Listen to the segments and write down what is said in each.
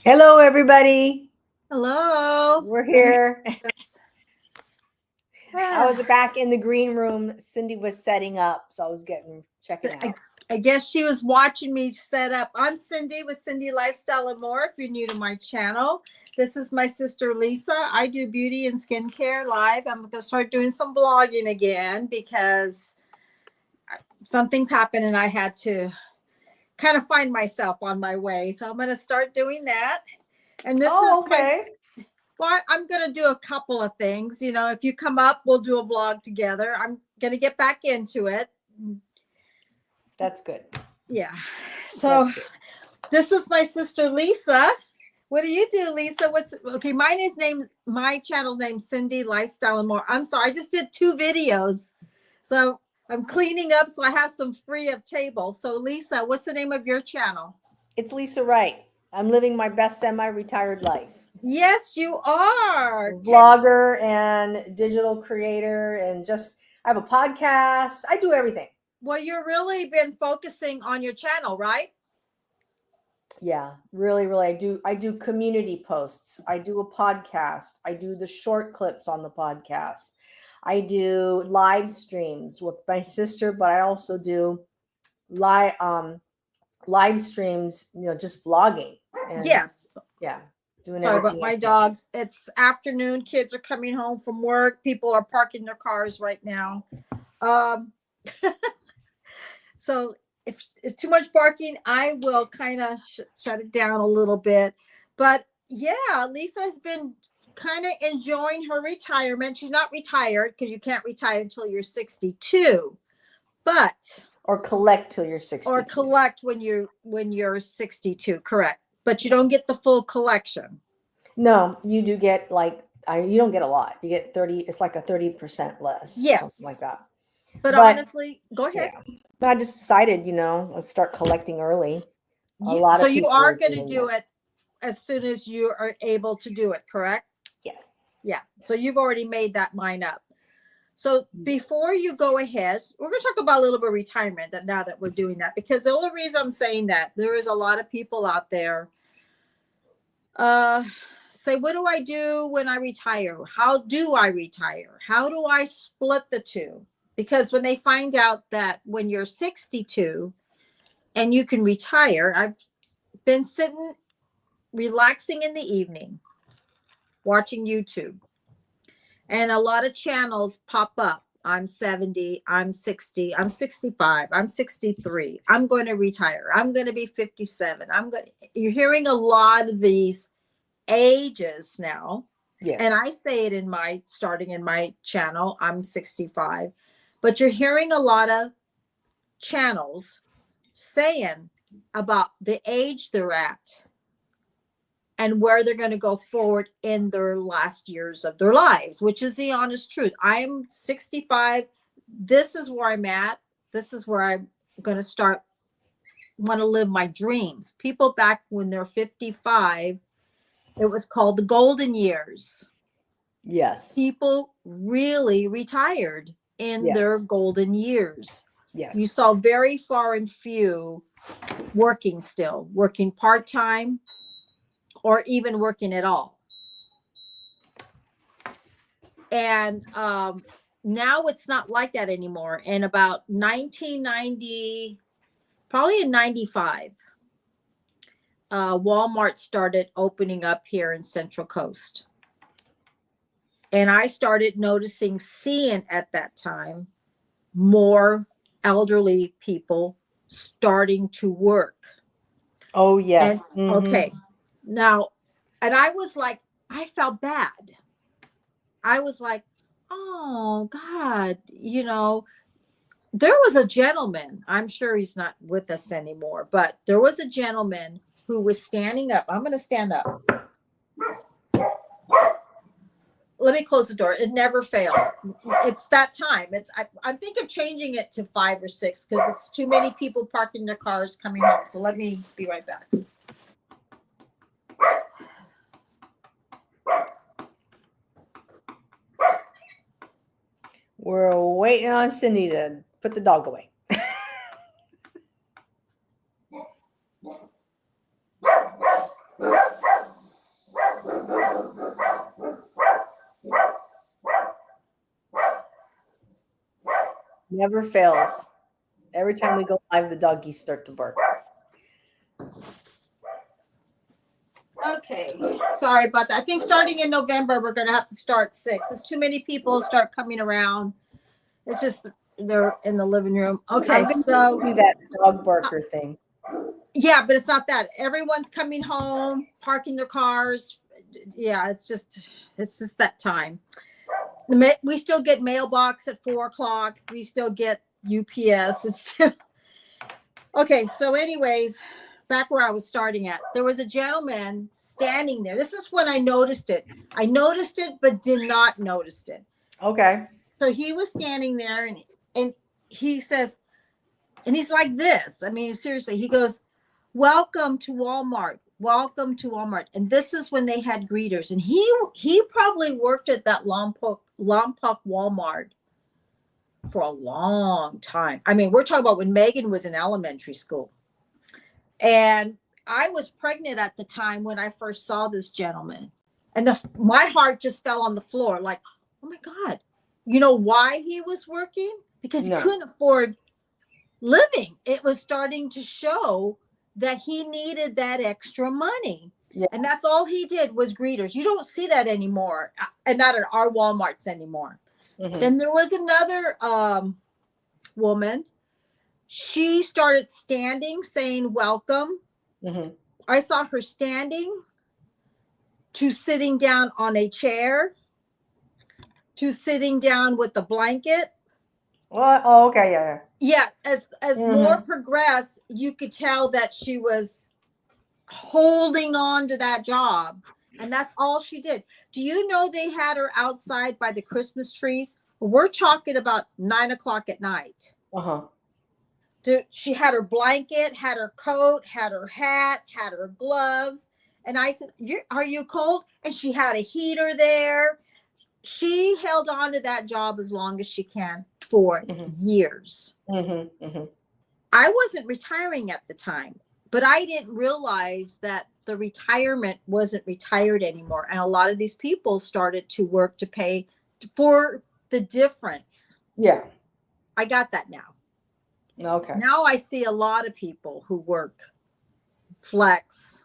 Hello, everybody. Hello. We're Let me here. just. I was Ah, back in the green room. Cindy was setting up, so I was checking I, out. I guess she was watching me set up. I'm Cindy with Cindy Lifestyle and More. If you're new to my channel, this is my sister Lisa. I do beauty and skincare live. I'm going to start doing some blogging again because something's happened and I had to kind of find myself on my way. So I'm going to start doing that. And this Oh, is my okay. Well, I'm going to do a couple of things. You know, if you come up, we'll do a vlog together. I'm going to get back into it. That's good. Yeah. So That's good. this is my sister, Lisa. What do you do, Lisa? Okay? My channel's name Cindy Lifestyle and More. I'm sorry. I just did 2 videos. So I'm cleaning up. So I have some free of table. So Lisa, what's the name of your channel? It's Lisa Wright. I'm living my best semi-retired life. Yes, you are. Vlogger and digital creator, and I have a podcast. I do everything. Well, you've really been focusing on your channel, right? Yeah, really, really. I do community posts. I do a podcast. I do the short clips on the podcast. I do live streams with my sister, but I also do live streams, just vlogging and Yes. yeah, doing Sorry about everything I my can. dogs. It's afternoon. Kids are coming home from work. People are parking their cars right now. Um, so if it's too much barking, I will kind of shut it down a little bit. But yeah, Lisa has been kind of enjoying her retirement. She's not retired because you can't retire until you're 62, but Or collect till you're 62. or collect when you're 62, correct? But you don't get the full collection. No, you do get you don't get a lot. You get 30, it's like a 30% less, something Yes. like that. But But honestly, go ahead. yeah, I just decided, let's start collecting early. A You, lot so of you people are are going to doing do that. it as soon as you are able to do it, correct? Yes. Yeah. So you've already made that mind up. So before you go ahead, we're going to talk about a little bit of retirement that now that we're doing that, because the only reason I'm saying that there is a lot of people out there say, what do I do when I retire? How do I retire? How do I split the two? Because when they find out that when you're 62 and you can retire, I've been sitting relaxing in the evening watching YouTube, and a lot of channels pop up. I'm 70, I'm 60, I'm 65, I'm 63, I'm going to retire, I'm going to be 57. You're hearing a lot of these ages now. Yes. And I say it starting in my channel, I'm 65, but you're hearing a lot of channels saying about the age they're at and where they're going to go forward in their last years of their lives, which is the honest truth. I'm 65. This is where I'm at. This is where I'm going to want to live my dreams. People back when they're 55, it was called the golden years. Yes. People really retired in their golden years. Yes. You saw very far and few working part-time, or even working at all. And now it's not like that anymore. In about 1990, probably in 95, Walmart started opening up here in Central Coast. And I started seeing at that time, more elderly people starting to work. Oh, yes. And okay. Now, and I was like, I felt bad. I was like, oh God, there was a gentleman, I'm sure he's not with us anymore, but there was a gentleman who was standing up. I'm going to stand up. Let me close the door. It never fails. It's that time. I'm thinking of changing it to 5 or 6 because it's too many people parking their cars coming home. So let me be right back. We're waiting on Cindy to put the dog away. Never fails. Every time we go live, the doggies start to bark. Okay, sorry about that. I think starting in November, we're going to have to start 6. There's too many people start coming around. It's just they're in the living room. Okay, I'm gonna so do that dog barker thing. yeah, but it's not that. Everyone's coming home, parking their cars. Yeah, it's just that time. We still get mailbox at 4:00. We still get UPS. It's still okay. So, anyways, back where I was starting at, there was a gentleman standing there. This is when I noticed it. I noticed it, but did not notice it. Okay. So he was standing there, and he says, and he's like this. I mean, seriously, he goes, "Welcome to Walmart. Welcome to Walmart." And this is when they had greeters, and he probably worked at that Lompoc Walmart for a long time. I mean, we're talking about when Megan was in elementary school. And I was pregnant at the time when I first saw this gentleman. And my heart just fell on the floor like, oh my God. You know why he was working? Because he couldn't afford living. It was starting to show that he needed that extra money. Yeah. And that's all he did was greeters. You don't see that anymore, and not at our Walmarts anymore. Mm-hmm. Then there was another woman. She started standing, saying welcome. Mm-hmm. I saw her standing, to sitting down on a chair, to sitting down with a blanket. What? Oh, okay, yeah. Yeah, as more progressed, you could tell that she was holding on to that job, and that's all she did. Do you know they had her outside by the Christmas trees? We're talking about 9:00 at night. She had her blanket, had her coat, had her hat, had her gloves, and I said, "Are you cold?" And she had a heater there. She held on to that job as long as she can for years. I wasn't retiring at the time, but I didn't realize that the retirement wasn't retired anymore. And a lot of these people started to work to pay for the difference. Yeah. I got that now. Okay. Now I see a lot of people who work flex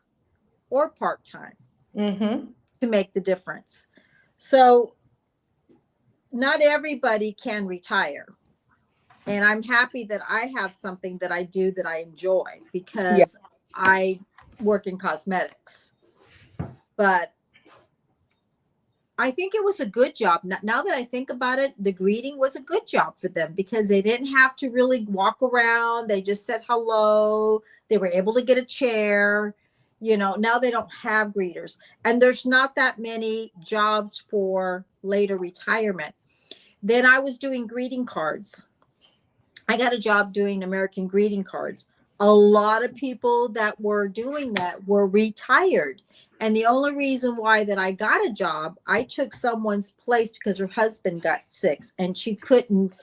or part-time to make the difference. So not everybody can retire. And I'm happy that I have something that I do that I enjoy, because I work in cosmetics. But I think it was a good job. Now that I think about it, the greeting was a good job for them, because they didn't have to really walk around. They just said hello. They were able to get a chair. You know, now they don't have greeters. And there's not that many jobs for later retirement. Then I was doing greeting cards. I got a job doing American greeting cards. A lot of people that were doing that were retired. And the only reason why that I got a job, I took someone's place because her husband got sick and she couldn't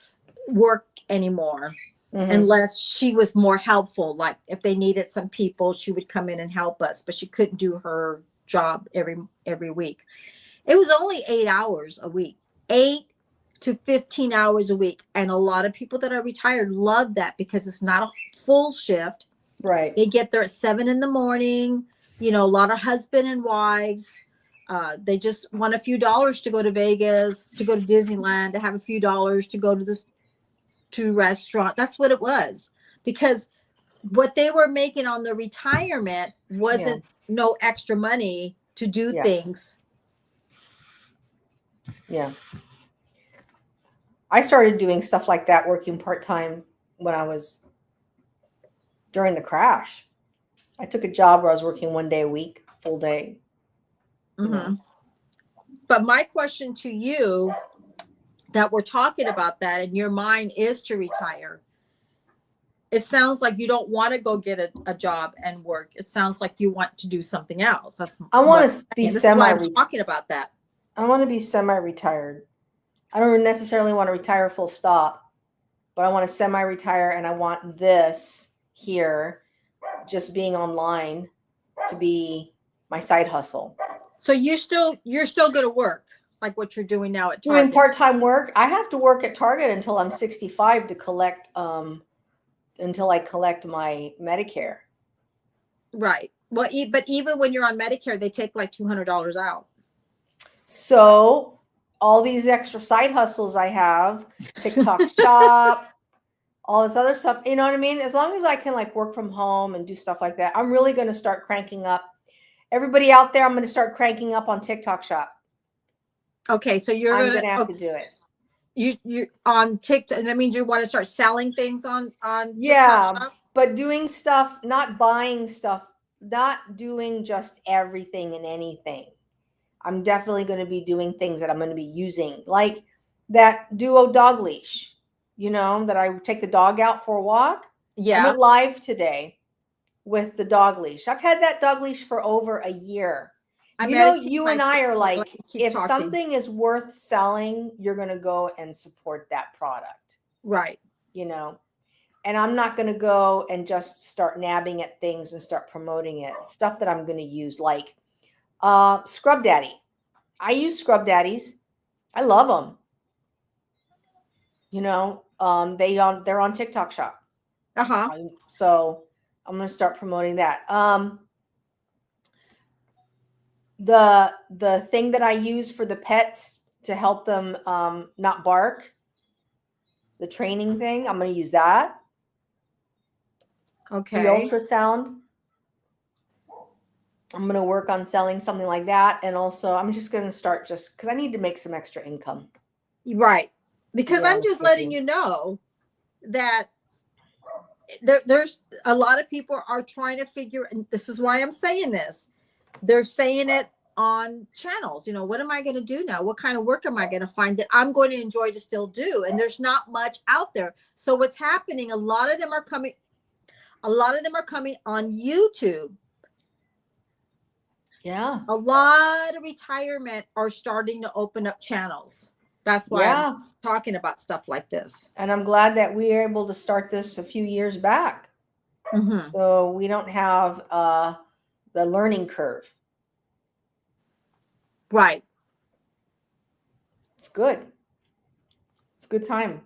work anymore unless she was more helpful. Like if they needed some people, she would come in and help us, but she couldn't do her job every week. It was only 8 hours a week, 8 to 15 hours a week. And a lot of people that are retired love that, because it's not a full shift. Right. They get there at 7 a.m. You know, a lot of husband and wives, they just want a few dollars to go to Vegas, to go to Disneyland, to have a few dollars to go to restaurant. That's what it was, because what they were making on the retirement wasn't no extra money to do things. Yeah. I started doing stuff like that, working part-time when I was during the crash. I took a job where I was working 1 day a week, full day. But my question to you, that we're talking about that, and your mind is to retire. It sounds like you don't want to go get a job and work. It sounds like you want to do something else. I want to be I'm talking about that. I want to be semi-retired. I don't necessarily want to retire full stop, but I want to semi-retire, and I want this here, just being online, to be my side hustle. So you're still going to work? like what you're doing now at Doing Target. part-time work. I have to work at Target until I'm 65 to collect until I collect my Medicare. Right. Well, but even when you're on Medicare, they take like $200 out. So all these extra side hustles I have, TikTok shop, all this other stuff, you know what I mean? As long as I can like work from home and do stuff like that, I'm really going to start cranking up. Everybody out there, I'm going to start cranking up on TikTok shop. Okay, so you're I'm gonna to have to do it. You on TikTok, and that means you want to start selling things on Yeah, TikTok shop? but doing stuff, not buying stuff, not doing just everything and anything. I'm definitely going to be doing things that I'm going to be using, like that Duo dog leash, you know, that I take the dog out for a walk. I Yeah. went live today with the dog leash. I've had that dog leash for over a year. I'm You know, editing you my and I stuff, are so like, let me keep if talking. something is worth selling, you're going to go and support that product, Right. you know. And I'm not going to go and just start nabbing at things and start promoting it. Stuff that I'm going to use, like Scrub Daddy. I use Scrub Daddies. I love them. You know, they're on TikTok shop. Uh-huh. So I'm going to start promoting that. The thing that I use for the pets to help them not bark, the training thing, I'm going to use that. Okay. The ultrasound. I'm going to work on selling something like that. And also, I'm just going to start just because I need to make some extra income. Right. Because I'm just letting you know that there's a lot of people are trying to figure, and this is why I'm saying this. They're saying it on channels, you know, what am I going to do now? What kind of work am I going to find that I'm going to enjoy to still do? And there's not much out there. So what's happening, a lot of them are coming on YouTube. Yeah. A lot of retirement are starting to open up channels. That's why I'm talking about stuff like this. And I'm glad that we were able to start this a few years back. Mm-hmm. So we don't have the learning curve. Right. It's good. It's a good time.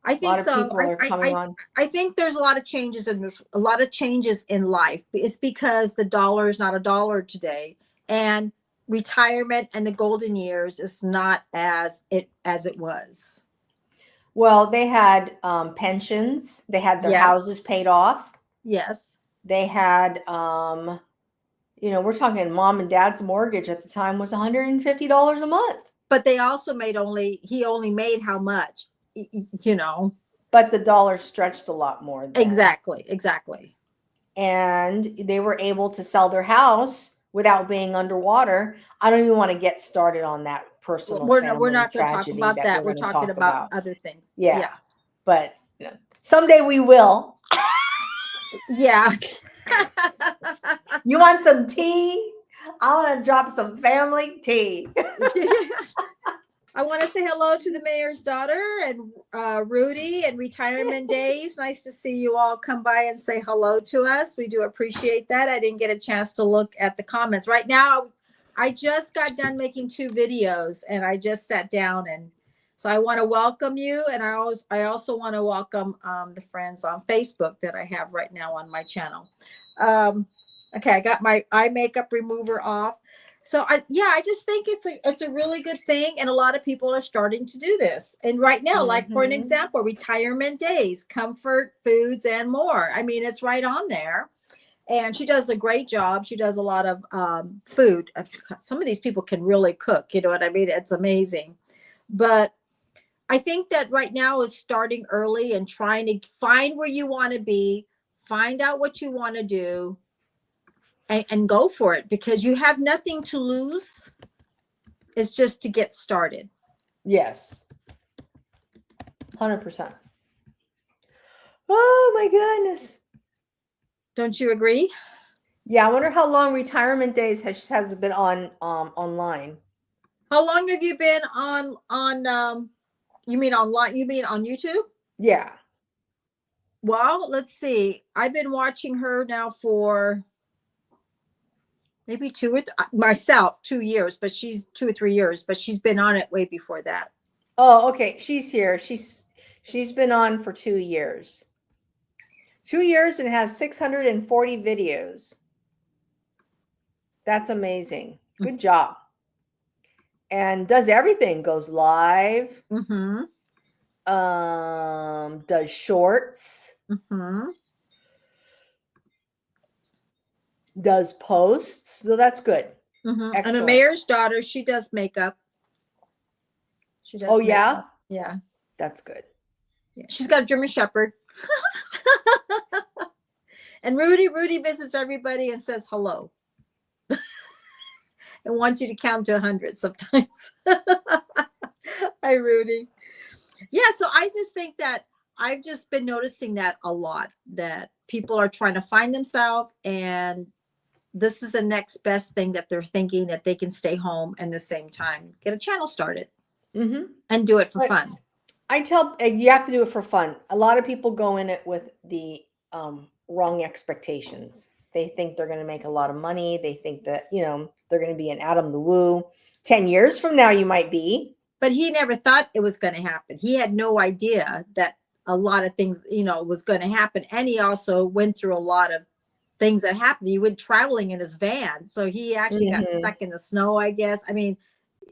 I think so. People are coming on. I think there's a lot of changes in this, a lot of changes in life. It's because the dollar is not a dollar today, and retirement and the golden years is not as it was. Well, they had pensions. They had their houses paid off. Yes. They had, you know, we're talking mom and dad's mortgage at the time was $150 a month. But they also he only made how much, you know. But the dollar stretched a lot more. Then. Exactly. And they were able to sell their house without being underwater. I don't even want to get started on that personal. We're not going to talk about that. We're talking about other things. Yeah. But you know, someday we will. Yeah. You want some tea? I want to drop some family tea. I want to say hello to the mayor's daughter and Rudy and Retirement Days. Nice to see you all come by and say hello to us. We do appreciate that. I didn't get a chance to look at the comments. Right now, I just got done making 2 videos and I just sat down, and so I want to welcome you. And I also want to welcome the friends on Facebook that I have right now on my channel. Okay, I got my eye makeup remover off. So I just think it's a really good thing, and a lot of people are starting to do this. And right now, like for an example, Retirement Days, comfort foods and more. I mean, it's right on there. And she does a great job. She does a lot of food. Some of these people can really cook. You know what I mean? It's amazing. But I think that right now is starting early and trying to find where you want to be, find out what you want to do, and go for it, because you have nothing to lose. It's just to get started. Yes. 100%. Oh my goodness. Don't you agree? Yeah, I wonder how long Retirement Days has been on online. How long have you been on you mean online? You mean on YouTube? Yeah. Well, let's see. I've been watching her now for maybe myself 2 years, but she's 2 or 3 years, but she's been on it way before that. Oh, okay. She's here. She's been on for 2 years. 2 years and has 640 videos. That's amazing. Good job. And does everything. Goes live. Mm-hmm. Does shorts. Mm-hmm. Does posts. So that's good. Mm-hmm. And the Excellent. mayor's daughter, she does makeup. She does. Oh, yeah? makeup. Yeah. That's good. Yeah. She's got a German Shepherd. And Rudy visits everybody and says hello. And wants you to count to 100 sometimes. Hi, Rudy. Yeah, so I just think that I've just been noticing that a lot, that people are trying to find themselves, and this is the next best thing that they're thinking, that they can stay home and at the same time get a channel started and do it for fun. I tell you have to do it for fun. A lot of people go in it with the wrong expectations. They think they're going to make a lot of money. They think that, they're going to be an Adam the Woo. 10 years from now, you might be. But he never thought it was going to happen. He had no idea that a lot of things, was going to happen. And he also went through a lot of things that happened. He went traveling in his van. So he actually got stuck in the snow, I guess. I mean,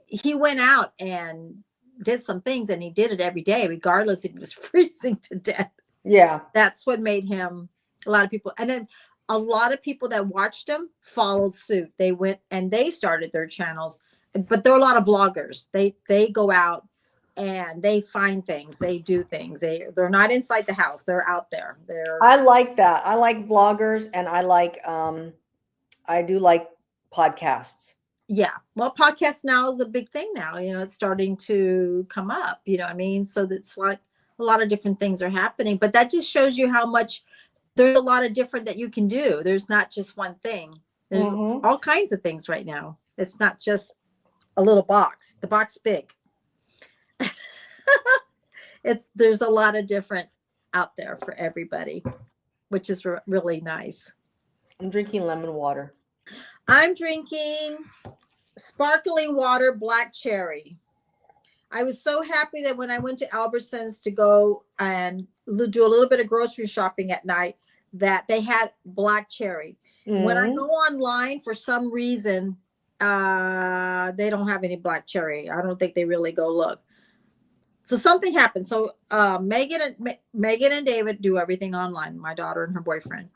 he went out and did some things, and he did it every day, regardless if he was freezing to death. Yeah. That's what made him, a lot of people. And then a lot of people that watched him followed suit. They went and they started their channels. But there are a lot of vloggers. They go out and they find things. They do things. They're not inside the house. They're out there. I like that. I like vloggers, and I do like podcasts. Yeah. Well, podcasts now is a big thing now. It's starting to come up. You know what I mean? So that's like a lot of different things are happening. But that just shows you how much there's a lot of different that you can do. There's not just one thing. There's all kinds of things right now. It's not just a little box. The box is big. There's a lot of different out there for everybody, which is really nice. I'm drinking lemon water. I'm drinking sparkling water, black cherry. I was so happy that when I went to Albertsons to go and do a little bit of grocery shopping at night, that they had black cherry. When I go online, for some reason, they don't have any black cherry. I don't think they really go look. So something happened. So Megan and David do everything online, my daughter and her boyfriend.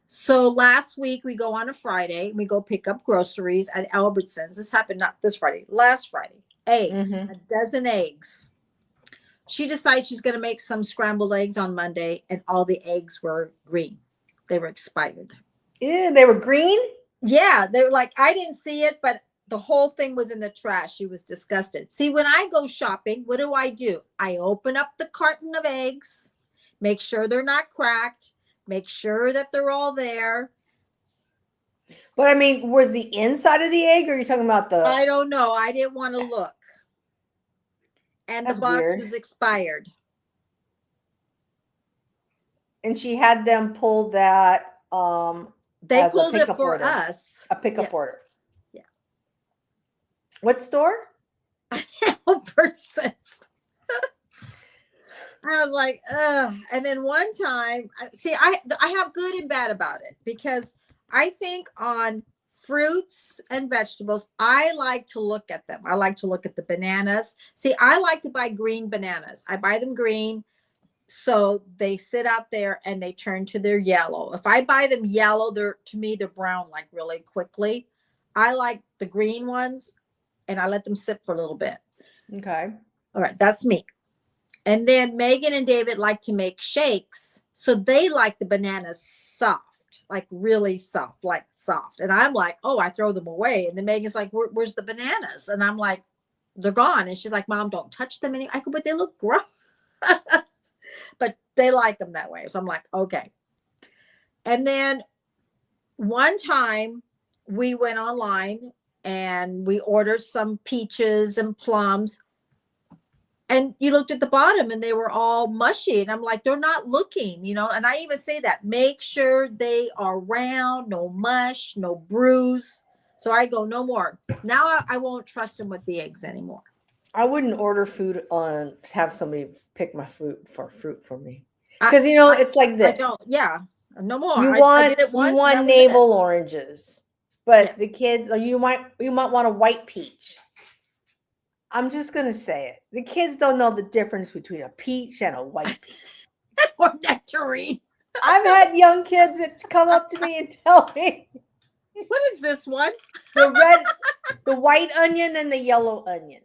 So last week we go on a Friday, we go pick up groceries at Albertsons. This happened not this Friday, last Friday. Eggs, a dozen eggs. She decides she's going to make some scrambled eggs on Monday, and all the eggs were green. They were expired. Ew, they were green? Yeah, they were like, I didn't see it, but the whole thing was in the trash. She was disgusted. See, when I go shopping, what do? I open up the carton of eggs, make sure they're not cracked, make sure that they're all there. But I mean, was the inside of the egg, or are you talking about the... I don't know. I didn't want to look. And That's the box weird. was expired. And she had them pull that... They as a pulled it pickup for order. us. A pickup Yes. order. Yeah. What store? Albertsons. I was like, ugh. And then one time, see, I have good and bad about it, because I think on fruits and vegetables, I like to look at them. I like to look at the bananas. See, I like to buy green bananas. I buy them green, so they sit out there and they turn to their yellow. If I buy them yellow, to me they're brown like really quickly. I like the green ones, and I let them sit for a little bit. Okay. All right, that's me. And then Megan and David like to make shakes, so they like the bananas soft, like really soft, like soft. And I'm like, oh, I throw them away. And then Megan's like, where's the bananas? And I'm like, they're gone. And she's like, Mom, don't touch them anymore. I go, but they look gross. But they like them that way. So I'm like, okay. And then one time we went online and we ordered some peaches and plums. And you looked at the bottom and they were all mushy. And I'm like, they're not looking, And I even say that, make sure they are round, no mush, no bruise. So I go, no more. Now I won't trust him with the eggs anymore. I wouldn't order food on have somebody pick my fruit for me. Because it's like I this. don't. Yeah, no more. You I did it you once. and want that was it. navel oranges, but Yes. the kids, or you might want a white peach. I'm just gonna say it. The kids don't know the difference between a peach and a white peach. Or nectarine. I've had young kids that come up to me and tell me What is this one? the white onion and the yellow onion.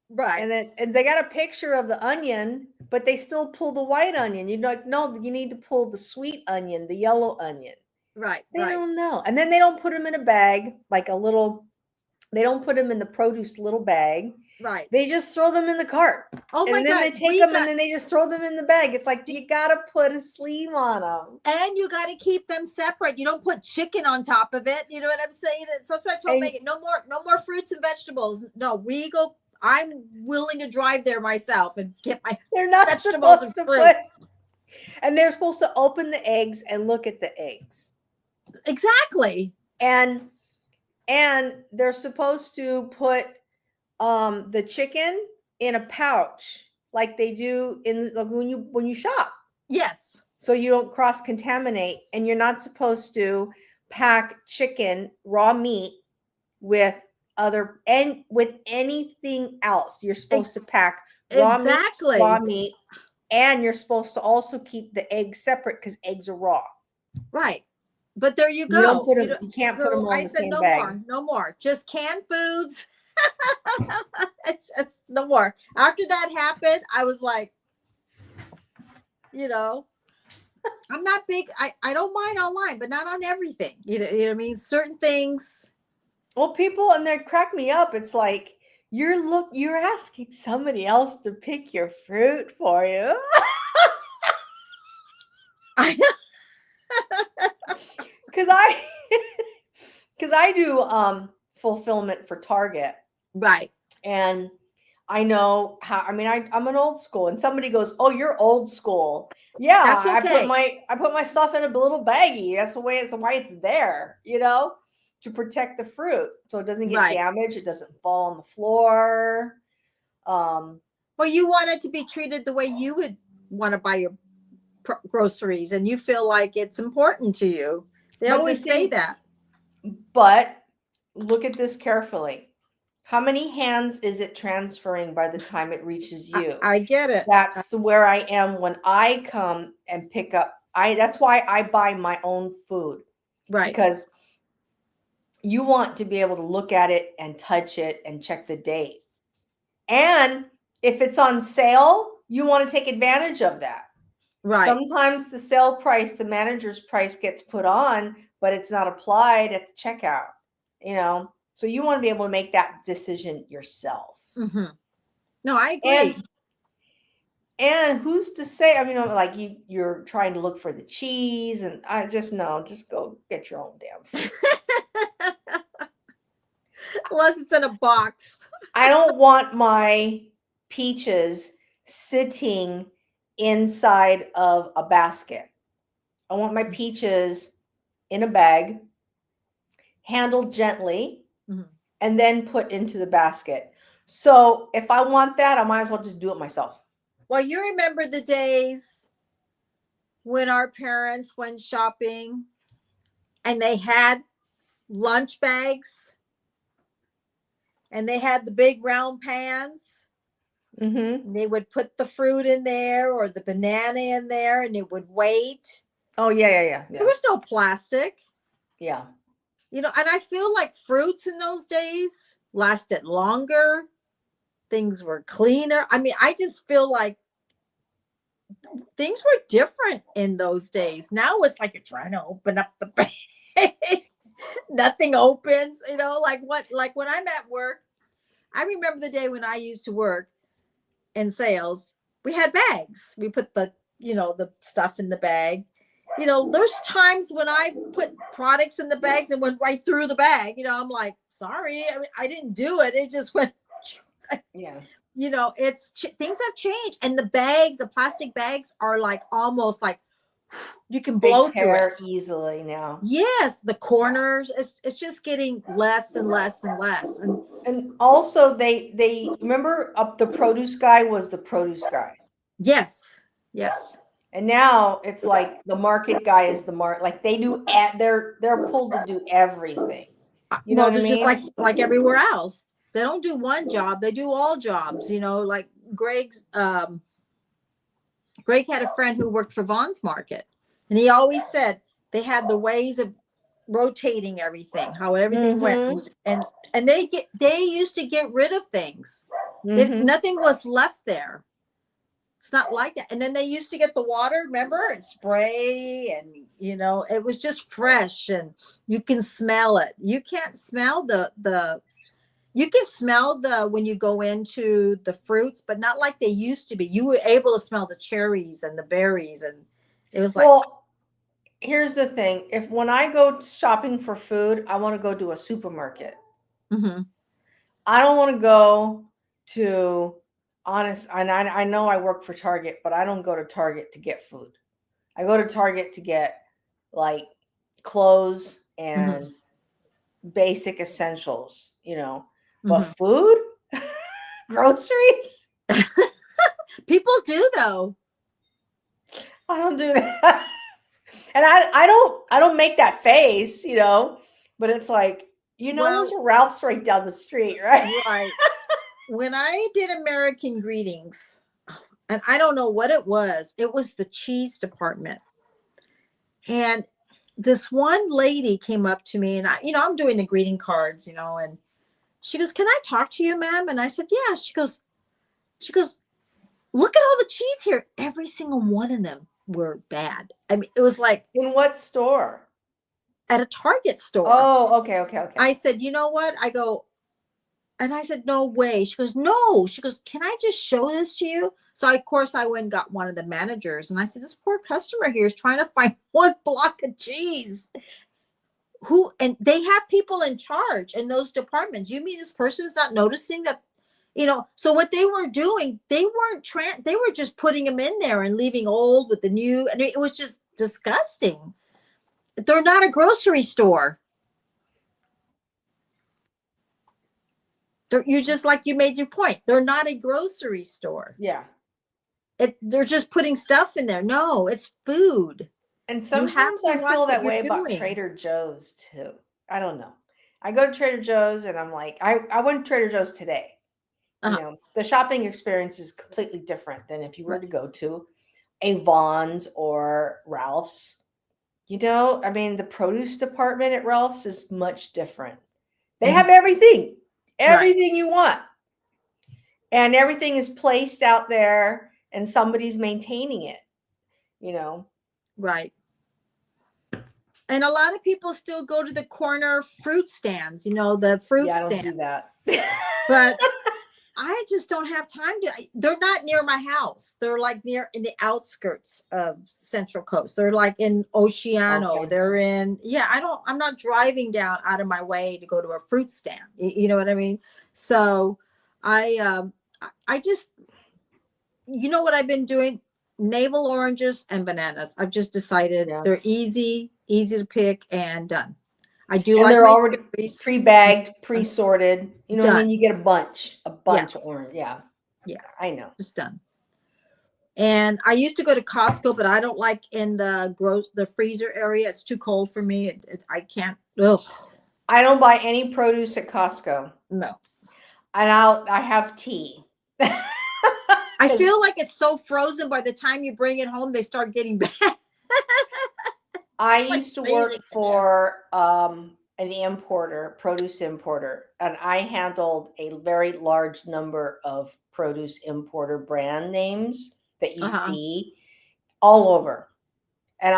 Right. And they got a picture of the onion, but they still pull the white onion. You're like, no, you need to pull the sweet onion, the yellow onion. Right. They right. don't know. And then they don't put them in a bag, like they don't put them in the produce little bag. Right. They just throw them in the cart. Oh my and then God. they take them and then they just throw them in the bag. It's like, you got to put a sleeve on them. And you got to keep them separate. You don't put chicken on top of it. You know what I'm saying? That's what I told Megan. No more fruits and vegetables. No, I'm willing to drive there myself and get my They're not vegetables supposed and to fruit. And they're supposed to open the eggs and look at the eggs. Exactly. And they're supposed to put the chicken in a pouch like they do when you shop. Yes. So you don't cross contaminate, and you're not supposed to pack chicken, raw meat with anything else. You're supposed to pack raw meat, and you're supposed to also keep the eggs separate because eggs are raw. Right. But there you go. You don't put them. You can't put them on the same bag. No more. Just canned foods. Just no more. After that happened, I was like, I'm not big. I don't mind online, but not on everything. You know what I mean? Certain things. Well, people, and they crack me up. It's like you're asking somebody else to pick your fruit for you. I know. Because I do fulfillment for Target. Right. And I know how, I'm an old school, and somebody goes, "Oh, you're old school." Yeah, that's okay. I put my stuff in a little baggie. That's why it's there, to protect the fruit so it doesn't get damaged, it doesn't fall on the floor. Well, you want it to be treated the way you would want to buy your groceries, and you feel like it's important to you. They always say that. But look at this carefully. How many hands is it transferring by the time it reaches you? I get it. That's where I am when I come and pick up. That's why I buy my own food. Right. Because you want to be able to look at it and touch it and check the date. And if it's on sale, you want to take advantage of that. Right. Sometimes the sale price, the manager's price gets put on, but it's not applied at the checkout, So you want to be able to make that decision yourself. Mm-hmm. No, I agree. And who's to say? Like you're trying to look for the cheese, and I just go get your own damn food. Unless it's in a box. I don't want my peaches sitting inside of a basket. I want my peaches in a bag, handled gently, and then put into the basket. So if I want that, I might as well just do it myself. Well, you remember the days when our parents went shopping and they had lunch bags and they had the big round pans. Mm-hmm. They would put the fruit in there or the banana in there, and it would wait. Oh, yeah. There was no plastic. Yeah. And I feel like fruits in those days lasted longer. Things were cleaner. I just feel like things were different in those days. Now it's like you're trying to open up the bag. Nothing opens, like when I'm at work. I remember the day when I used to work in sales, we had bags. We put the stuff in the bag. There's times when I put products in the bags and went right through the bag. I'm like, sorry, I didn't do it. It just went. Yeah. Things have changed, and the plastic bags are like almost like You can They blow through it. tear easily now. Yes, the corners. It's just getting less and less and less. And also they remember up the produce guy was the produce guy. Yes, yes. And now it's like the market guy is the like they do they're pulled to do everything. You know Well, what I they're just mean? like everywhere else. They don't do one job; they do all jobs. Like Greg had a friend who worked for Vaughn's Market, and he always said they had the ways of rotating everything, how everything went, and they used to get rid of things. Nothing was left there. It's not like that. And then they used to get the water, remember, and spray, and it was just fresh, and you can smell it. You can't smell you can smell when you go into the fruits, but not like they used to be. You were able to smell the cherries and the berries, and it was like, well, here's the thing. When I go shopping for food, I want to go to a supermarket. I don't want to go to and I know I work for Target, but I don't go to Target to get food. I go to Target to get like clothes and basic essentials, but food, groceries. People do though. I don't do that. And I don't make that face, but it's like, there's a Ralph's right down the street, right? Right. When I did American Greetings, and I don't know what it was the cheese department. And this one lady came up to me, and I'm doing the greeting cards, and she goes, "Can I talk to you, ma'am?" And I said, "Yeah." She goes, "Look at all the cheese here." Every single one of them were bad. I mean, it was like, in what store? At a Target store. Oh, okay. I said, "You know what?" And I said, "No way." She goes, "No." She goes, "Can I just show this to you?" So of course I went and got one of the managers, and I said, "This poor customer here is trying to find one block of cheese." And they have people in charge in those departments. You mean this person's not noticing that? So what they were doing, they were just putting them in there and leaving old with the new, and it was just disgusting. They're not a grocery store. You just like you made your point. They're not a grocery store. Yeah. They're just putting stuff in there. No, it's food. And sometimes I feel that way about Trader Joe's too. I don't know. I go to Trader Joe's and I'm like, I went to Trader Joe's today. The shopping experience is completely different than if you were to go to a Vaughn's or Ralph's. I mean, the produce department at Ralph's is much different. They have everything you want. And everything is placed out there and somebody's maintaining it, Right. And a lot of people still go to the corner fruit stands, the fruit stand. I don't do that. But I just don't have time to. They're not near my house. They're like near in the outskirts of Central Coast. They're like in Oceano. Okay. They're in, I'm not driving down out of my way to go to a fruit stand. You know what I mean? So I just, what I've been doing? Navel oranges and bananas. I've just decided they're easy to pick and done. I do, and like they're already pre-bagged, pre-sorted. What I mean? You get a bunch of orange. Yeah, I know. It's done. And I used to go to Costco, but I don't like in the freezer area. It's too cold for me. I can't. Ugh. I don't buy any produce at Costco. No. And I have tea. I feel like it's so frozen by the time you bring it home, they start getting bad. I used to work for an produce importer, and I handled a very large number of produce importer brand names that you see all over. And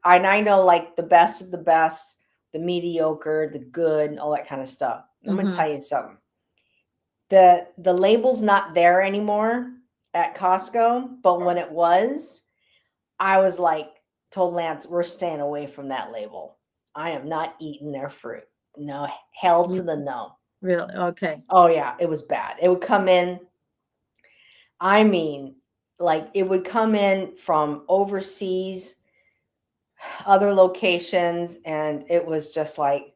I know like the best of the best, the mediocre, the good, and all that kind of stuff. I'm going to tell you something. The label's not there anymore at Costco, but when it was, I was like, told Lance, we're staying away from that label. I am not eating their fruit. No, hell to the no. Really? Okay. Oh yeah, it was bad. It would come in, I mean, like it would come in from overseas other locations, and it was just like,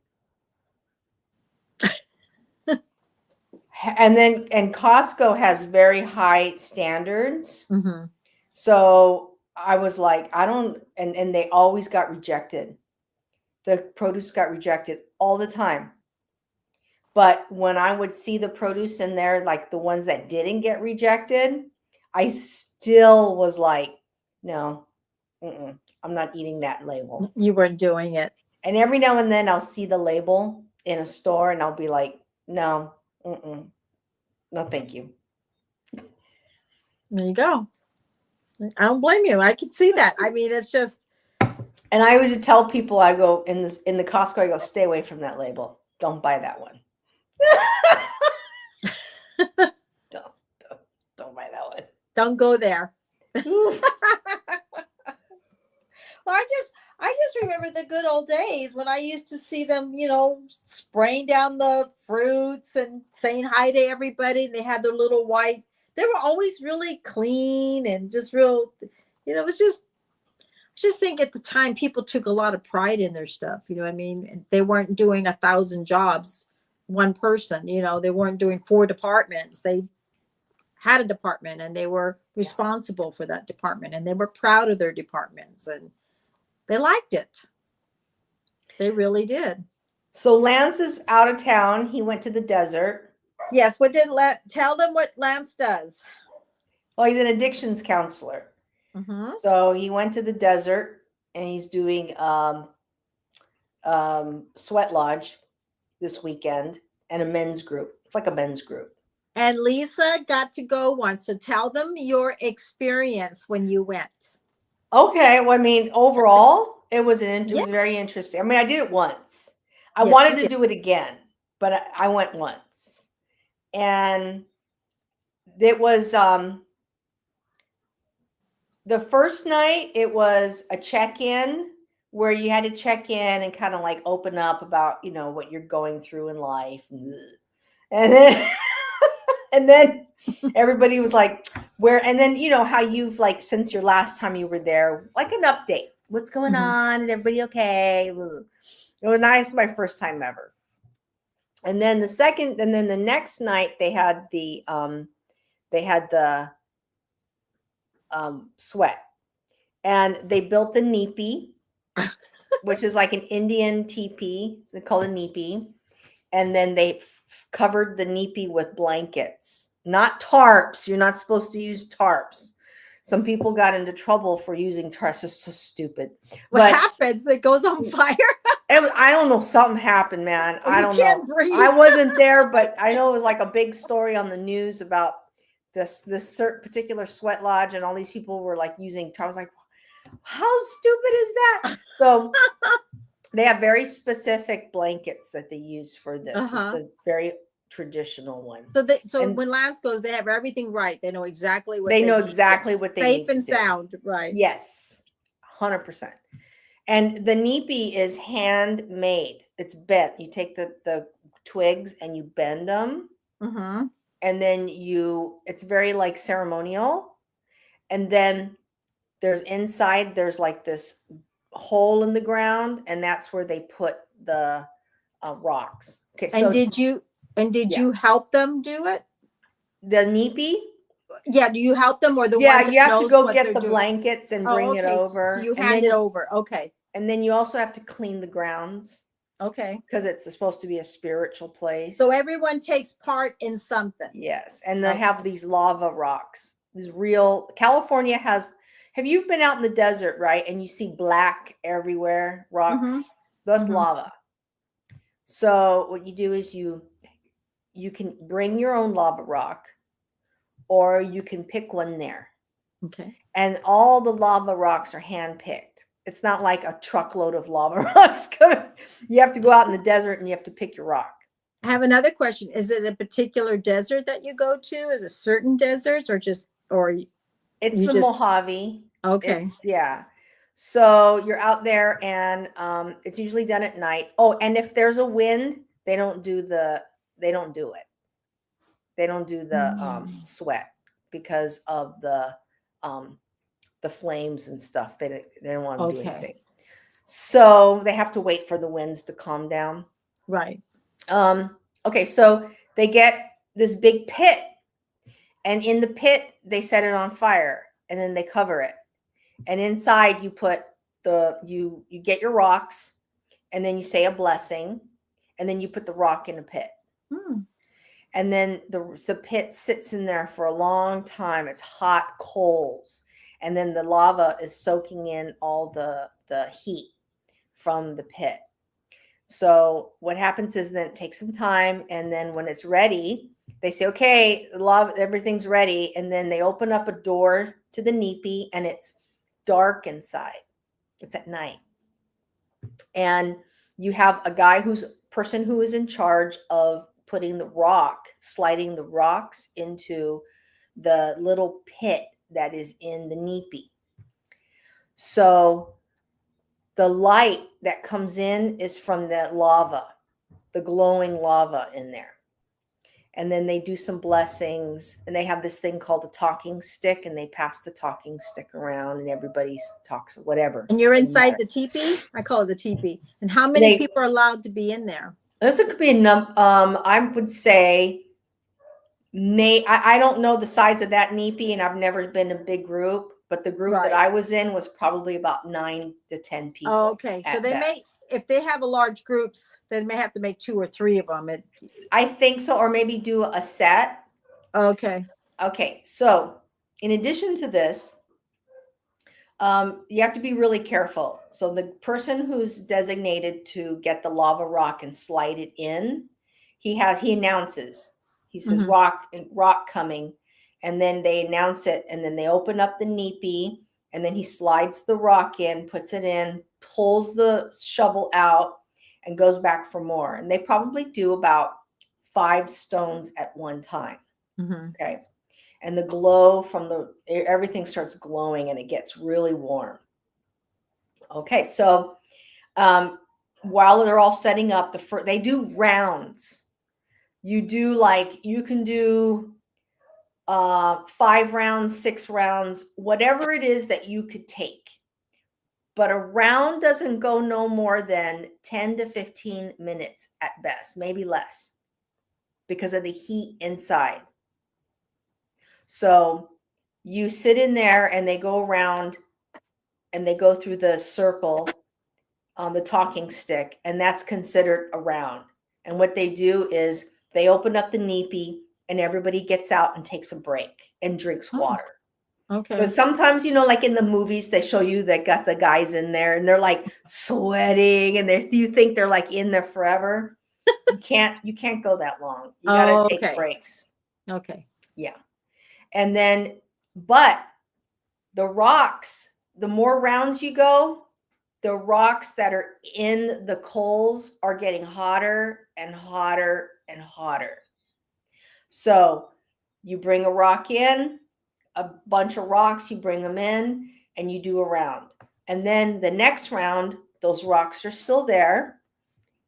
and Costco has very high standards. Mm-hmm. So I was like, I don't, and they always got rejected. The produce got rejected all the time. But when I would see the produce in there, like the ones that didn't get rejected, I still was like, no, I'm not eating that label. You weren't doing it. And every now and then I'll see the label in a store and I'll be like, no, no, thank you. There you go. I don't blame you. I can see that. I mean, it's just. And I always tell people, I go in the Costco, I go, stay away from that label. Don't buy that one. don't buy that one. Don't go there. Ooh. Well, I just remember the good old days when I used to see them, spraying down the fruits and saying hi to everybody. And they had their little white. They were always really clean and just real. It was just think at the time people took a lot of pride in their stuff. You know what I mean? And they weren't doing 1,000 jobs, one person. They weren't doing 4 departments. They had a department and they were responsible for that department, and they were proud of their departments, and they liked it. They really did. So Lance is out of town. He went to the desert. Yes. Tell them what Lance does. Well, he's an addictions counselor. Mm-hmm. So he went to the desert and he's doing Sweat Lodge this weekend and a men's group. It's like a men's group. And Lisa got to go once. So tell them your experience when you went. Okay. Well, I mean, overall, it was very interesting. I mean, I did it once. I wanted to do it again, but I went once. And it was the first night, it was a check-in where you had to check in and kind of like open up about, what you're going through in life. And then and then everybody was like, where, and then, how you've like, since your last time you were there, like an update, what's going on? Is everybody okay? It was nice. My first time ever. And then the next night they had the sweat, and they built the nipi, which is like an Indian teepee. They call it a nipi. And then they covered the nipi with blankets, not tarps. You're not supposed to use tarps. Some people got into trouble for using tarps. It's so stupid. What happens? It goes on fire. I don't know. Something happened, man. I don't know. Breathe. I wasn't there, but I know it was like a big story on the news about this certain particular sweat lodge, and all these people were like using tarps. I was like, how stupid is that? So they have very specific blankets that they use for this. It's a very traditional one. So when Lance goes, they have everything right. They know exactly what they know exactly what they safe and sound, right? Yes, 100%. And the nipi is handmade. It's bent. You take the twigs and you bend them, and then it's very like ceremonial. And then there's like this hole in the ground, and that's where they put the rocks. Okay. And did you help them do it? The nipi? Yeah. Do you help them, or the ones that you have to go get the doing? blankets and bring it over. So you hand it over. Okay. And then you also have to clean the grounds. Okay. Because it's supposed to be a spiritual place. So everyone takes part in something. Yes. And they have these lava rocks. California has. Have you been out in the desert, right? And you see black everywhere, rocks? That's lava. So what you do is you can bring your own lava rock, or you can pick one there. Okay. And all the lava rocks are hand-picked. It's not like a truckload of lava rocks coming. You have to go out in the desert and you have to pick your rock. I have another question. Is it a particular desert that you go to? Is it certain deserts, or it's the Mojave. Okay. Yeah. So you're out there, and it's usually done at night. Oh, and if there's a wind, they don't do it. They don't do the sweat because of the flames and stuff. They don't want to do anything. So they have to wait for the winds to calm down. Right. Okay, so they get this big pit, and in the pit they set it on fire, and then they cover it. And inside you put you get your rocks, and then you say a blessing, and then you put the rock in a pit. Hmm. And then the pit sits in there for a long time. It's hot coals, and then the lava is soaking in all the heat from the pit. So what happens is then it takes some time, and then when it's ready, they say, okay, the lava, everything's ready, and then they open up a door to the Nipi, and it's dark inside. It's at night, and you have a person who is in charge of putting sliding the rocks into the little pit that is in the Nipi. So the light that comes in is from the lava, the glowing lava in there. And then they do some blessings, and they have this thing called a talking stick, and they pass the talking stick around, and everybody talks or whatever. And you're inside the teepee? I call it the teepee. And how many people are allowed to be in there? This could be a I would say I don't know the size of that Nipi, and I've never been in a big group, but the group that I was in was probably about 9 to 10 people. Oh, okay. So they may, if they have a large groups, they may have to make 2 or 3 of them. I think so, or maybe do a set. Okay. Okay. So in addition to this, you have to be really careful. So the person who's designated to get the lava rock and slide it in, he announces, he says, rock coming. And then they announce it, and then they open up the Nipi, and then he slides the rock in, puts it in, pulls the shovel out, and goes back for more. And they probably do about 5 stones at one time. Okay. And the glow from everything starts glowing, and it gets really warm. Okay. So while they're all setting up, they do rounds. You can do 5 rounds, 6 rounds, whatever it is that you could take. But a round doesn't go no more than 10 to 15 minutes at best, maybe less, because of the heat inside. So you sit in there, and they go around, and they go through the circle on the talking stick, and that's considered a round. And what they do is they open up the Nipi, and everybody gets out and takes a break and drinks water. Okay. So sometimes, like in the movies, they show you they got the guys in there, and they're like sweating, and you think they're like in there forever. You can't go that long. You got to take breaks. Okay. Yeah. And then, but the rocks, the more rounds you go, the rocks that are in the coals are getting hotter and hotter and hotter. So you bring a rock in, a bunch of rocks, you bring them in, and you do a round. And then the next round, those rocks are still there.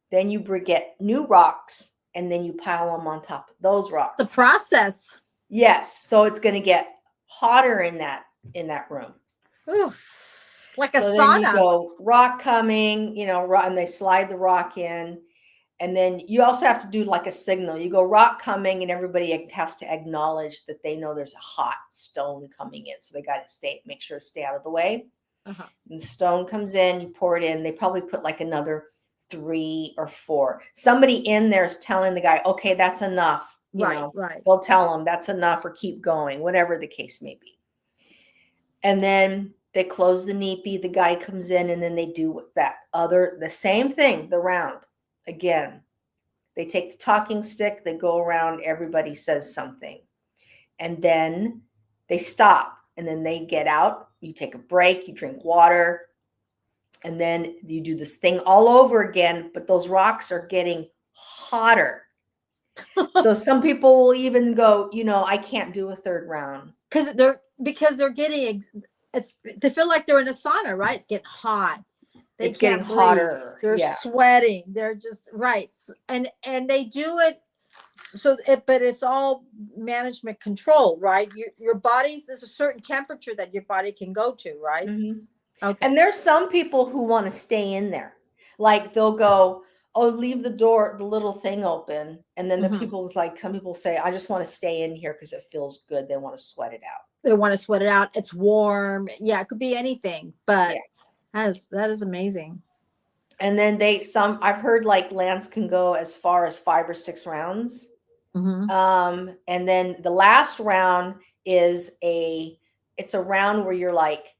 Then you get new rocks, and then you pile them on top of those rocks. The process. Yes. So it's going to get hotter in that room. Oof. It's like a sauna. Then you go rock coming, and they slide the rock in. And then you also have to do like a signal. You go rock coming, and everybody has to acknowledge that they know there's a hot stone coming in. So they got to make sure to stay out of the way. And the stone comes in, you pour it in. They probably put like another 3 or 4. Somebody in there is telling the guy, okay, that's enough. Right. They'll tell them that's enough, or keep going, whatever the case may be. And then they close the Nipi. The guy comes in, and then they do the same thing, the round. Again, they take the talking stick, they go around, everybody says something, and then they stop, and then they get out, you take a break, you drink water, and then you do this thing all over again, but those rocks are getting hotter. So some people will even go, I can't do a 3rd round. Because they're getting, they feel like they're in a sauna, right? It's getting hot. It's getting hotter. They're sweating. They're just right. And they do it. But it's all management control, right? Your body's, there's a certain temperature that your body can go to, right? Okay. And there's some people who want to stay in there. Like they'll go, oh, leave the door, the little thing open. And then the Mhm. people with like, some people say, I just want to stay in here because it feels good. They want to sweat it out. They want to sweat it out. It's warm. Yeah, it could be anything, but Yeah. that is amazing. And then I've heard like lands can go as far as 5 or 6 rounds. Mhm. And then the last round it's a round where you're like,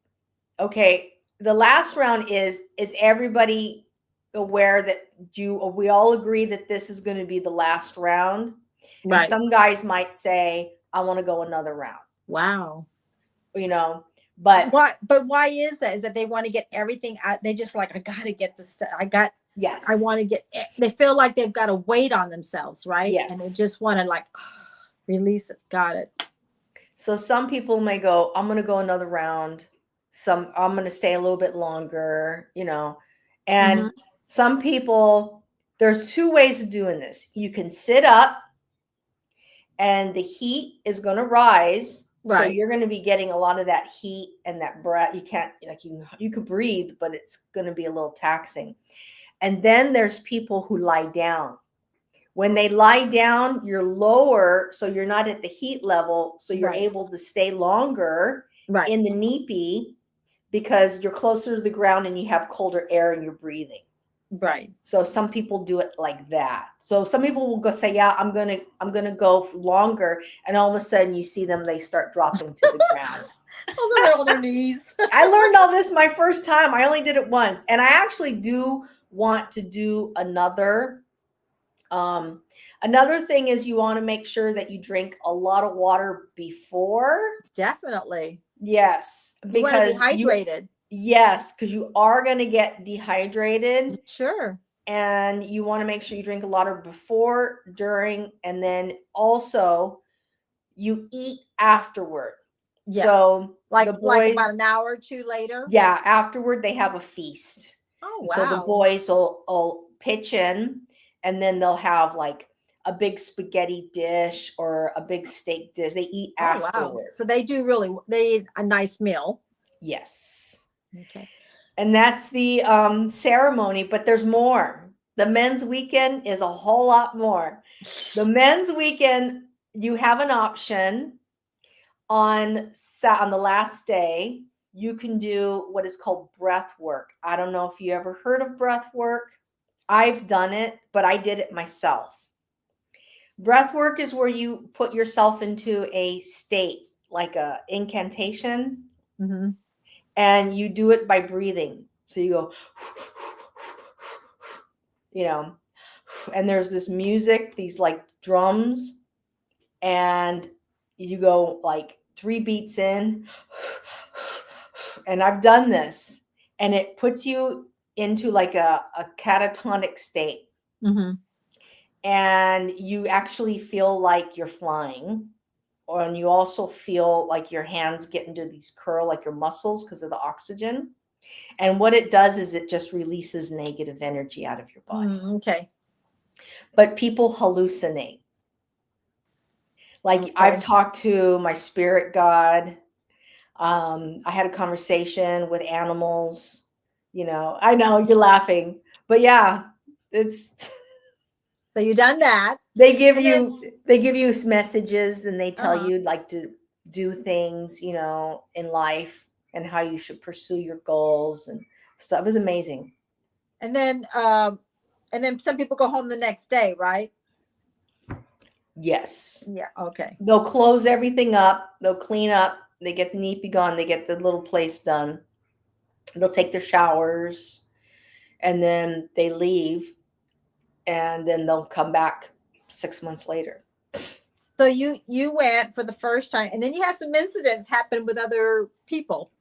okay, the last round is everybody aware that we all agree that this is going to be the last round? And Right. some guys might say, I want to go another round, Wow. but Why is that? Is that they want to get everything out? They just like, I got to get this stuff. yes, I want to get, they feel like they've got a weight on themselves, right? And they yes. just want to like release it. Got it. So some people may go, I'm going to go another round. I'm going to stay a little bit longer, and Mhm. some people, there's 2 ways of doing this. You can sit up and the heat is going to rise. So Right. you're going to be getting a lot of that heat and that breath. You can't, like, you can breathe, but it's going to be a little taxing. And then there's people who lie down. When they lie down, you're lower, so you're not at the heat level, so you're Right. able to stay longer Right. in the nipi because you're closer to the ground and you have colder air and you're breathing. Right. So some people do it like that. So some people will go say, yeah, I'm gonna go longer, and all of a sudden you see them, they start dropping to the ground. Those are on their knees. I learned all this my first time. I only did it once, and I actually do want to do another. Another thing is you want to make sure that you drink a lot of water before. Definitely. Yes, You want to be because hydrated. yes, because you are going to get dehydrated. Sure. And you want to make sure you drink a lot of before, during, and then also you eat afterward. Yeah. So Like the boys, about an hour or 2 later. yeah, afterward they have a feast. Oh, So the wow. boys will pitch in, and then they'll have like a big spaghetti dish or a big steak dish. They eat Oh, wow. afterward. So they eat a nice meal. Yes. Okay. And that's the ceremony, but there's more. The men's weekend is a whole lot more. The men's weekend, you have an option on the last day. You can do what is called breath work. I don't know if you ever heard of breath work. I've done it, but I did it myself. Breath work is where you put yourself into a state, like a incantation, Mhm. and you do it by breathing. So you go, and there's this music, these like drums, and you go like 3 beats in, and I've done this, and it puts you into like a catatonic state. Mhm. And you actually feel like you're flying, and you also feel like your hands get into these curl, like your muscles, because of the oxygen. And what it does is it just releases negative energy out of your body. Okay. But people hallucinate. Like Okay. I've talked to my spirit guide. I had a conversation with animals. I know you're laughing, but yeah, it's. So you done that. They give And you messages, and they tell you like to do things, in life, and how you should pursue your goals and stuff. It was amazing. And then some people go home the next day, right? Yes. Yeah. Okay. They'll close everything up. They'll clean up. They get the nipi gone. They get the little place done. They'll take their showers, and then they leave, and then they'll come back 6 months later. So you went for the first time, and then you had some incidents happen with other people.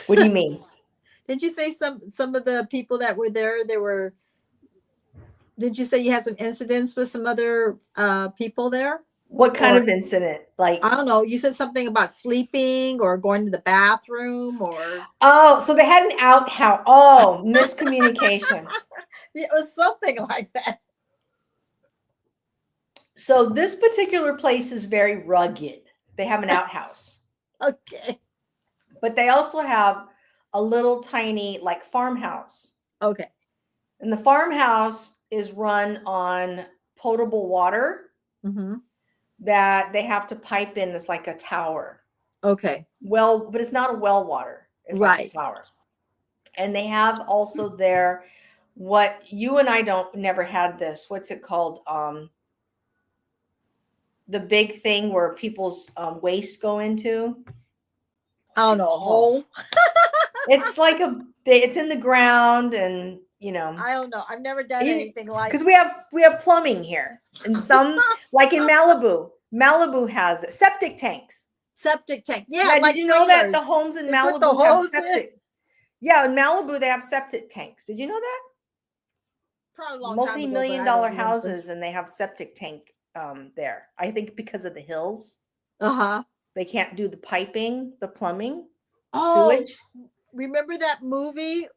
What do you mean? Did you say some of the people that were there? Did you say you had some incidents with some other people there? What kind of incident? Like, I don't know. You said something about sleeping or going to the bathroom or. Oh, so they had an outhouse. Oh, miscommunication. It was something like that. So this particular place is very rugged. They have an outhouse. Okay. But they also have a little tiny like farmhouse. Okay. And the farmhouse is run on potable water Mm-hmm. that they have to pipe in. It's like a tower. Okay. Well, but it's not a well water. It's like a Right. tower. And they have also there what you and I never had this. What's it called? The big thing where people's waste go into. I don't know. A hole. It's like it's in the ground, and I don't know. I've never done anything like. because we have plumbing here, and some like in Malibu has it. Septic tanks. Septic tank. Yeah. Yeah, like did you know that the trailers. homes in They put the Malibu have hose in. septic? Yeah, in Malibu they have septic tanks. Did you know that? Probably a long time ago, but Multi-million I dollar don't remember. houses, and they have septic tank there. I think because of the hills, Uh-huh. they can't do the piping, the plumbing, Oh, sewage. remember that movie?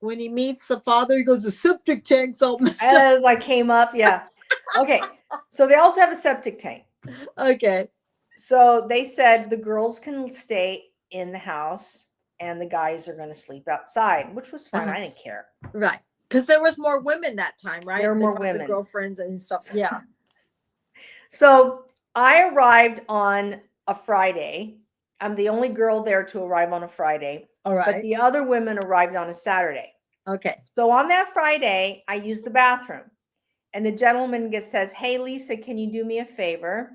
When he meets the father, he goes, the septic tank's all messed up. As I came up, yeah. Okay, so they also have a septic tank. Okay. So they said the girls can stay in the house and the guys are going to sleep outside, which was fine. Uh-huh. I didn't care. Right. Because there was more women that time, right? There were They more brought the women. girlfriends and stuff. Yeah. So I arrived on a Friday. I'm the only girl there to arrive on a Friday, All right. but the other women arrived on a Saturday. Okay. So on that Friday, I used the bathroom, and the gentleman says, "Hey, Lisa, can you do me a favor?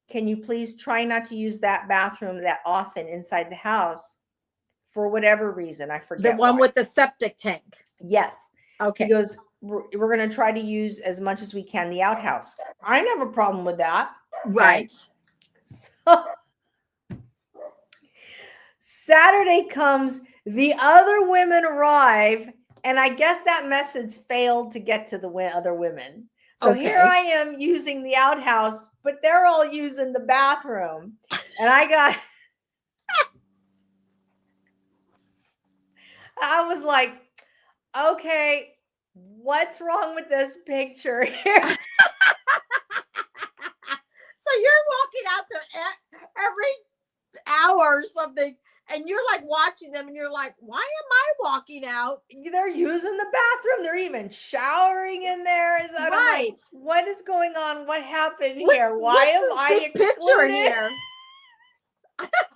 Can you please try not to use that bathroom that often inside the house for whatever reason? I forget. The one why." with the septic tank. Yes. Okay. He goes, we're going to try to use as much as we can the outhouse. I didn't have a problem with that. Right. So Saturday comes, the other women arrive, and I guess that message failed to get to the other women. So Okay. here I am using the outhouse, but they're all using the bathroom. And I was like, okay, what's wrong with this picture here? So you're walking out there every hour or something, and you're like watching them, and you're like, why am I walking out? They're using the bathroom. They're even showering in there. I'm Right. like, what is going on? What happened here? What's Why am this I big picture excluded? here?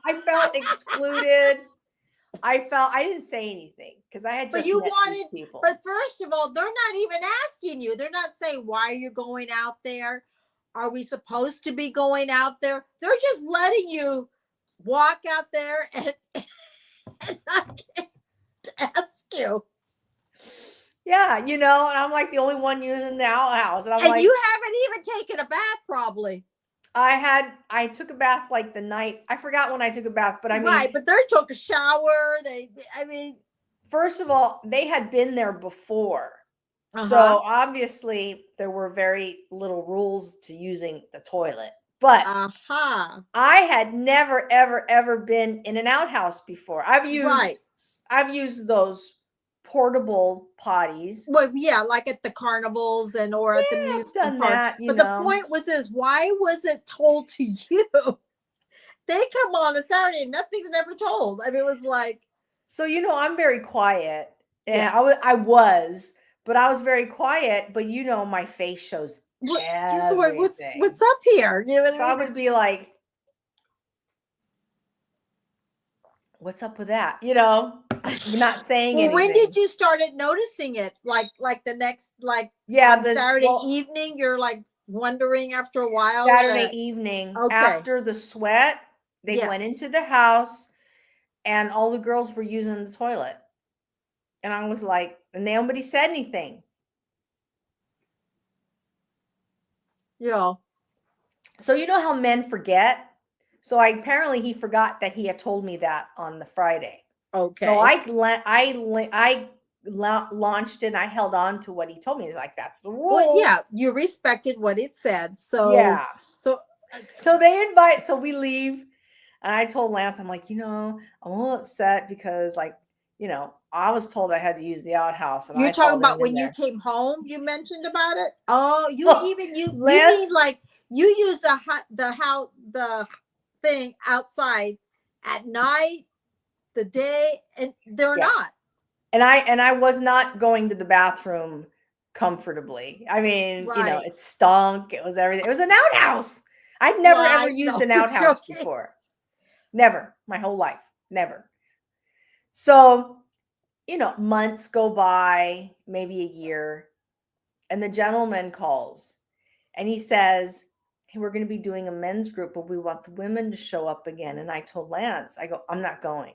I felt excluded. I didn't say anything because I had But just you met wanted, these people. but first of all, they're not even asking you. They're not saying, why are you going out there? Are we supposed to be going out there? They're just letting you walk out there and not ask you. Yeah, and I'm like the only one using the outhouse. And I'm like, you haven't even taken a bath, probably. I took a bath like the night. I forgot when I took a bath, but I mean, Right, but they took a shower. I mean, first of all, they had been there before. uh-huh. So obviously there were very little rules to using the toilet. But uh-huh. I had never, ever, ever been in an outhouse before. I've used those portable potties. Well, yeah, like at the carnivals or at the amusement parks. But the point was why was it told to you? They come on a Saturday and nothing's never told. I mean, it was like. So, I'm very quiet. And yes. I was, but I was very quiet. But my face shows everything. What's up here? So I would be like, what's up with that? You're not saying anything. When did you start noticing it? Like the next, Saturday evening, you're like wondering after a while. Saturday evening, after the sweat, they went into the house and all the girls were using the toilet. And I was like, and nobody said anything. Yeah. So you know how men forget? So apparently he forgot that he had told me that on the Friday. Okay. So I launched it and I held on to what he told me. He's like, that's the rule. Well, yeah, you respected what it said. So yeah. So we leave. And I told Lance, I'm like, I'm a little upset because I was told I had to use the outhouse. And you're talking about when you came home, you mentioned about it. Oh, you mean like you use the thing outside at night the day, and they're Yeah. not. And I was not going to the bathroom comfortably. I mean, Right. it stunk. It was everything. It was an outhouse. I'd never ever Lies. used No, an just outhouse joking. before. Never. My whole life. Never. So, months go by, maybe a year, and the gentleman calls and he says, "Hey, we're going to be doing a men's group, but we want the women to show up again." And I told Lance, I go, "I'm not going."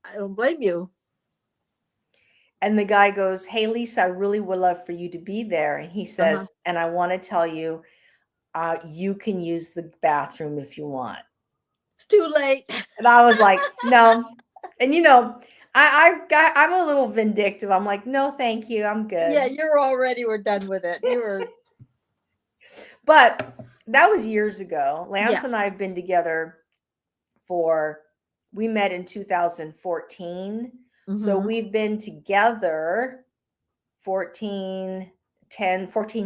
I don't blame you. And the guy goes, "Hey, Lisa, I really would love for you to be there." And he says, "And I want to tell you, you can use the bathroom if you want." It's too late. And I was like, "No." And I'm a little vindictive. I'm like, "No, thank you. I'm good." Yeah, we're done with it. You were. But that was years ago. Lance Yeah. and I have been together we met in 2014. So Mhm. we've been together 14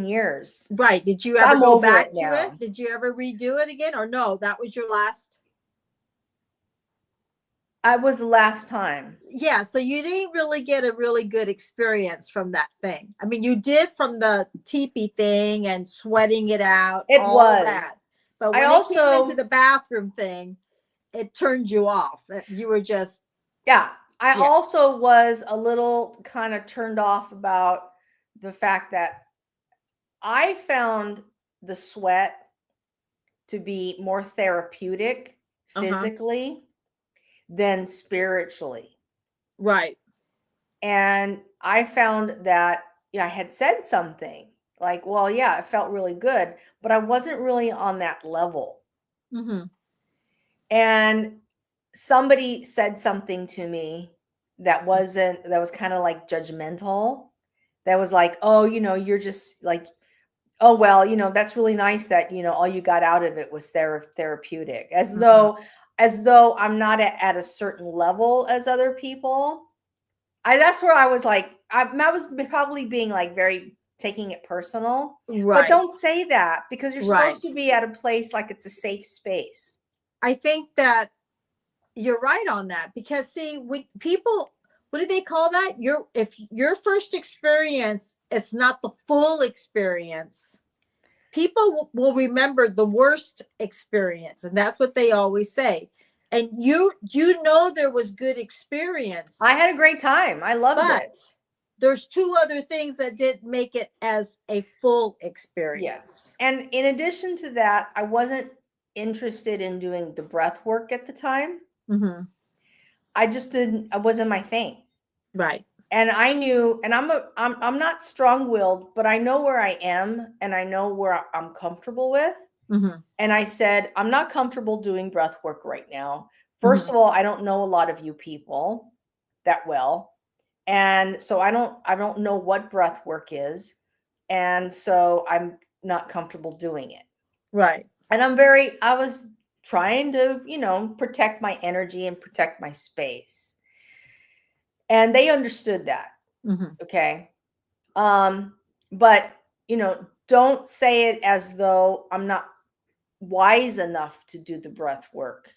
years. Right. Did you So ever I'm go over back it to now. it? Did you ever redo it again, or no? That was your last. I was the last time. Yeah, so you didn't really get a really good experience from that thing. I mean, you did from the teepee thing and sweating it out, It all was. that. But I when it came also, into the bathroom thing, it turned you off. You were just, yeah, I Yeah. also was a little kind of turned off about the fact that I found the sweat to be more therapeutic physically than spiritually. right. And I found that I had said something like, well, yeah, it felt really good, but I wasn't really on that level. Mm-hmm. And somebody said something to me that was kind of like judgmental. That was like, "Oh, you're just like, oh, well, that's really nice that, all you got out of it was therapeutic." As though I'm not at a certain level as other people. That's where I was like, I was probably being like very taking it personal. But Right. don't say that, because you're Right. supposed to be at a place like it's a safe space. I think that you're right on that, because see, people, what do they call that? If your first experience, it's not the full experience. People will remember the worst experience, and that's what they always say. And there was good experience, I had a great time. I loved but it. there's two other things that didn't make it as a full experience. Yes. And in addition to that, I wasn't interested in doing the breath work at the time. Mm-hmm. I wasn't my thing. Right. And I knew, and I'm not strong-willed, but I know where I am and I know where I'm comfortable with. Mm-hmm. And I said, I'm not comfortable doing breath work right now. First of all, I don't know a lot of you people that well. And so I don't know what breath work is. And so I'm not comfortable doing it. Right. And I was trying to, protect my energy and protect my space. And they understood that. Mm-hmm. Okay. But, don't say it as though I'm not wise enough to do the breath work.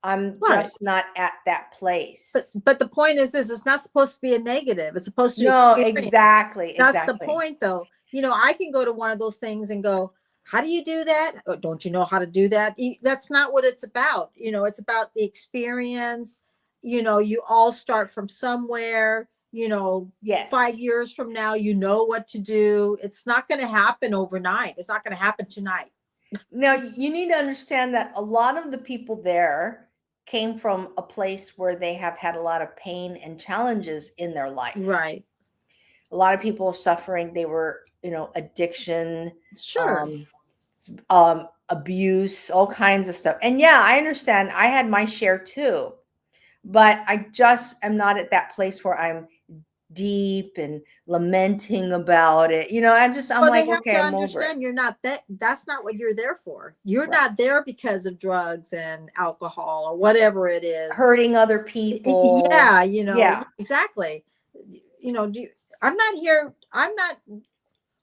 I'm Right. just not at that place. But the point is, it's not supposed to be a negative. It's supposed to No, experience. exactly. That's the point, though. I can go to one of those things and go, how do you do that? Oh, don't you know how to do that? That's not what it's about. It's about the experience. You all start from somewhere. Yes. 5 years from now, you know what to do. It's not going to happen overnight. It's not going to happen tonight. Now, you need to understand that a lot of the people there came from a place where they have had a lot of pain and challenges in their life. Right. A lot of people suffering. They were, addiction, Sure. Abuse, all kinds of stuff. And yeah, I understand. I had my share too, but I just am not at that place where I'm deep and lamenting about it. I'm Well, like, they have okay, to I'm over it. understand you're not that's not what you're there for. You're Right. not there because of drugs and alcohol or whatever it is. Hurting other people. Yeah, Yeah. exactly. I'm not here.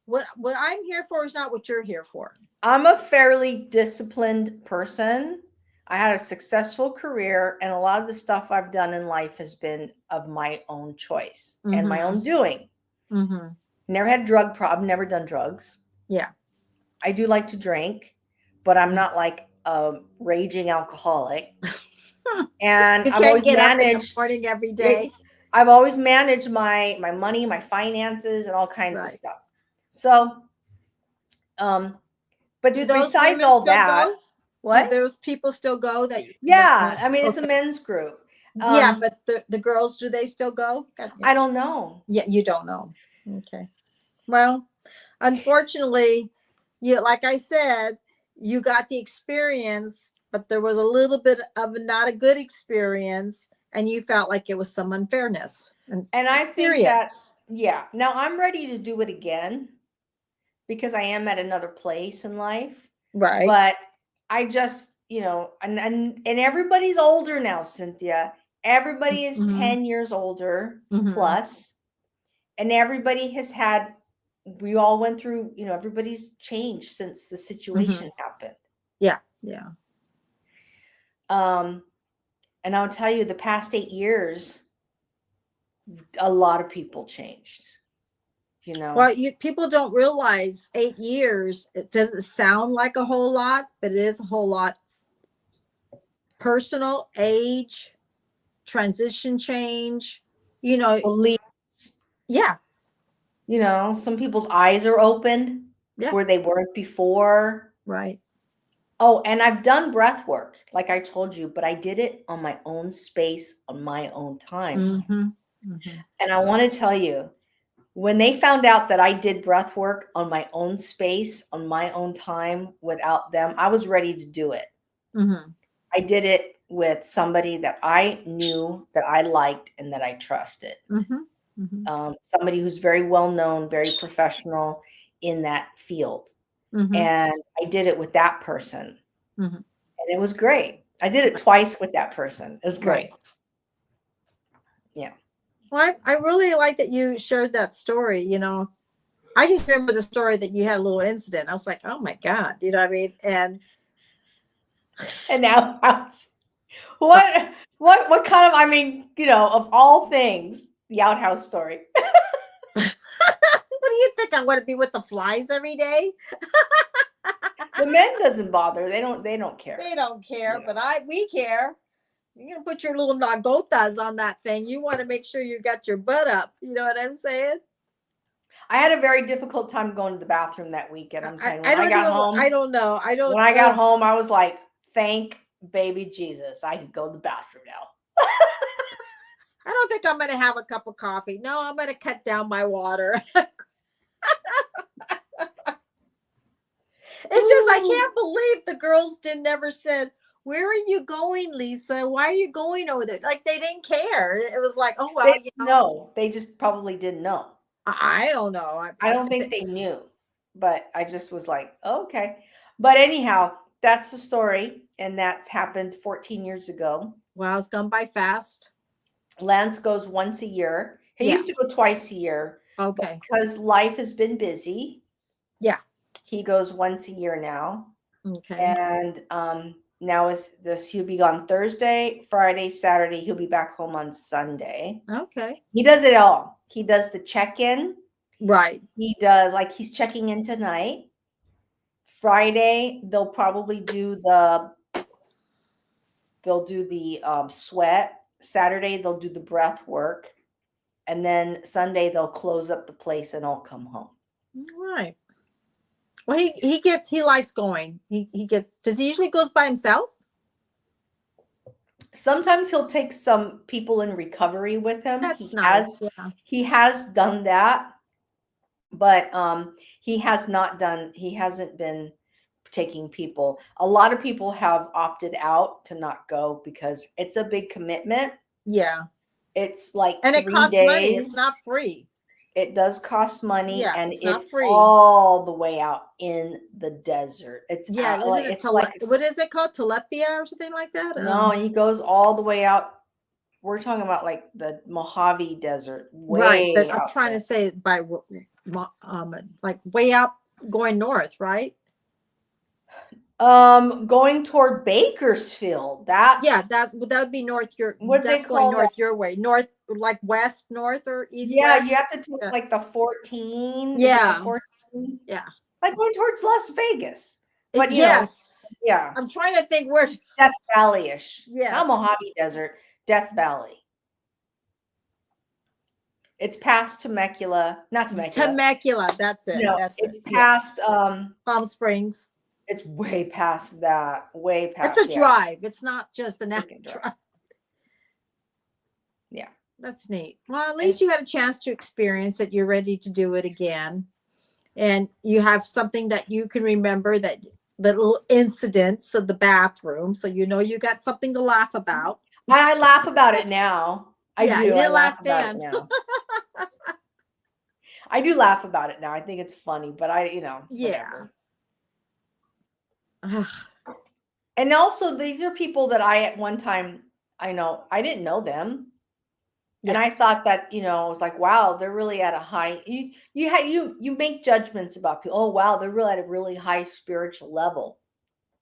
What I'm here for is not what you're here for. I'm a fairly disciplined person. I had a successful career, and a lot of the stuff I've done in life has been of my own choice and my own doing. Mm-hmm. Never had a drug problem, never done drugs. Yeah. I do like to drink, but I'm not like a raging alcoholic. And You I've can't always get up in the managed morning every day. I've always managed my money, my finances, and all kinds of Right. stuff. So, but Do those besides women all still that, go? what? Do those people still go? Yeah, I mean, it's a Okay. men's group. Yeah, but the girls, do they still go? I don't know. Yeah, you don't know. Okay. Well, unfortunately, you like I said, you got the experience, but there was a little bit of not a good experience, and you felt like it was some unfairness. And I think period. that, yeah. Now I'm ready to do it again because I am at another place in life. Right. But I just, and everybody's older now, Cynthia. Everybody is Mhm. 10 years older Mhm. plus, and everybody has had, we all went through, everybody's changed since the situation happened. Yeah. Yeah. And I'll tell you, the past 8 years, a lot of people changed. Well, people don't realize 8 years, it doesn't sound like a whole lot, but it is a whole lot. Personal, age, transition change, beliefs, yeah, some people's eyes are opened Yeah. where they weren't before. right. Oh, and I've done breath work, like I told you, but I did it on my own space, on my own time. And I want to tell you, when they found out that I did breath work on my own space, on my own time, without them, I was ready to do it. I did it with somebody that I knew, that I liked, and that I trusted. Somebody who's very well known, very professional in that field. And I did it with that person. And it was great. I did it twice with that person. It was great. Right. Yeah. Well, I really like that you shared that story. I just remember the story that you had a little incident. I was like, oh my God, you know what I mean? And now what kind of, I mean, of all things, the outhouse story. what do you think? I want to be with the flies every day? The men doesn't bother. They don't care. They don't care, but we care. You're gonna put your little nagotas on that thing. You want to make sure you got your butt up. You know what I'm saying? I had a very difficult time going to the bathroom that weekend. I'm telling you, when I got home, I don't know. When I got home, I was like, thank baby Jesus, I can go to the bathroom now. I don't think I'm going to have a cup of coffee. No, I'm going to cut down my water. It's just, I can't believe the girls never said, where are you going, Lisa? Why are you going over there? Like, they didn't care. It was like, oh, well, No, they just probably didn't know. I don't know. I don't think they knew, but I just was like, oh, okay. But anyhow, that's the story. And that's happened 14 years ago. Wow, it's gone by fast. Lance goes once a year. He used to go twice a year. Okay. Because life has been busy. Yeah. He goes once a year now. Okay. And now he'll be gone Thursday, Friday, Saturday. He'll be back home on Sunday. Okay. He does it all. He does the check-in. Right. He does, like, he's checking in tonight. Friday, they'll probably do the sweat. Saturday, they'll do the breath work. And then Sunday, they'll close up the place and I'll come home. Right. Well, he likes going. Does he usually goes by himself? Sometimes he'll take some people in recovery with him. That's nice. He has done that, but he hasn't been taking people. A lot of people have opted out to not go because it's a big commitment. Yeah. It's like, and it costs money. It's not free. It does cost money, yeah, and it's not free. All the way out in the desert. It's what is it called? Telepia or something like that? No, he goes all the way out. We're talking about like the Mojave Desert. Right, but I'm trying to say by like way out going north, right? Going toward Bakersfield. That Yeah, that would be north your what do they that's going call that? north your way. North, like west, north or east Yeah, west. you have to take Yeah. like the 14. Is it the Yeah. 14? Yeah. Like going towards Las Vegas. But Yes. yeah, I'm trying to think where. Death Valley-ish. Yes. Not Mojave Desert, Death Valley. It's past Temecula, not Temecula. Temecula, that's it. No, That's it's it. Yes. past Palm Springs. it's way past that. Way past. It's a drive. It's not just an hour Freaking drive. drive. Yeah. That's neat. Well, at least you had a chance to experience it. You're ready to do it again. And you have something that you can remember, that little incidents of the bathroom. So you know you got something to laugh about. I laugh about it now. I Yeah, do. you I didn't laugh laugh about then. it now. I do laugh about it now. I think it's funny, but Yeah. whatever. And also, these are people that I at one time, I didn't know them. And Yeah. I thought that, I was like, wow, they're really at a high, you make judgments about people. Oh, wow, they're really at a really high spiritual level.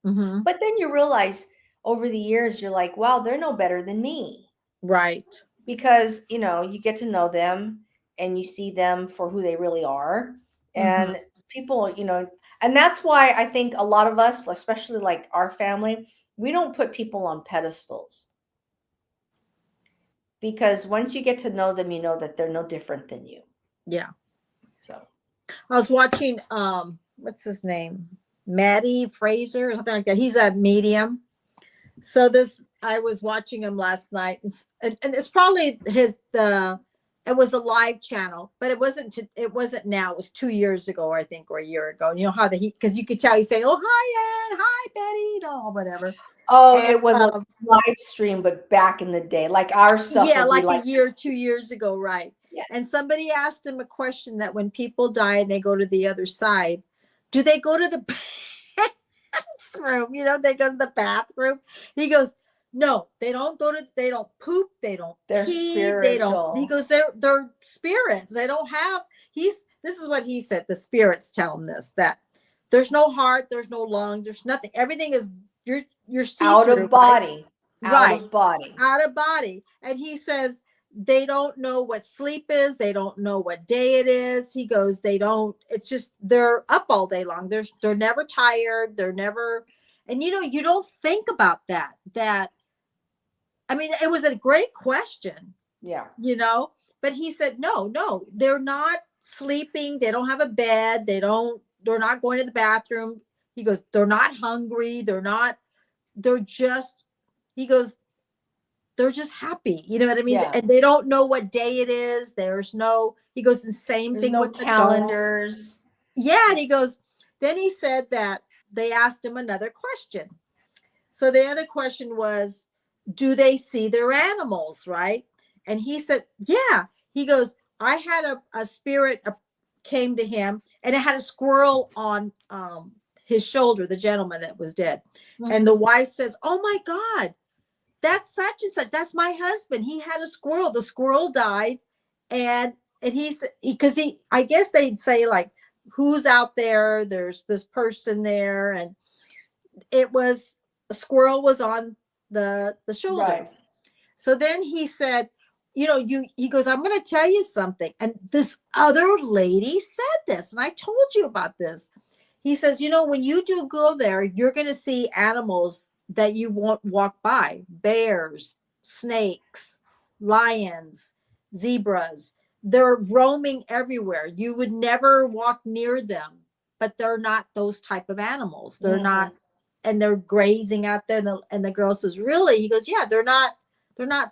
Mhm. But then you realize over the years, you're like, wow, they're no better than me. Right. Because, you get to know them and you see them for who they really are. And people, and that's why I think a lot of us, especially like our family, we don't put people on pedestals. Because once you get to know them, you know that they're no different than you. Yeah. So I was watching, what's his name? Maddie Fraser or something like that. He's a medium. So I was watching him last night, and it's probably it was a live channel, but it wasn't now. It was 2 years ago, I think, or a year ago. And you know how because you could tell he's saying, "Oh, hi, Ann. Hi, Betty," whatever. Oh, And, it was a live stream, but back in the day, like our stuff. Yeah, like a year, 2 years ago, right? Yeah. And somebody asked him a question that when people die and they go to the other side, do they go to the bathroom? They go to the bathroom. He goes, no, they don't they don't poop, they don't pee, they don't. He goes, they're spirits. They don't have. This is what he said. The spirits tell him this, that there's no heart, there's no lungs, there's nothing. Everything is you're out of body, right? Out of body. And he says they don't know what sleep is. They don't know what day it is. He goes, they don't. It's just they're up all day long. They're never tired. They're never. And you don't think about that. I mean, it was a great question. Yeah. But he said, no, they're not sleeping. They don't have a bed. They're not going to the bathroom. He goes, they're not hungry. They're just, he goes, they're just happy. You know what I mean? Yeah. And they don't know what day it is. He goes, the same thing with the calendars. Yeah. And he goes, then he said that they asked him another question. So the other question was, do they see their animals? Right. And he said, yeah. He goes, I had a spirit came to him, and it had a squirrel on his shoulder, the gentleman that was dead. Mm-hmm. And the wife says, oh my God, that's such and such. That's my husband. He had a squirrel. The squirrel died. And I guess they'd say, like, who's out there? There's this person there. And it was a squirrel was on the shoulder. Right. So then he said, he goes, I'm going to tell you something. And this other lady said this, and I told you about this. He says, when you do go there, you're going to see animals that you won't walk by: bears, snakes, lions, zebras. They're roaming everywhere. You would never walk near them, but they're not those type of animals. They're not, and they're grazing out there. And the girl says, really? He goes, yeah, they're not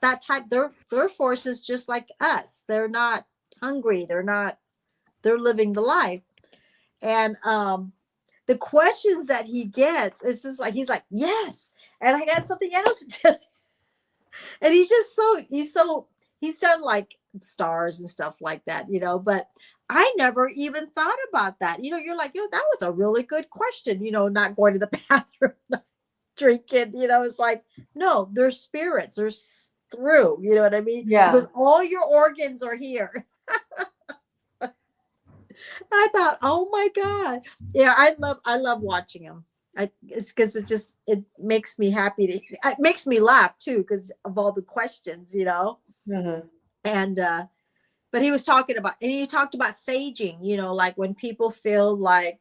that type. They're forces just like us. They're not hungry. They're living the life. And the questions that he gets, it's just like, he's like, yes. And I got something else to tell you. And he's done like stars and stuff like that, but I never even thought about that. You're like, that was a really good question, not going to the bathroom, not drinking, it's like, no, they're spirits. They're through, you know what I mean? Yeah. Because all your organs are here. I thought, oh my God. Yeah, I love watching him. It's because it makes me happy it makes me laugh too because of all the questions, Mhm. and but he was talking about, and he talked about saging, like when people feel like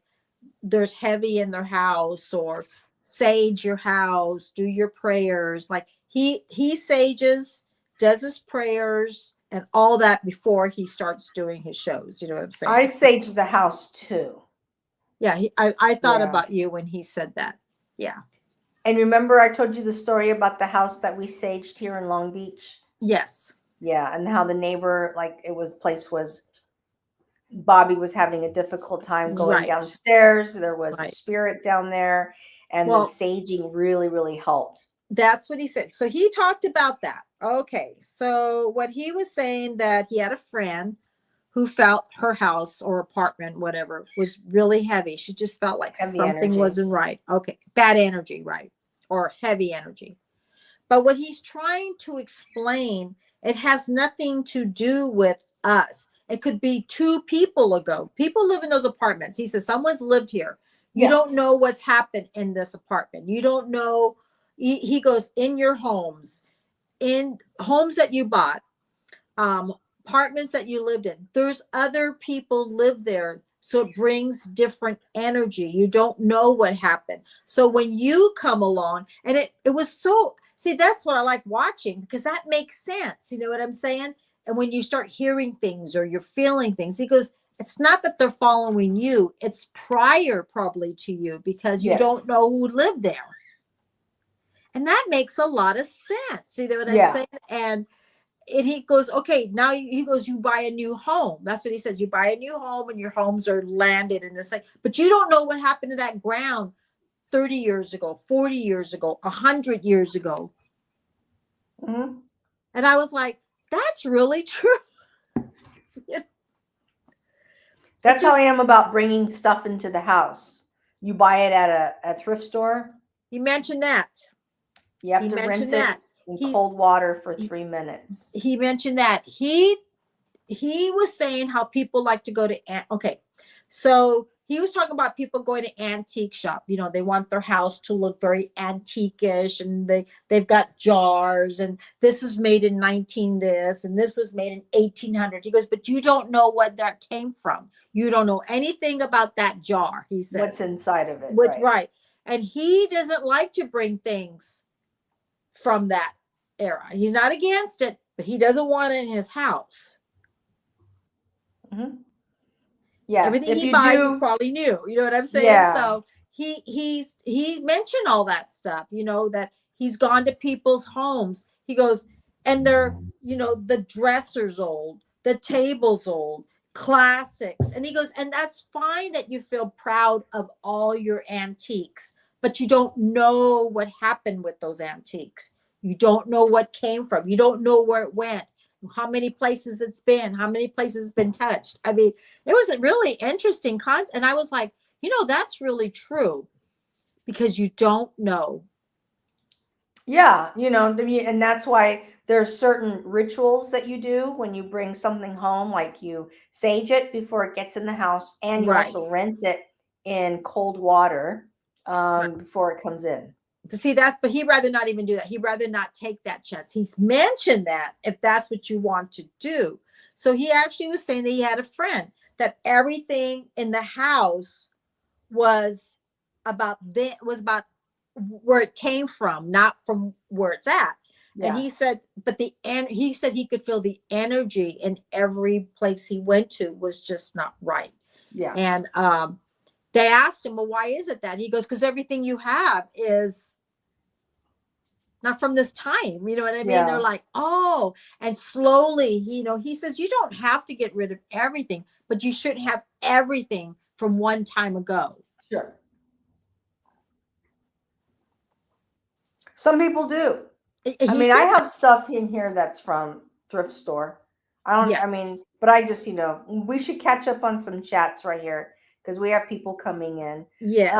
there's heavy in their house, or sage your house, do your prayers. Like he sages, does his prayers and all that before he starts doing his shows. You know what I'm I saying? sage the house too. Yeah, I thought Yeah. about you when he said that. Yeah. And remember I told you the story about the house that we saged here in Long Beach? Yes. Yeah, and how the neighbor, like Bobby was having a difficult time going Right. downstairs. There was a Right. spirit down there, and the Well, saging really, really helped. that's what he said. So he talked about that. Okay. So what he was saying, that he had a friend who felt her house or apartment, whatever, was really heavy. She just felt like Heavy something energy. wasn't right. Okay. Bad energy, right? Or heavy energy. But what he's trying to explain, it has nothing to do with us. It could be 2 people ago. People live in those apartments. He says someone's lived here. You Yeah. don't know what's happened in this apartment. You don't know. He goes, in your homes, in homes that you bought, apartments that you lived in, there's other people live there. So it brings different energy. You don't know what happened. So when you come along, and it was so, see, that's what I like watching, because that makes sense. You know what I'm saying? And when you start hearing things or you're feeling things, he goes, it's not that they're following you, it's prior probably to you, because you Yes. don't know who lived there. And that makes a lot of sense. You know what I'm Yeah. saying? And he goes, okay, now he goes, you buy a new home. That's what he says. You buy a new home and your homes are landed in this thing, but you don't know what happened to that ground 30 years ago, 40 years ago, 100 years ago. Mhm. And I was like, that's really true. That's how I am about bringing stuff into the house. You buy it at a thrift store. He mentioned that. You have He to rinse mentioned it that. in He's, cold water for 3 minutes. he mentioned that. He was saying how people like to go to, okay, so he was talking about people going to antique shop. They want their house to look very antique-ish, and they've got jars, and this is made in 19 this, and this was made in 1800. He goes, but you don't know what that came from. You don't know anything about that jar, he says. What's inside of it, Right. And he doesn't like to bring things from that era. He's not against it, but he doesn't want it in his house. Mm-hmm. Yeah. Everything If he you buys is do, probably new. You know what I'm saying? yeah. So he mentioned all that stuff, that he's gone to people's homes. He goes, and they're, the dresser's old, the table's old, classics. And he goes, and that's fine that you feel proud of all your antiques, but you don't know what happened with those antiques. You don't know what came from. You don't know where it went, how many places it's been, how many places it's been touched. I mean, it was a really interesting concept. And I was like, that's really true, because you don't know. Yeah, and that's why there's certain rituals that you do when you bring something home, like you sage it before it gets in the house, and you Right. also rinse it in cold water before it comes in. See, but he'd rather not even do that. He'd rather not take that chance. He's mentioned that if that's what you want to do. So he actually was saying that he had a friend, that everything in the house was about where it came from, not from where it's at. Yeah. And he said, he said he could feel the energy in every place he went to was just not right. Yeah. And they asked him, well, why is it that? He goes, because everything you have is not from this time. You know what I mean? Yeah. They're like, oh, and slowly, he says, you don't have to get rid of everything, but you shouldn't have everything from one time ago. Sure. Some people do. I mean, I have stuff in here that's from thrift store. Yeah. I mean, but I just, we should catch up on some chats right here because we have people coming in. Yes.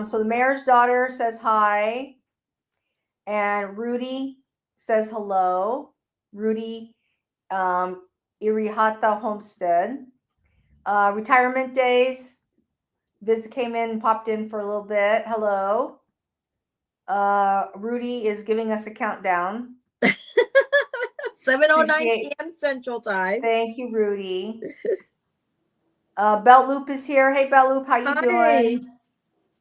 So the mayor's daughter says hi. And Rudy says hello. Rudy, Irihata Homestead. Retirement days. came in, popped in for a little bit. Hello. Rudy is giving us a countdown. 7:09 Appreciate- p.m. Central Time. Thank you, Rudy. Belt Loop is here. Hey, Belt Loop, how you Hi. doing?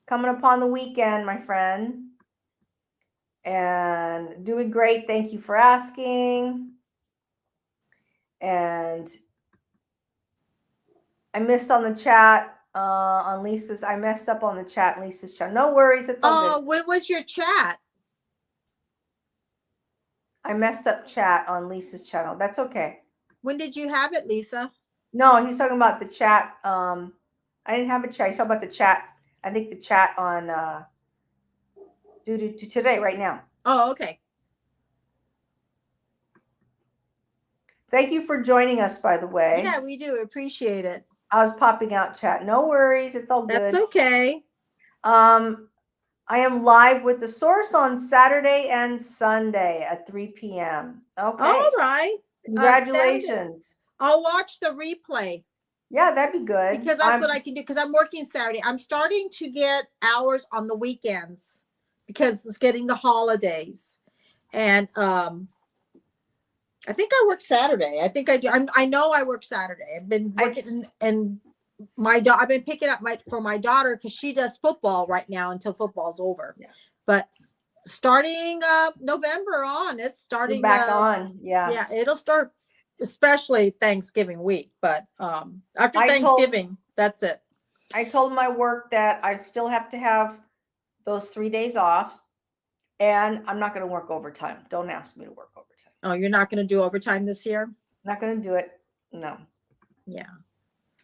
Coming upon the weekend, my friend. And doing great. Thank you for asking. And I missed on the chat on Lisa's. I messed up on the chat, Lisa's chat. No worries. It's all good. When was your chat? I messed up chat on Lisa's channel. That's okay. When did you have it, Lisa? No, he's talking about the chat. I didn't have a chat. He's talking about the chat. I think the chat on due to today, right now. Oh, okay. Thank you for joining us, by the way. Yeah, we do appreciate it. I was popping out chat. No worries. It's all good. That's okay. I am live with The Source on Saturday and Sunday at 3 p.m. Okay. All right. Congratulations. I'll watch the replay. Yeah, that'd be good. Because that's what I can do. Because I'm working Saturday. I'm starting to get hours on the weekends because it's getting the holidays. And I think I work Saturday. I think I do. I know I work Saturday. I've been working and I've been picking up for my daughter because she does football right now until football's over. Yeah. But starting November on, it's starting back on. Yeah. Yeah, it'll start, especially Thanksgiving week. But after Thanksgiving, that's it. I told my work that I still have to have those 3 days off, and I'm not going to work overtime. Don't ask me to work overtime. Oh, you're not going to do overtime this year? Not going to do it. No. Yeah.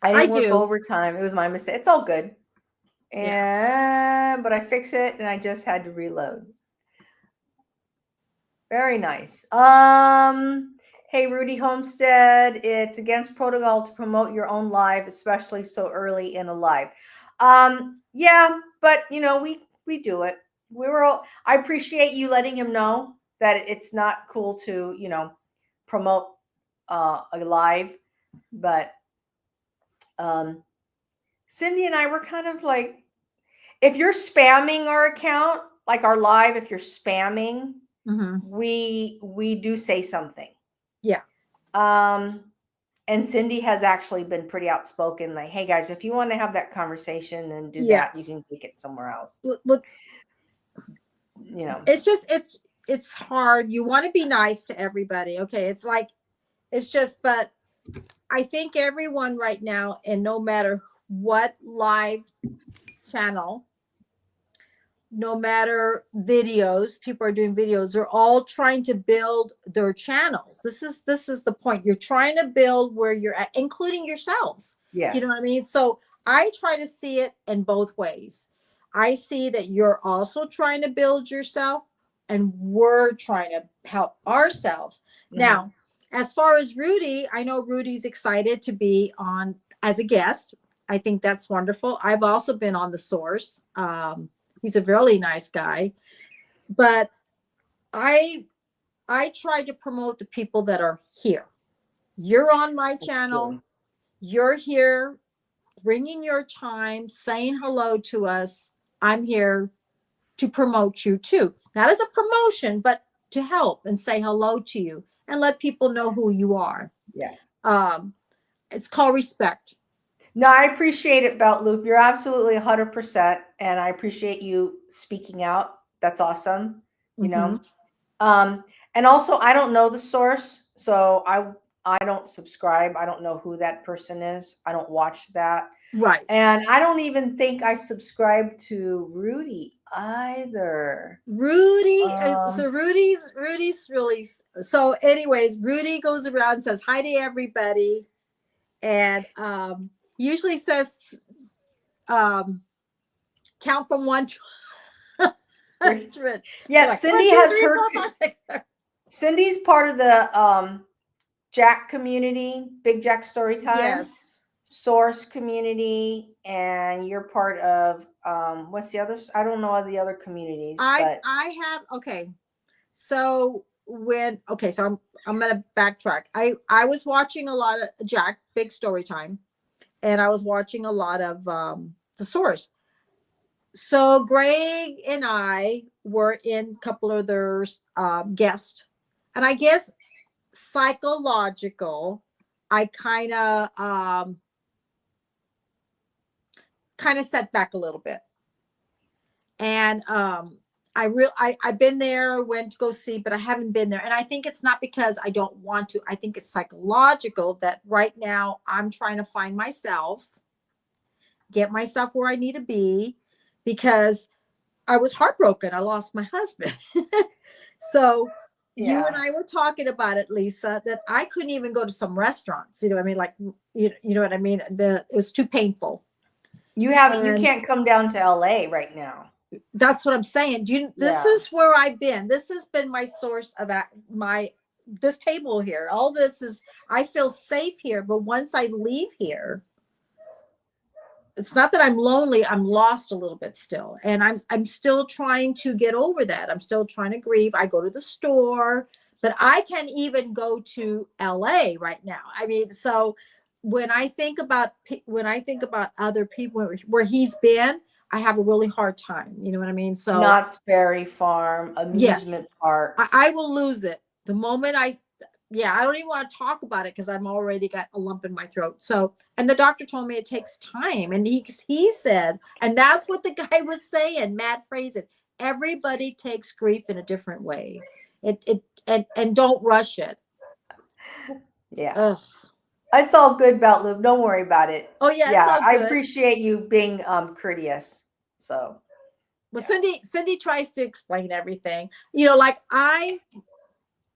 I didn't work overtime. It was my mistake. It's all good. And but I fixed it and I just had to reload. Very nice. Hey Rudy Homestead, it's against protocol to promote your own live, especially so early in a live. Yeah, but you know, we do it. I appreciate you letting him know that it's not cool to, you know, promote a live, but Cindy and I were kind of like, if you're spamming our account, like our live, if you're spamming, we do say something. Yeah. And Cindy has actually been pretty outspoken, like, hey guys, if you want to have that conversation and do that, you can take it somewhere else. Well, you know, it's just it's hard. You want to be nice to everybody. Okay. But I think everyone right now, and no matter what live channel, no matter videos, people are doing videos, they're all trying to build their channels. This is the point. You're trying to build where you're at, including yourselves. Yeah. You know what I mean? So I try to see it in both ways. I see that you're also trying to build yourself, and we're trying to help ourselves. Now, as far as Rudy, I know Rudy's excited to be on as a guest. I think that's wonderful. I've also been on The Source. He's a really nice guy. But I try to promote the people that are here. You're on my channel. You're here bringing your time, saying hello to us. I'm here to promote you too. Not as a promotion, but to help and say hello to you and let people know who you are. Yeah. It's called respect. No, I appreciate it, Belt Loop. You're absolutely 100%. And I appreciate you speaking out. That's awesome. You know? And also I don't know The Source. So I don't subscribe. I don't know who that person is. I don't watch that. Right. And I don't even think I subscribe to Rudy either. Rudy's really, so anyways, Rudy goes around and says hi to everybody, and usually says count from 1 to 100. Yeah, like, Cindy 1, 2, has 3, her 4, 5, 6, 7. Cindy's part of the Jack community, Big Jack Storytime. Yes. Source community, and you're part of what's the others? I don't know the other communities. I have So I'm gonna backtrack. I was watching a lot of Jack Big Storytime, and I was watching a lot of the source. So Greg and I were in a couple of their guests, and I guess psychological, I kind of set back a little bit. And I've been there, went to go see, but I haven't been there. And I think it's not because I don't want to. I think it's psychological that right now I'm trying to find myself, get myself where I need to be, because I was heartbroken. I lost my husband. So you and I were talking about it, Lisa, that I couldn't even go to some restaurants. You know what I mean? Like, you know what I mean? It was too painful. You can't come down to LA right now. That's what I'm saying. This is where I've been. This has been my source of this table here. All this is, I feel safe here. But once I leave here, it's not that I'm lonely. I'm lost a little bit still. And I'm still trying to get over that. I'm still trying to grieve. I go to the store, but I can't even go to LA right now. I mean, so when I think about other people where he's been, I have a really hard time. You know what I mean? So Knott's Berry Farm, amusement parks. I will lose it the moment I don't even want to talk about it because I'm already got a lump in my throat. So, and the doctor told me it takes time. And he said, and that's what the guy was saying, Matt Fraser, everybody takes grief in a different way. And don't rush it. Yeah. Ugh. It's all good, Beltloop. Don't worry about it. Oh yeah. Yeah. I appreciate you being courteous. So. Well, Cindy tries to explain everything, you know, like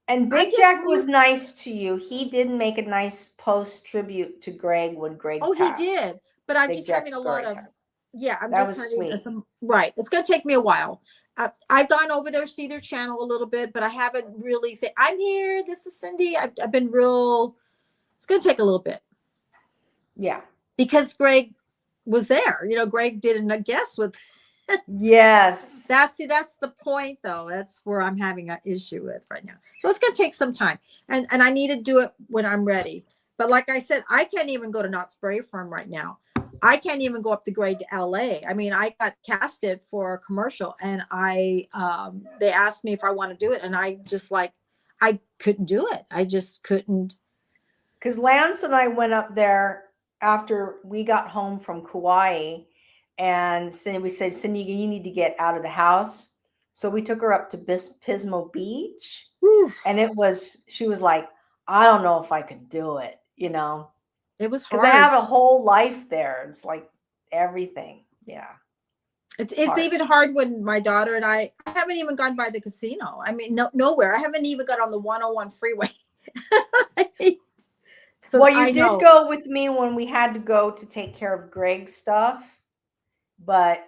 And Big Jack was nice to you. He did make a nice post tribute to Greg when Greg passed. He did. But I'm just having a lot of, right. It's going to take me a while. I've gone over there, see their channel a little bit, but I haven't really said, I'm here. This is Cindy. I've been it's going to take a little bit. Yeah. Because Greg was there. You know, Greg did a guest with. Yes. That's the point though. That's where I'm having an issue with right now. So it's going to take some time, and I need to do it when I'm ready. But like I said, I can't even go to Knott's Berry Farm right now. I can't even go up the grade to LA. I mean, I got casted for a commercial, and they asked me if I want to do it, and I just I couldn't do it. I just couldn't. Because Lance and I went up there after we got home from Kauai. And we said, Cindy, you need to get out of the house. So we took her up to Pismo Beach. Whew. And she was like, I don't know if I could do it. You know, it was hard. Because I have a whole life there. It's like everything. Yeah. It's even hard when my daughter and I haven't even gone by the casino. I mean, nowhere. I haven't even got on the 101 freeway. So well, you did go with me when we had to go to take care of Greg's stuff. But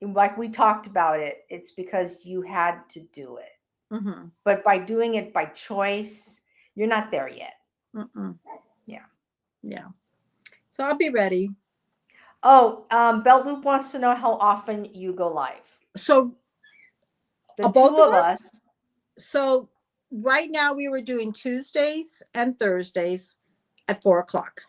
like we talked about it, it's because you had to do it. Mm-hmm. But by doing it by choice, you're not there yet. Mm-mm. Yeah. So I'll be ready. Oh, Beltloop wants to know how often you go live. So the two of us. So right now we were doing Tuesdays and Thursdays at 4:00.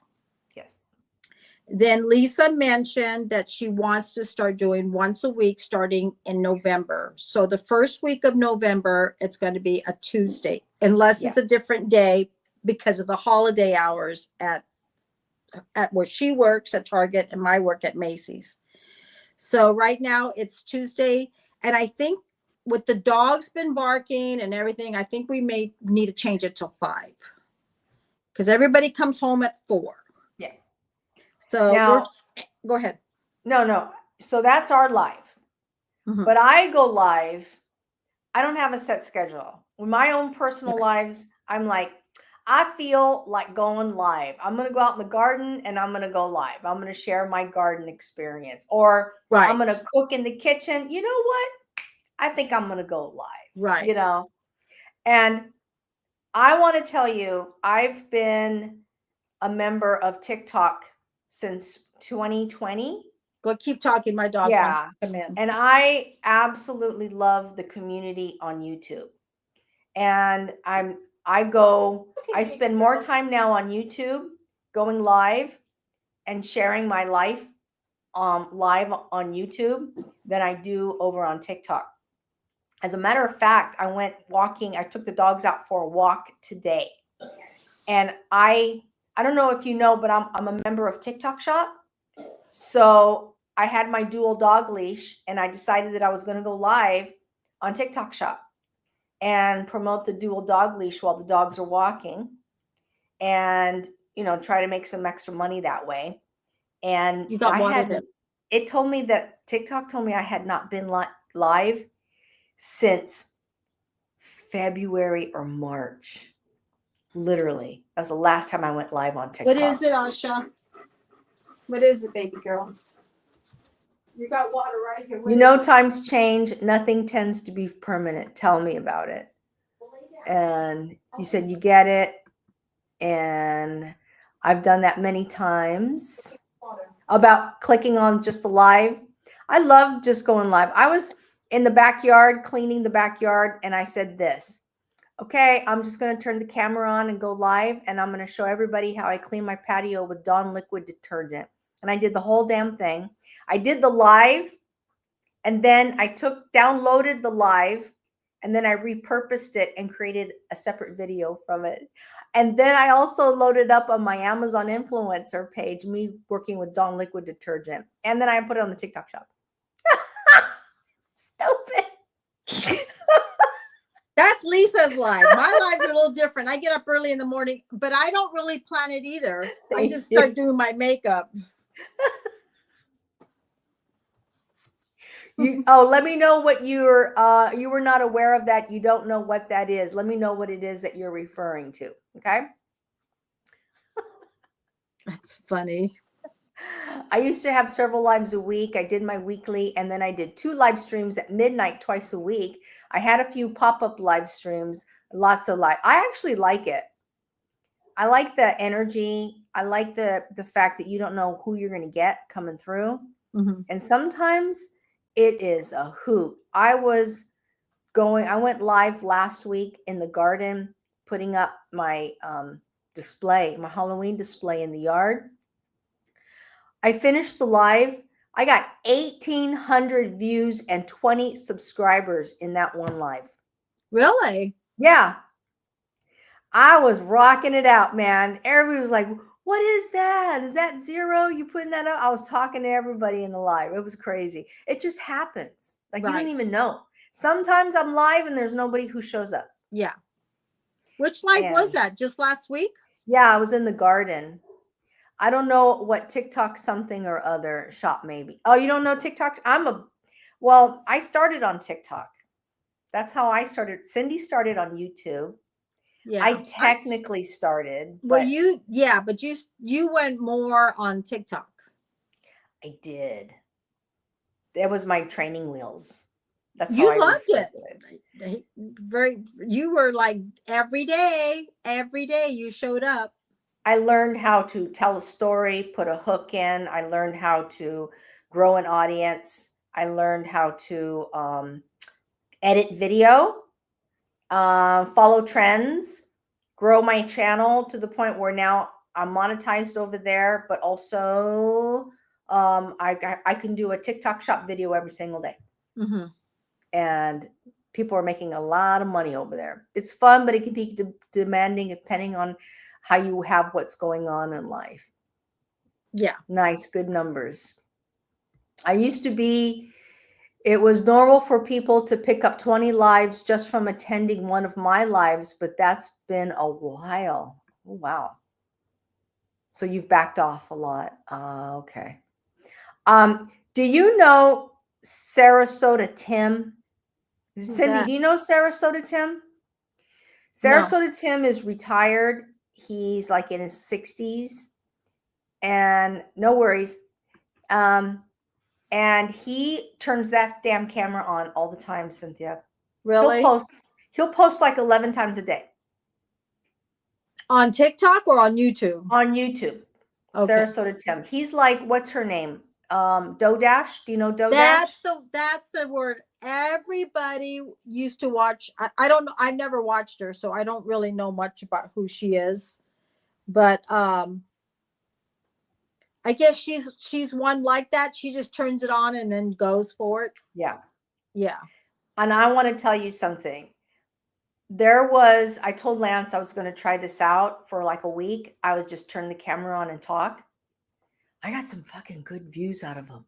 Then Lisa mentioned that she wants to start doing once a week starting in November. So the first week of November, it's going to be a Tuesday, unless it's a different day because of the holiday hours at where she works at Target and my work at Macy's. So right now it's Tuesday. And I think with the dogs been barking and everything, I think we may need to change it till 5 because everybody comes home at 4. So now, go ahead. No. So that's our live. Mm-hmm. But I go live. I don't have a set schedule. With my own personal lives, I'm like, I feel like going live. I'm going to go out in the garden and I'm going to go live. I'm going to share my garden experience. Or I'm going to cook in the kitchen. You know what? I think I'm going to go live. Right. You know? And I want to tell you, I've been a member of TikTok since 2020. Go keep talking. My dog wants to come in. And I absolutely love the community on YouTube. And I spend more time now on YouTube going live and sharing my life live on YouTube than I do over on TikTok. As a matter of fact, I went walking. I took the dogs out for a walk today. And I don't know if you know, but I'm a member of TikTok Shop. So I had my dual dog leash and I decided that I was going to go live on TikTok Shop and promote the dual dog leash while the dogs are walking and, try to make some extra money that way. And You got I one of had, them. it told me that TikTok told me I had not been live since February or March. Literally. That was the last time I went live on TikTok. What is it, Asha? What is it, baby girl? You got water right here. What is it? Times change. Nothing tends to be permanent. Tell me about it. And you said you get it. And I've done that many times about clicking on just the live. I love just going live. I was in the backyard, cleaning the backyard, and I said this. Okay, I'm just going to turn the camera on and go live, and I'm going to show everybody how I clean my patio with Dawn liquid detergent. And I did the whole damn thing. I did the live, and then I downloaded the live, and then I repurposed it and created a separate video from it. And then I also loaded up on my Amazon influencer page, me working with Dawn liquid detergent. And then I put it on the TikTok Shop. Stupid. That's Lisa's life. My lives are a little different. I get up early in the morning, but I don't really plan it either. I just start doing my makeup. Let me know what you were not aware of that. You don't know what that is. Let me know what it is that you're referring to. Okay. That's funny. I used to have several lives a week. I did my weekly, and then I did 2 live streams at midnight twice a week. I had a few pop-up live streams, lots of live. I actually like it. I like the energy. I like the fact that you don't know who you're going to get coming through. Mm-hmm. And sometimes it is a hoot. I went live last week in the garden, putting up my display, my Halloween display in the yard. I finished the live. I got 1,800 views and 20 subscribers in that one live. Really? Yeah. I was rocking it out, man. Everybody was like, what is that? Is that zero? You putting that up? I was talking to everybody in the live. It was crazy. It just happens. Like you don't even know. Sometimes I'm live and there's nobody who shows up. Yeah. Which live was that? Just last week? Yeah, I was in the garden. I don't know what TikTok something or other shop maybe. Oh, you don't know TikTok? I started on TikTok. That's how I started. Cindy started on YouTube. Yeah. I technically started. Well, but you went more on TikTok. I did. That was my training wheels. That's how you I loved it. You were like every day you showed up. I learned how to tell a story, put a hook in. I learned how to grow an audience. I learned how to edit video, follow trends, grow my channel to the point where now I'm monetized over there, but also I can do a TikTok Shop video every single day. Mm-hmm. And people are making a lot of money over there. It's fun, but it can be demanding depending on how you have what's going on in life. Yeah. Nice, good numbers. It was normal for people to pick up 20 lives just from attending one of my lives, but that's been a while. Oh, wow. So you've backed off a lot. Okay. Do you know Sarasota Tim? Cindy, do you know Sarasota Tim? Sarasota Tim is retired. He's like in his 60s. And no worries. And he turns that damn camera on all the time, Cynthia. Really? He'll post like 11 times a day. On TikTok or on YouTube? On YouTube. Okay. Sarasota Tim. He's like, what's her name? Dodash. Do you know Dodash? That's the word. Everybody used to watch. I don't know. I've never watched her, so I don't really know much about who she is. But I guess she's one like that. She just turns it on and then goes for it. Yeah. Yeah. And I want to tell you something. I told Lance I was going to try this out for like a week. I would just turn the camera on and talk. I got some fucking good views out of them.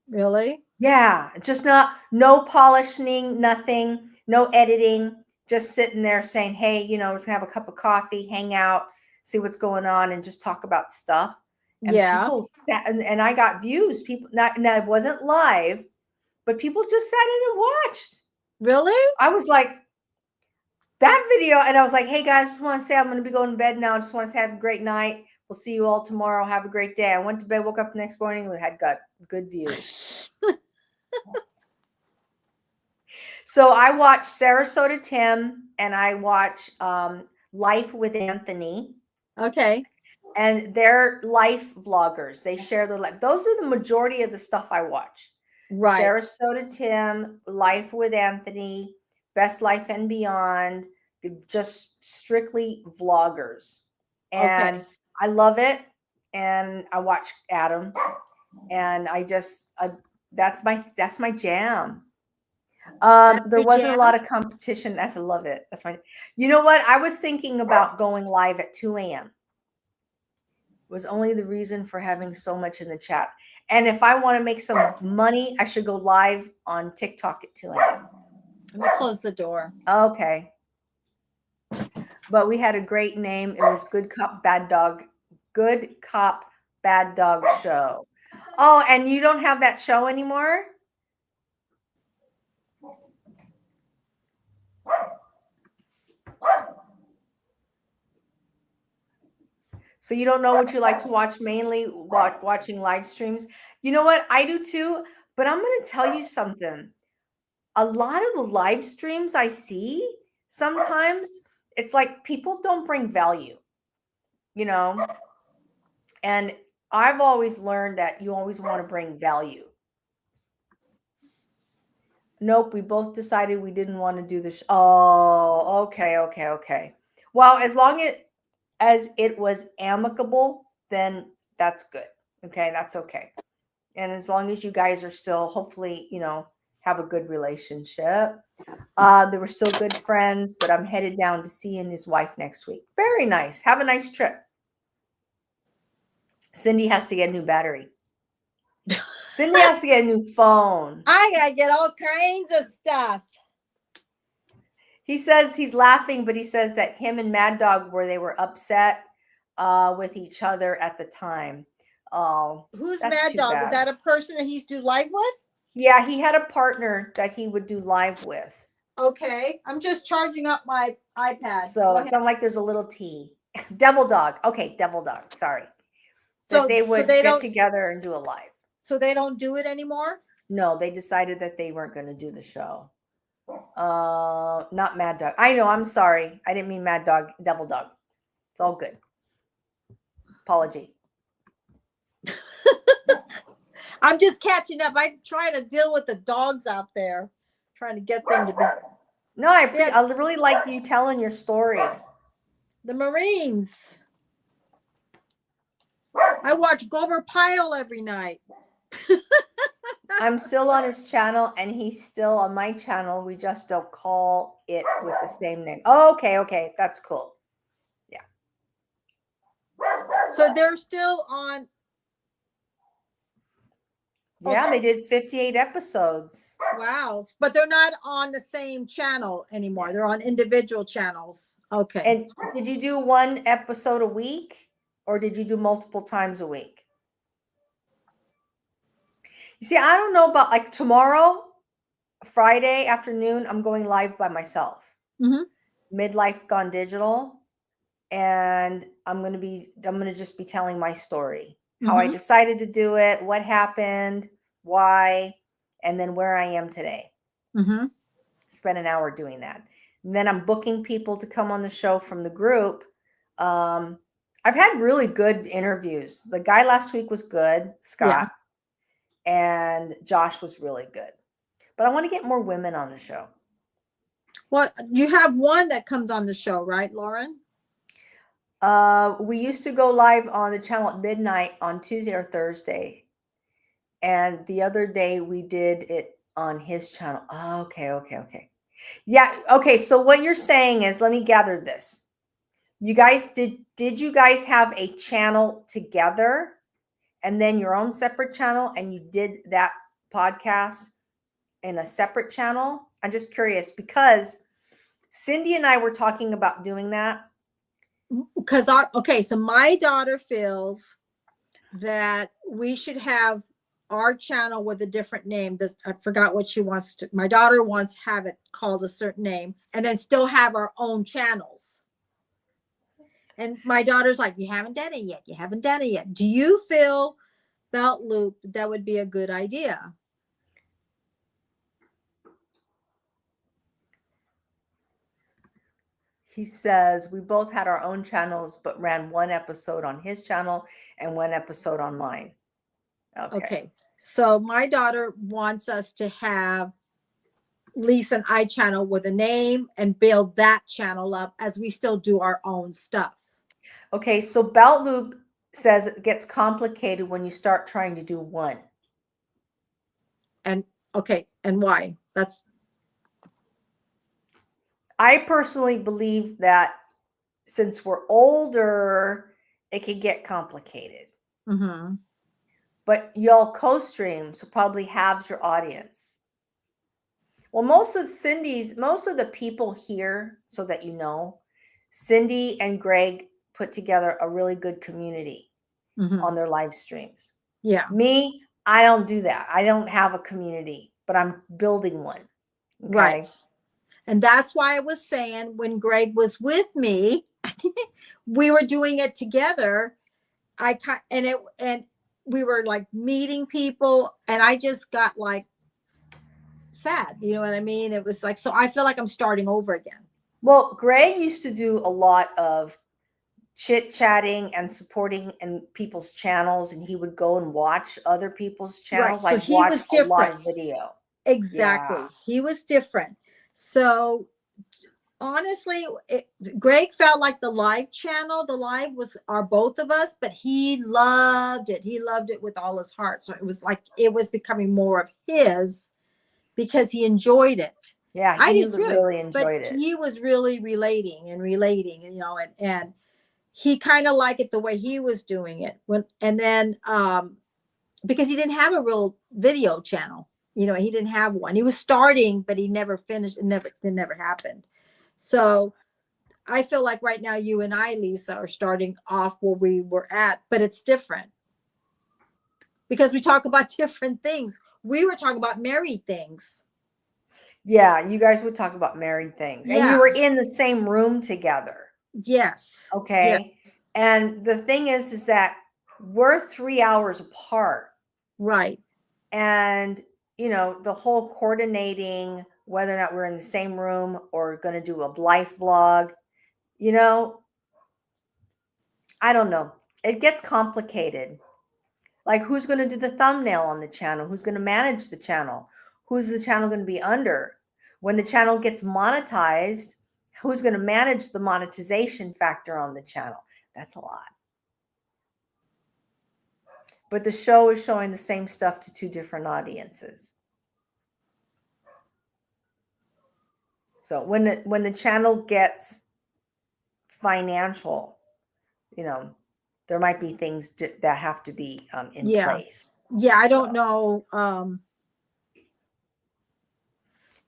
Really? Yeah. Just no polishing, nothing, no editing, just sitting there saying, hey, we're going to have a cup of coffee, hang out, see what's going on, and just talk about stuff. And Yeah. people and I got views. People, now it wasn't live, but people just sat in and watched. Really? I was like, that video, and I was like, hey guys, just want to say I'm going to be going to bed now. I just want to say have a great night. We'll see you all tomorrow. Have a great day. I went to bed, woke up the next morning, we had got good views. So I watch Sarasota Tim and I watch Life with Anthony. Okay. And they're life vloggers. They share their life. Those are the majority of the stuff I watch. Right. Sarasota Tim, Life with Anthony, Best Life and Beyond, just strictly vloggers. And Okay. I love it. And I watch Adam. And that's my jam. There wasn't a lot of competition. I love it. That's you know what? I was thinking about going live at 2 a.m. was only the reason for having so much in the chat. And if I want to make some money, I should go live on TikTok at 2 a.m. Let me close the door. Okay. But we had a great name. It was Good Cop, Bad Dog Show. Oh, and you don't have that show anymore? So you don't know what you like to watch, mainly watching live streams. You know what? I do too. But I'm going to tell you something. A lot of the live streams I see, sometimes it's like people don't bring value, and I've always learned that you always want to bring value. Nope, we both decided we didn't want to do this. Oh, okay. Well, as long as it was amicable, then that's good. Okay, that's okay. And as long as you guys are still, hopefully, have a good relationship. They were still good friends, but I'm headed down to see his wife next week. Very nice. Have a nice trip. Cindy has to get a new battery. Cindy has to get a new phone. I gotta get all kinds of stuff. He says he's laughing, but he says that him and Mad Dog they were upset with each other at the time. Oh, who's Mad Dog? Bad. Is that a person that he used to do live with? Yeah, he had a partner that he would do live with. Okay, I'm just charging up my iPad. So it's not like there's a little T. Devil Dog. Okay, Devil Dog. Sorry. So they would get together and do a live. So they don't do it anymore? No, they decided that they weren't going to do the show. Not Mad Dog. I know. I'm sorry. I didn't mean Mad Dog. Devil Dog. It's all good. Apology. I'm just catching up. I'm trying to deal with the dogs out there, trying to get them to be. No, I really like you telling your story. The Marines. I watch Gomer Pyle every night. I'm still on his channel, and he's still on my channel. We just don't call it with the same name. Oh, okay. That's cool. Yeah. So they're still on. Yeah, they did 58 episodes. Wow. But they're not on the same channel anymore. They're on individual channels. Okay. And did you do one episode a week, or did you do multiple times a week? You see, I don't know about like tomorrow, Friday afternoon, I'm going live by myself. Mm-hmm. Midlife Gone Digital. And I'm going to just be telling my story. How I decided to do it, what happened, why, and then where I am today. Spend an hour doing that. And then I'm booking people to come on the show from the group. I've had really good interviews. The guy last week was good, Scott, and Josh was really good. But I want to get more women on the show. Well, you have one that comes on the show, right, Lauren? We used to go live on the channel at midnight on Tuesday or Thursday. And the other day we did it on his channel. Oh, okay. Yeah, okay. So what you're saying is, let me gather this. You guys did you guys have a channel together and then your own separate channel, and you did that podcast in a separate channel? I'm just curious because Cindy and I were talking about doing that. Because so my daughter feels that we should have our channel with a different name. I forgot what she wants to. My daughter wants to have it called a certain name, and then still have our own channels. And my daughter's like, "You haven't done it yet. You haven't done it yet." Do you feel, Belt Loop, that would be a good idea? He says we both had our own channels, but ran one episode on his channel and one episode on mine. Okay. So my daughter wants us to have Lisa and I channel with a name and build that channel up as we still do our own stuff. Okay. So Belt Loop says it gets complicated when you start trying to do one. And okay. And why? I personally believe that since we're older, it can get complicated. Mm-hmm. But y'all co-stream, so probably halves your audience. Well, most of the people here, so that you know, Cindy and Greg put together a really good community on their live streams. Yeah. Me, I don't do that. I don't have a community, but I'm building one. Okay? Right. And that's why I was saying when Greg was with me, we were doing it together. And we were like meeting people, and I just got like sad. You know what I mean? It was like, so I feel like I'm starting over again. Well, Greg used to do a lot of chit-chatting and supporting in people's channels, and he would go and watch other people's channels. Right. So he was different. A lot of video. Exactly. Yeah. He was different. So honestly, Greg felt like the live channel, are both of us, but he loved it. He loved it with all his heart. So it was like, it was becoming more of his because he enjoyed it. Yeah, I did too. Really enjoyed it. He was really relating, you know, and he kind of liked it the way he was doing it. Because he didn't have a real video channel, you know, he didn't have one. He was starting, but he never finished. It never happened. So I feel like right now you and I, Lisa, are starting off where we were at, but it's different because we talk about different things. We were talking about married things. Yeah, you guys would talk about married things. Yeah. And you were in the same room together. Yes. Okay. Yes. And the thing is that we're 3 hours apart. Right. And, you know, the whole coordinating, whether or not we're in the same room or going to do a life vlog, you know, I don't know. It gets complicated. Like, who's going to do the thumbnail on the channel? Who's going to manage the channel? Who's the channel going to be under? When the channel gets monetized, who's going to manage the monetization factor on the channel? That's a lot. But the show is showing the same stuff to two different audiences. So when the channel gets financial, you know, there might be things that have to be in place. Yeah, I don't know.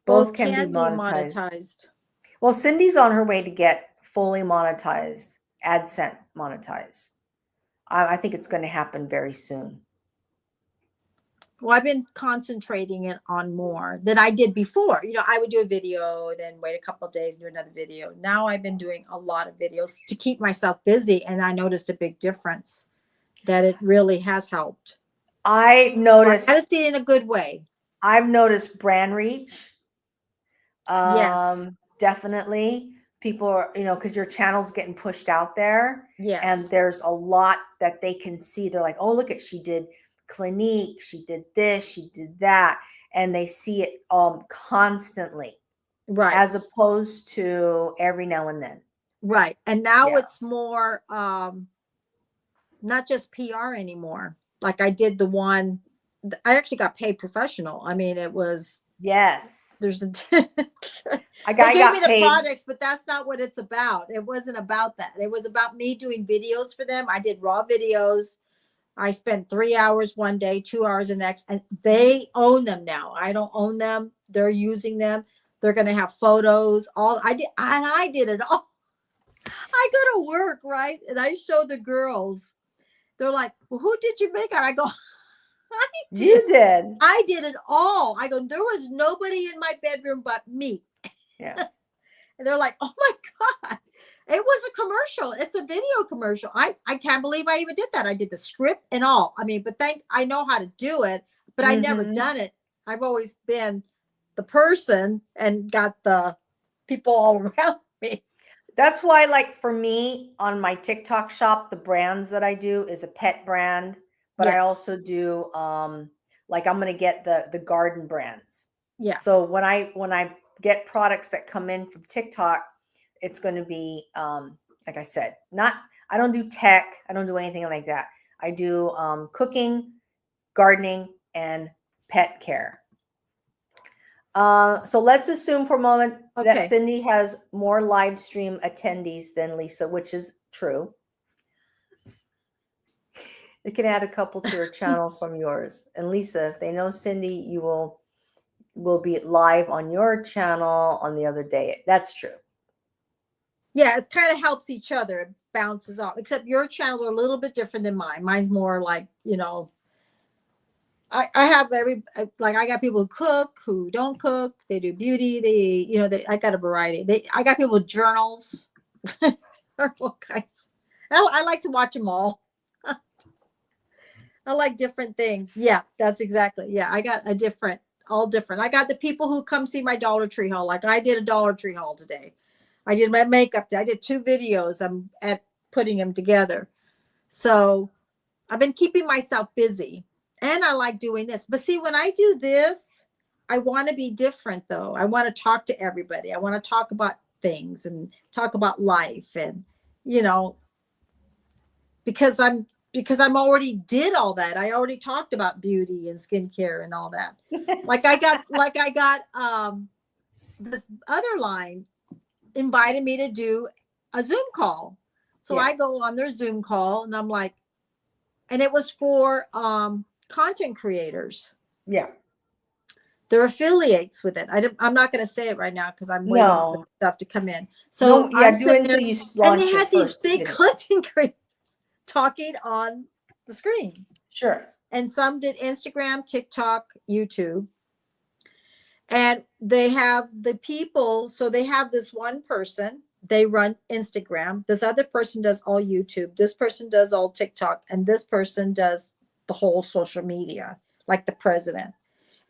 Both can be monetized. Well, Cindy's on her way to get fully monetized, AdSense monetized. I think it's going to happen very soon. Well, I've been concentrating it on more than I did before. You know, I would do a video, then wait a couple of days, do another video. Now I've been doing a lot of videos to keep myself busy, and I noticed a big difference that it really has helped. I noticed. I see it in a good way. I've noticed brand reach. Yes, definitely. People are, you know, because your channel's getting pushed out there. Yes. And there's a lot that they can see. They're like, oh, look at, she did Clinique, she did this, she did that. And they see it constantly. Right. As opposed to every now and then. Right. And now Yeah. it's more not just PR anymore. Like I did the one, I actually got paid professional. I mean, it was, Yes. there's a, I they got, gave me the paid. products, but that's not what it's about. It wasn't about that. It was about me doing videos for them. I did raw videos. I spent 3 hours one day, 2 hours the next, and they own them now. I don't own them. They're using them. They're going to have photos. All I did it all. I go to work, right? And I show the girls. They're like, well, who did you make? I go, I did. You did. I did it all. I go, there was nobody in my bedroom but me. Yeah. And they're like, oh my God. It was a commercial. It's a video commercial. I can't believe I even did that. I did the script and all. I mean, but I know how to do it, but I never done it. I've always been the person and got the people all around me. That's why, like for me on my TikTok shop, the brands that I do is a pet brand, but I Yes. also do like I'm gonna get the garden brands. Yeah. So when I get products that come in from TikTok, it's going to be like I said, I don't do tech, I don't do anything like that. I do cooking, gardening, and pet care. So let's assume for a moment that Cindy has more live stream attendees than Lisa, which is true. You can add a couple to your channel from yours. And Lisa, if they know Cindy, you will be live on your channel on the other day. That's true. Yeah, it kind of helps each other. It bounces off, except your channels are a little bit different than mine. Mine's more like, I have I got people who cook, who don't cook, they do beauty, I got a variety. I got people with journals, all kinds. I like to watch them all. I like different things. Yeah, that's exactly. Yeah, I got all different. I got the people who come see my Dollar Tree haul. Like I did a Dollar Tree haul today. I did my makeup. I did 2 videos. I'm at putting them together. So I've been keeping myself busy. And I like doing this. But see, when I do this, I want to be different, though. I want to talk to everybody. I want to talk about things and talk about life. And, because I'm already did all that. I already talked about beauty and skincare and all that. I got this other line invited me to do a Zoom call. So I go on their Zoom call and I'm like, and it was for content creators. Yeah. They're affiliates with it. I'm not going to say it right now because I'm waiting for stuff to come in. So do it until you launch. And they had these big content creators talking on the screen. Sure. And some did Instagram, TikTok, YouTube. And they have the people. So they have this one person. They run Instagram. This other person does all YouTube. This person does all TikTok. And this person does the whole social media, like the president.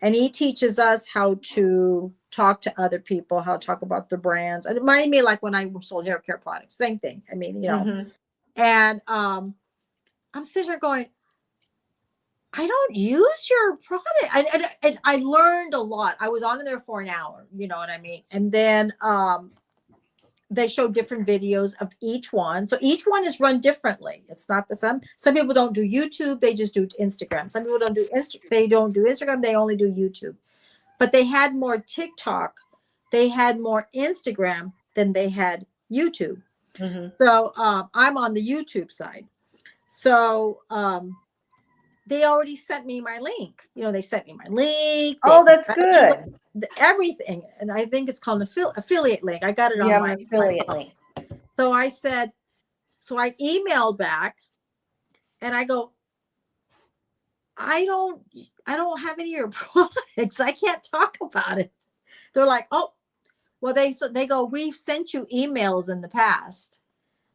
And he teaches us how to talk to other people, how to talk about the brands. And it reminded me like when I sold hair care products, same thing. I mean, and I'm sitting here going, I don't use your product. And I learned a lot. I was on there for an hour, you know what I mean? And then they show different videos of each one. So each one is run differently. It's not the same. Some people don't do YouTube. They just do Instagram. Some people don't do they don't do Instagram. They only do YouTube. But they had more TikTok. They had more Instagram than they had YouTube. Mm-hmm. So I'm on the YouTube side. So they already sent me my link. They sent me my link. Oh, that's good. Everything. And I think it's called an affiliate link. I got it on my affiliate link. So I said, so I emailed back and I go, I don't have any of your products. I can't talk about it. They're like, oh, well, they go, we've sent you emails in the past.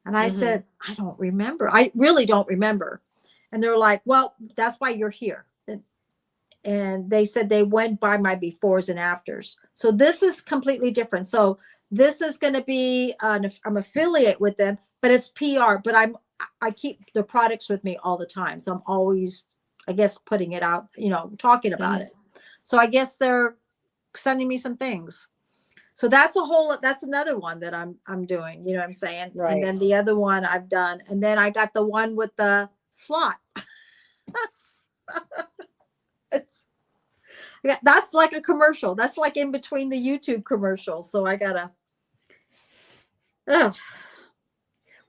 And I said, I don't remember. I really don't remember. And they're like, well, that's why you're here. And they said they went by my befores and afters. So this is completely different. So this is going to be, I'm affiliate with them, but it's PR, but I keep the products with me all the time. So I'm always, I guess, putting it out, talking about it. So I guess they're sending me some things. So that's another one that I'm doing, you know what I'm saying? And Right. then the other one I've done, and then I got the one with the slot. It's, yeah, that's like a commercial. That's like in between the YouTube commercials. So I gotta, ugh.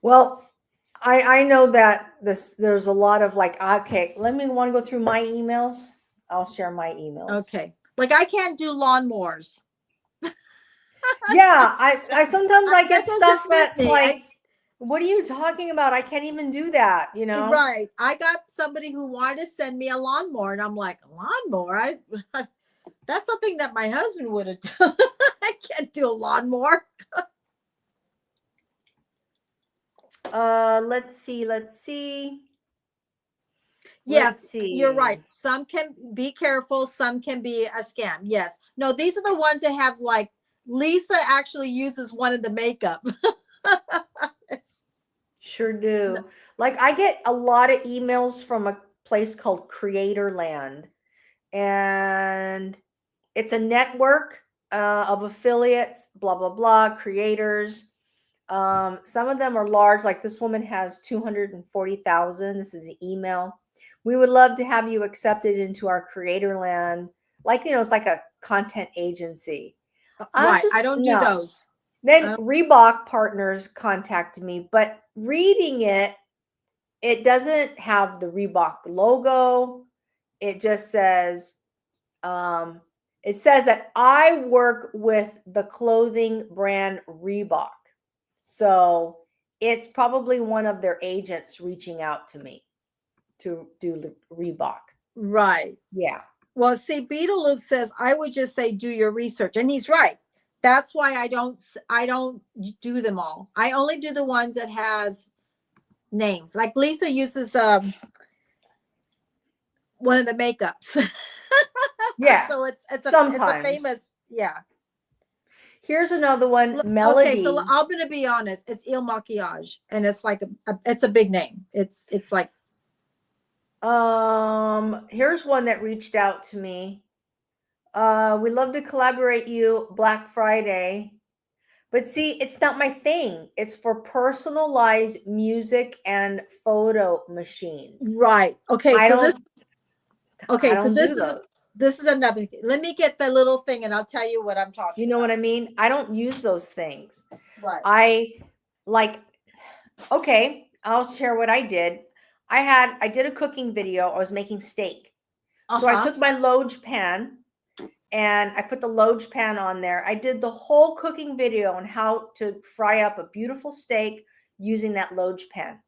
Well, I know that there's a lot of like, okay, let me want to go through my emails. I'll share my emails. Okay. Like I can't do lawnmowers. Yeah, I sometimes I get That doesn't stuff fit that's me. like, what are you talking about? I can't even do that, you know? Right. I got somebody who wanted to send me a lawnmower, and I'm like, a lawnmower? That's something that my husband would have done. I can't do a lawnmower. Let's see. Yes, Let's see. you're right. Some can be careful, some can be a scam. Yes. No, these are the ones that have like Lisa actually uses one of the makeup. Sure do. Like I get a lot of emails from a place called Creatorland, and it's a network of affiliates, blah blah blah, creators. Some of them are large, like this woman has 240,000. This is an email. We would love to have you accepted into our Creatorland. Like, it's like a content agency. Right. I don't do those. Then Reebok partners contacted me, but reading it doesn't have the Reebok logo. It just says, it says that I work with the clothing brand Reebok. So it's probably one of their agents reaching out to me to do the Reebok. Right. Yeah. Well, see, Beetleloop says I would just say do your research, and he's right. That's why I don't do them all. I only do the ones that has names. Like Lisa uses one of the makeups. Yeah. So it's a famous, yeah. Here's another one, Melody. Okay, so I'm gonna be honest. It's Il Maquillage, and it's like it's a big name. It's like. Here's one that reached out to me. We love to collaborate you Black Friday. But see, it's not my thing. It's for personalized music and photo machines. Right. Okay. This is another. Let me get the little thing, and I'll tell you what I'm talking. You know what I mean? I don't use those things. Right. Okay, I'll share what I did. I did a cooking video. I was making steak. So I took my Loge pan and I put the Loge pan on there. I did the whole cooking video on how to fry up a beautiful steak using that Loge pan.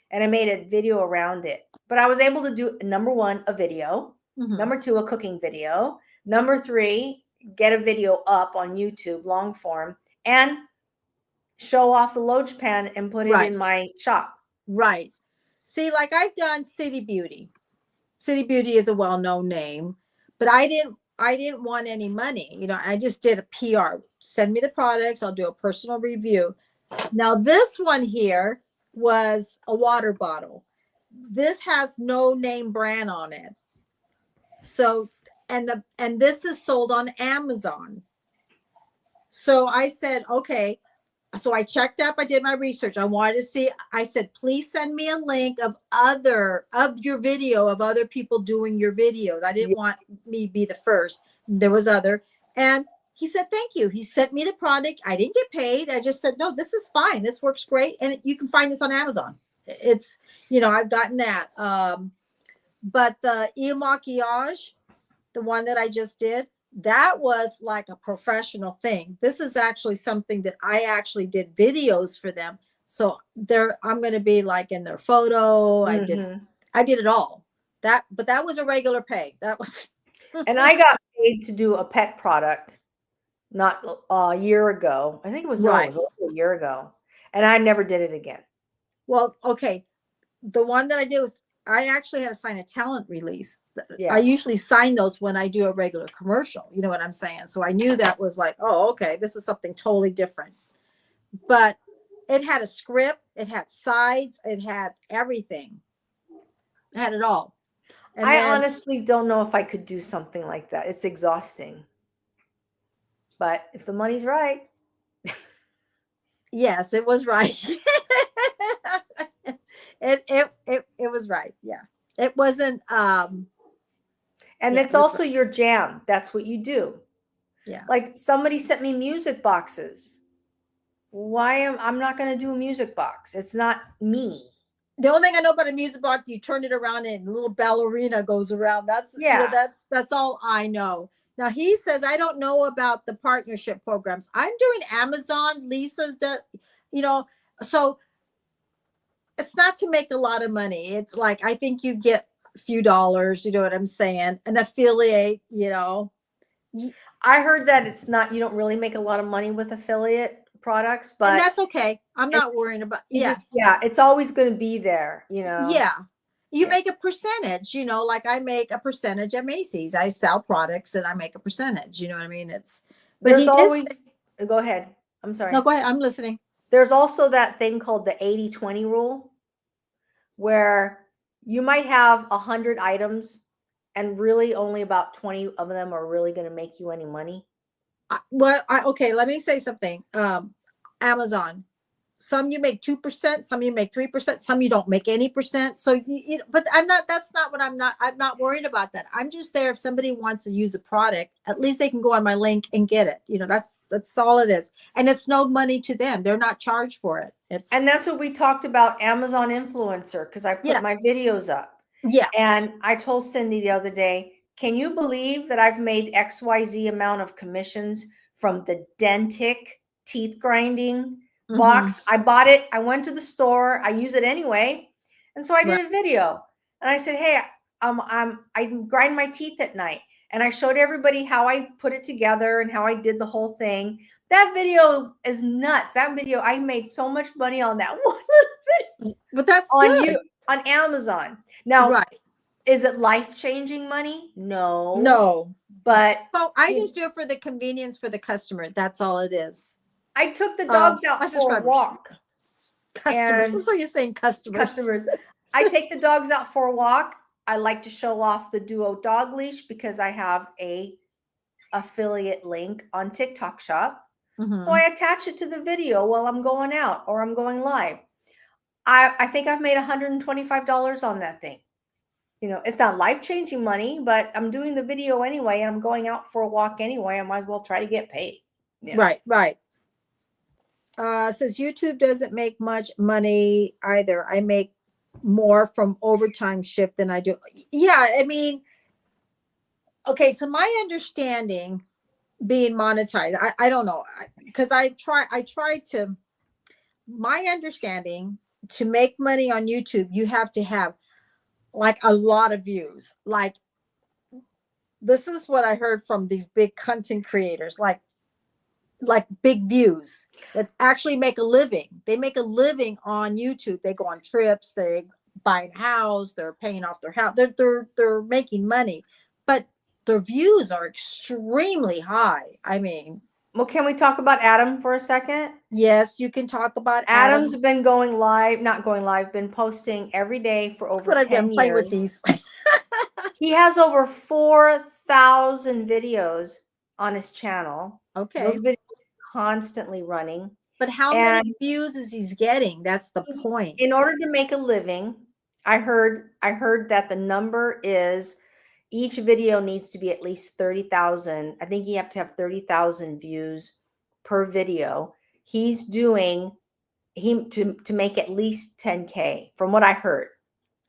And I made a video around it. But I was able to do, number one, a video. Number two, a cooking video. Number three, get a video up on YouTube, long form, and show off the Loge pan and put it in my shop. Right. See, like I've done City Beauty. City Beauty is a well-known name, but I didn't want any money. You know, I just did a PR. Send me the products. I'll do a personal review. Now this one here was a water bottle. This has no name brand on it. So, and this is sold on Amazon. So I said, okay. So I checked up, I did my research. I wanted to see, I said, please send me a link of your video of other people doing your videos. I didn't want me to be the first. There was other. And he said, thank you. He sent me the product. I didn't get paid. I just said, no, this is fine. This works great. And you can find this on Amazon. It's, I've gotten that. But the Il Maquillage, the one that I just did, that was like a professional thing. This is actually something that I actually did videos for them. So I'm going to be like in their photo. I did it all. But that was a regular pay. That was. And I got paid to do a pet product not a year ago. I think it was, it was a year ago. And I never did it again. Well, okay. The one that I did was, I actually had to sign a talent release. Yeah. I usually sign those when I do a regular commercial. You know what I'm saying? So I knew that was like, oh, okay, this is something totally different. But it had a script, it had sides, it had everything. It had it all. And I honestly don't know if I could do something like that. It's exhausting. but if the money's right. Yes, it was right. It was right. Yeah. It wasn't And yeah, it's it was also your jam. That's what you do. yeah. Like somebody sent me music boxes. I'm not going to do a music box. It's not me. The only thing I know about a music box, you turn it around and a little ballerina goes around. That's Yeah. that's all I know. Now he says I don't know about the partnership programs. I'm doing Amazon. Lisa's does, so it's not to make a lot of money. It's like I think you get a few dollars, you know what I'm saying? An affiliate, I heard that you don't really make a lot of money with affiliate products, and but that's okay. I'm not worrying about it's always going to be there, Yeah. You Yeah. make a percentage, like I make a percentage at Macy's. I sell products and I make a percentage, you know what I mean? But There's he did always, say, go ahead. I'm sorry. no, go ahead. I'm listening. There's also that thing called the 80-20 rule where you might have 100 items and really only about 20 of them are really going to make you any money. Okay, let me say something. Amazon, some you make 2%, some you make 3%, some you don't make any percent. So but that's not what I'm not worried about that. I'm just there if somebody wants to use a product, at least they can go on my link and get it. That's all it is. And it's no money to them. They're not charged for it. And that's what we talked about, Amazon influencer, because I put my videos up. Yeah. And I told Cindy the other day, can you believe that I've made XYZ amount of commissions from the Dentic teeth grinding box? I bought it. I went to the store. I use it anyway. And so I did a video and I said, hey, I grind my teeth at night. And I showed everybody how I put it together and how I did the whole thing. That video is nuts. That video, I made so much money on that one video. But that's on on Amazon. Now, right. Is it life-changing money? No. No. But I just do it for the convenience for the customer. That's all it is. I took the dogs out for a walk. Customers. I'm sorry you're saying customers. Customers. I take the dogs out for a walk. I like to show off the Duo dog leash because I have a affiliate link on TikTok Shop. So I attach it to the video while I'm going out or I'm going live. I think I've made $125 on that thing. It's not life-changing money, but I'm doing the video anyway, and I'm going out for a walk anyway. I might as well try to get paid. Right. Says YouTube doesn't make much money either. I make more from overtime shift than I do. Yeah, I mean, okay, so my understanding being monetized, I don't know, because my understanding to make money on YouTube, you have to have like a lot of views. Like this is what I heard from these big content creators, like big views that actually make a living. They make a living on YouTube. They go on trips, they buy a house, they're paying off their house. They're making money, but their views are extremely high. I mean, well, can we talk about Adam for a second? Yes, you can talk about Adam's been going live, not going live, been posting every day for over 10 years. With these. He has over 4,000 videos on his channel. Okay. Those videos are constantly running. But how many views is he getting? That's the point. In order to make a living, I heard that the number is each video needs to be at least 30,000. I think you have to have 30,000 views per video. He's doing to make at least 10K from what I heard.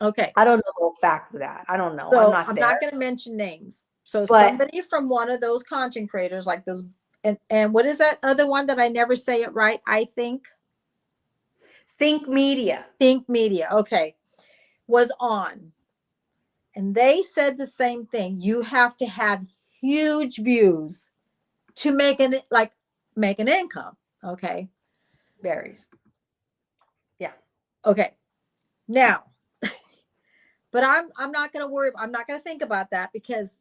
Okay. I don't know the fact of that. I don't know. So I'm not going to mention names. So somebody from one of those content creators like those, and what is that other one that I never say it right? I think Media. Think Media. Okay. Was on. And they said the same thing. You have to have huge views to make an income. Okay. Varies. Yeah. Okay. Now, but I'm not going to worry. I'm not going to think about that because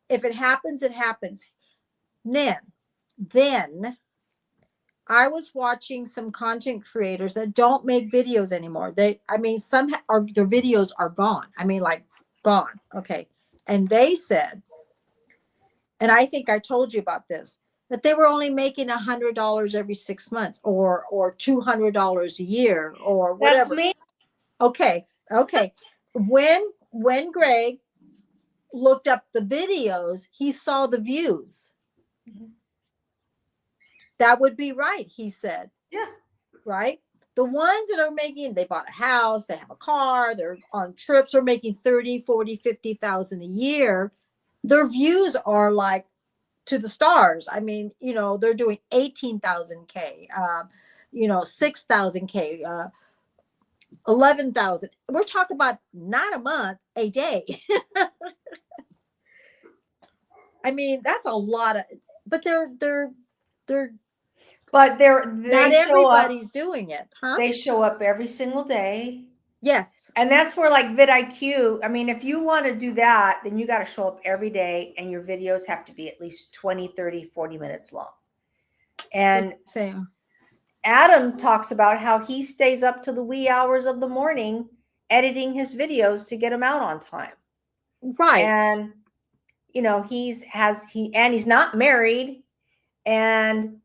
if it happens, it happens. Then I was watching some content creators that don't make videos anymore. Some their videos are gone. Gone. Okay. And they said, and I think I told you about this, but they were only making $100 every 6 months or $200 a year or That's whatever. me. Okay. When Greg looked up the videos, he saw the views. That would be right, he said. Yeah. Right? The ones that are making, they bought a house, they have a car, they're on trips, are making 30, 40, 50,000 a year. Their views are like to the stars. I mean, they're doing 18,000K, 6,000K, 11,000. We're talking about not a month, a day. I mean, that's a lot of, but they're But they not show up. everybody's doing it, huh? They show up every single day. Yes. And that's where like vidIQ, I mean, if you want to do that, then you got to show up every day and your videos have to be at least 20, 30, 40 minutes long. And Same. Adam talks about how he stays up to the wee hours of the morning editing his videos to get them out on time. Right. And he's not married, and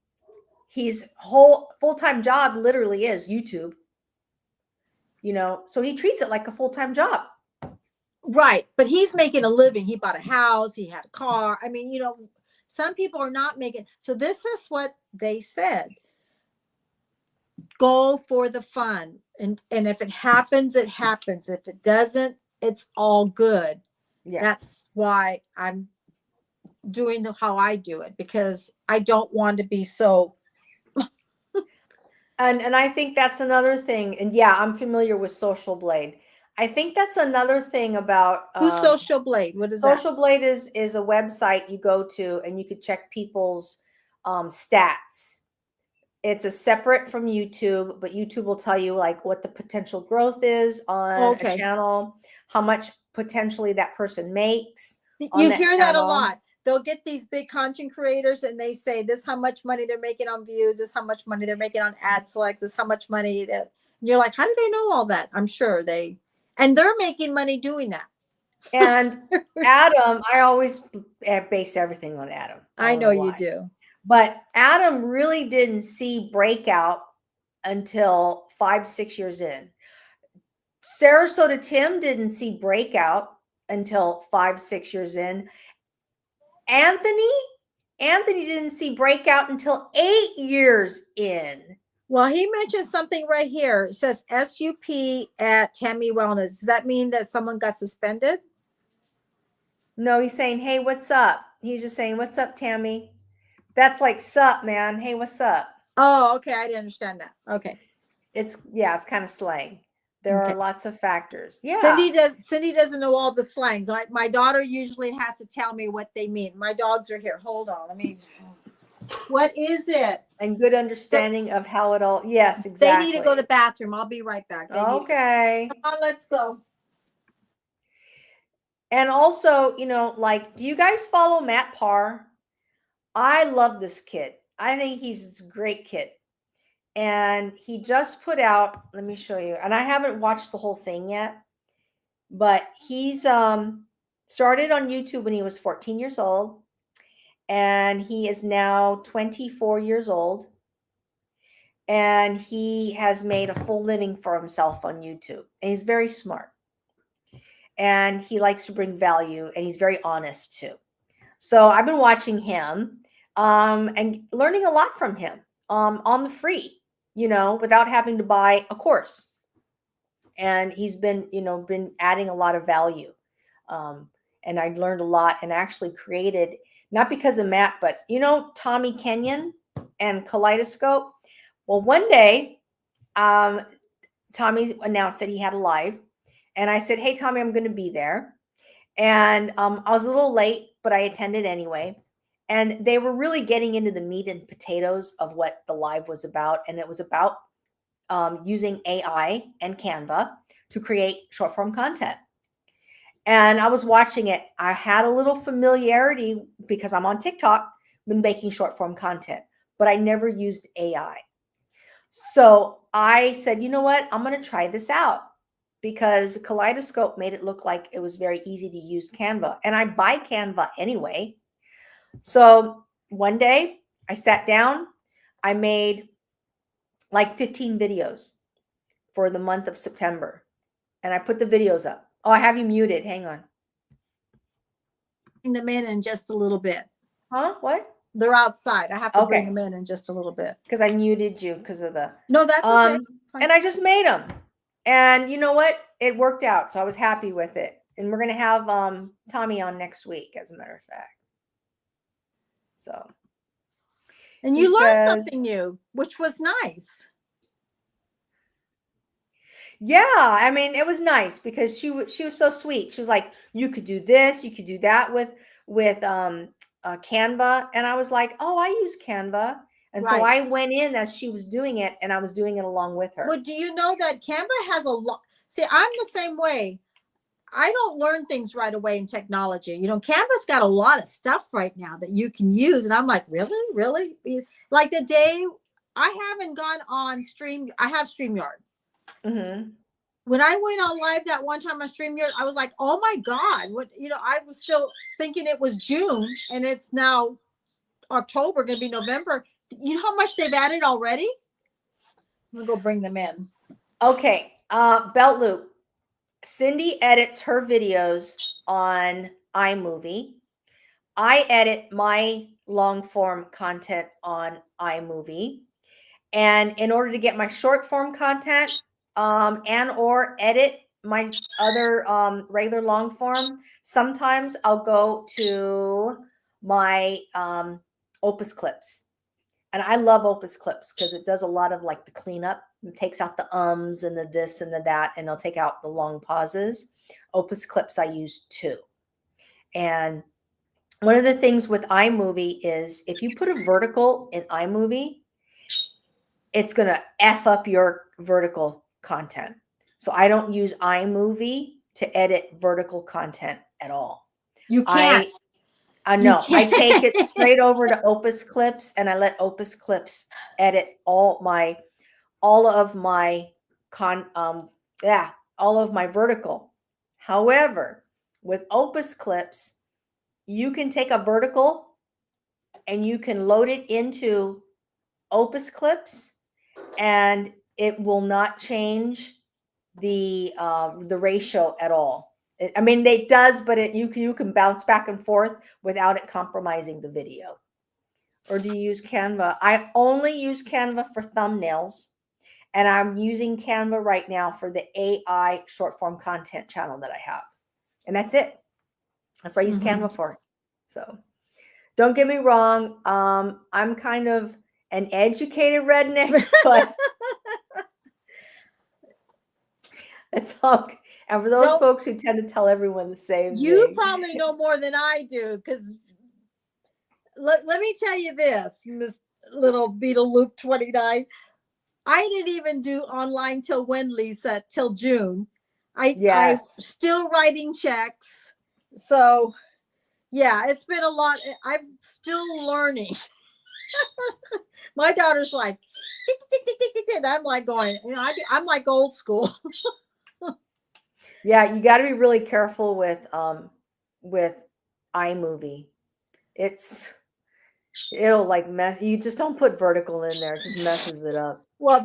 his whole full-time job literally is YouTube. So he treats it like a full-time job. Right. But he's making a living. He bought a house, he had a car. I mean, some people are not making. So this is what they said. Go for the fun. And if it happens, it happens. If it doesn't, it's all good. Yeah. That's why I'm doing how I do it, because I don't want to be so. And I think that's another thing. And yeah, I'm familiar with Social Blade. I think that's another thing about Who's Social Blade? What is Social that? Blade is a website you go to and you could check people's stats. It's a separate from YouTube, but YouTube will tell you like what the potential growth is on a channel, how much potentially that person makes. You hear that a lot. They'll get these big content creators and they say this how much money they're making on views, this how much money they're making on ad selects, this how much money that you're like, how do they know all that? I'm sure and they're making money doing that. And Adam, I always base everything on Adam. I know you do. But Adam really didn't see breakout until 5-6 years in. Sarasota Tim didn't see breakout until 5-6 years in. Anthony didn't see breakout until 8 years in. Well, he mentioned something right here. It says SUP at Tammy Wellness. Does that mean that someone got suspended? No, he's saying, hey, what's up? He's just saying, what's up, Tammy? That's like, sup, man. Hey, what's up? Oh, okay. I didn't understand that. Okay. It's kind of slang. There are lots of factors. Yeah. Cindy doesn't know all the slangs. My daughter usually has to tell me what they mean. My dogs are here. Hold on. What is it? And good understanding of how it all. Yes, exactly. They need to go to the bathroom. I'll be right back. Okay. Come on, let's go. And also, do you guys follow Matt Parr? I love this kid. I think he's a great kid. And he just put out, let me show you. And I haven't watched the whole thing yet, but he's started on YouTube when he was 14 years old. And he is now 24 years old. And he has made a full living for himself on YouTube. And he's very smart. And he likes to bring value. And he's very honest too. So I've been watching him and learning a lot from him on the free, without having to buy a course. And he's been adding a lot of value. And I learned a lot and actually created, not because of Matt, but, Tommy Kenyon and Kaleidoscope. Well, one day, Tommy announced that he had a live. And I said, hey, Tommy, I'm going to be there. And I was a little late, but I attended anyway. And they were really getting into the meat and potatoes of what the live was about. And it was about using AI and Canva to create short form content. And I was watching it. I had a little familiarity because I'm on TikTok with making short form content, but I never used AI. So I said, you know what? I'm going to try this out, because Kaleidoscope made it look like it was very easy to use Canva. And I buy Canva anyway. So one day I sat down, I made like 15 videos for the month of September, and I put the videos up. Oh, I have you muted. Hang on. Bring them in just a little bit. Huh? What? They're outside. I have to bring Okay. them in just a little bit. Because I muted you because of the. No, that's okay. Fine. And I just made them, and you know what? It worked out, so I was happy with it. And we're gonna have Tommy on next week, as a matter of fact. So. And He you learned says- something new, which was nice. Yeah, I mean, it was nice because she was so sweet. She was like, "You could do this, you could do that with Canva," and I was like, "Oh, I use Canva," and so I Right. went in as she was doing it, and I was doing it along with her. Well, do you know that Canva has a lot? See, I'm the same way. I don't learn things right away in technology. You know, Canva's got a lot of stuff right now that you can use. And I'm like, really? Really? Like the day I haven't gone on Stream, I have StreamYard. Mm-hmm. When I went on live that one time on StreamYard, I was like, oh my God. What, you know, I was still thinking it was June and it's now October, gonna be November. You know how much they've added already? I'm gonna go bring them in. Okay. Belt Loop. Cindy edits her videos on iMovie. I edit my long form content on iMovie. And in order to get my short form content and or edit my other regular long form, sometimes I'll go to my Opus Clips. And I love Opus Clips because it does a lot of like the cleanup. It takes out the ums and the this and the that, and it'll take out the long pauses. Opus Clips I use too. And one of the things with iMovie is if you put a vertical in iMovie, it's going to F up your vertical content. So I don't use iMovie to edit vertical content at all. You can't. I know. I take it straight over to Opus Clips and I let Opus Clips edit all of my vertical. However, with Opus Clips, you can take a vertical and you can load it into Opus Clips and it will not change the ratio at all. I mean, it does, but you can bounce back and forth without it compromising the video. Or do you use Canva? I only use Canva for thumbnails, and I'm using Canva right now for the AI short form content channel that I have, and that's it. That's what I use Canva for. So, don't get me wrong. I'm kind of an educated redneck, but it's all. And for those folks who tend to tell everyone the same thing. You probably know more than I do because let me tell you this, Miss Little Beetle Loop 29. I didn't even do online till when, Lisa? Till June. I'm still writing checks. So yeah, it's been a lot. I'm still learning. My daughter's like, tick, tick, tick, tick, tick, tick. I'm like going, you know, I'm like old school. Yeah, you got to be really careful with iMovie. It'll like mess. You just don't put vertical in there; it just messes it up. Well,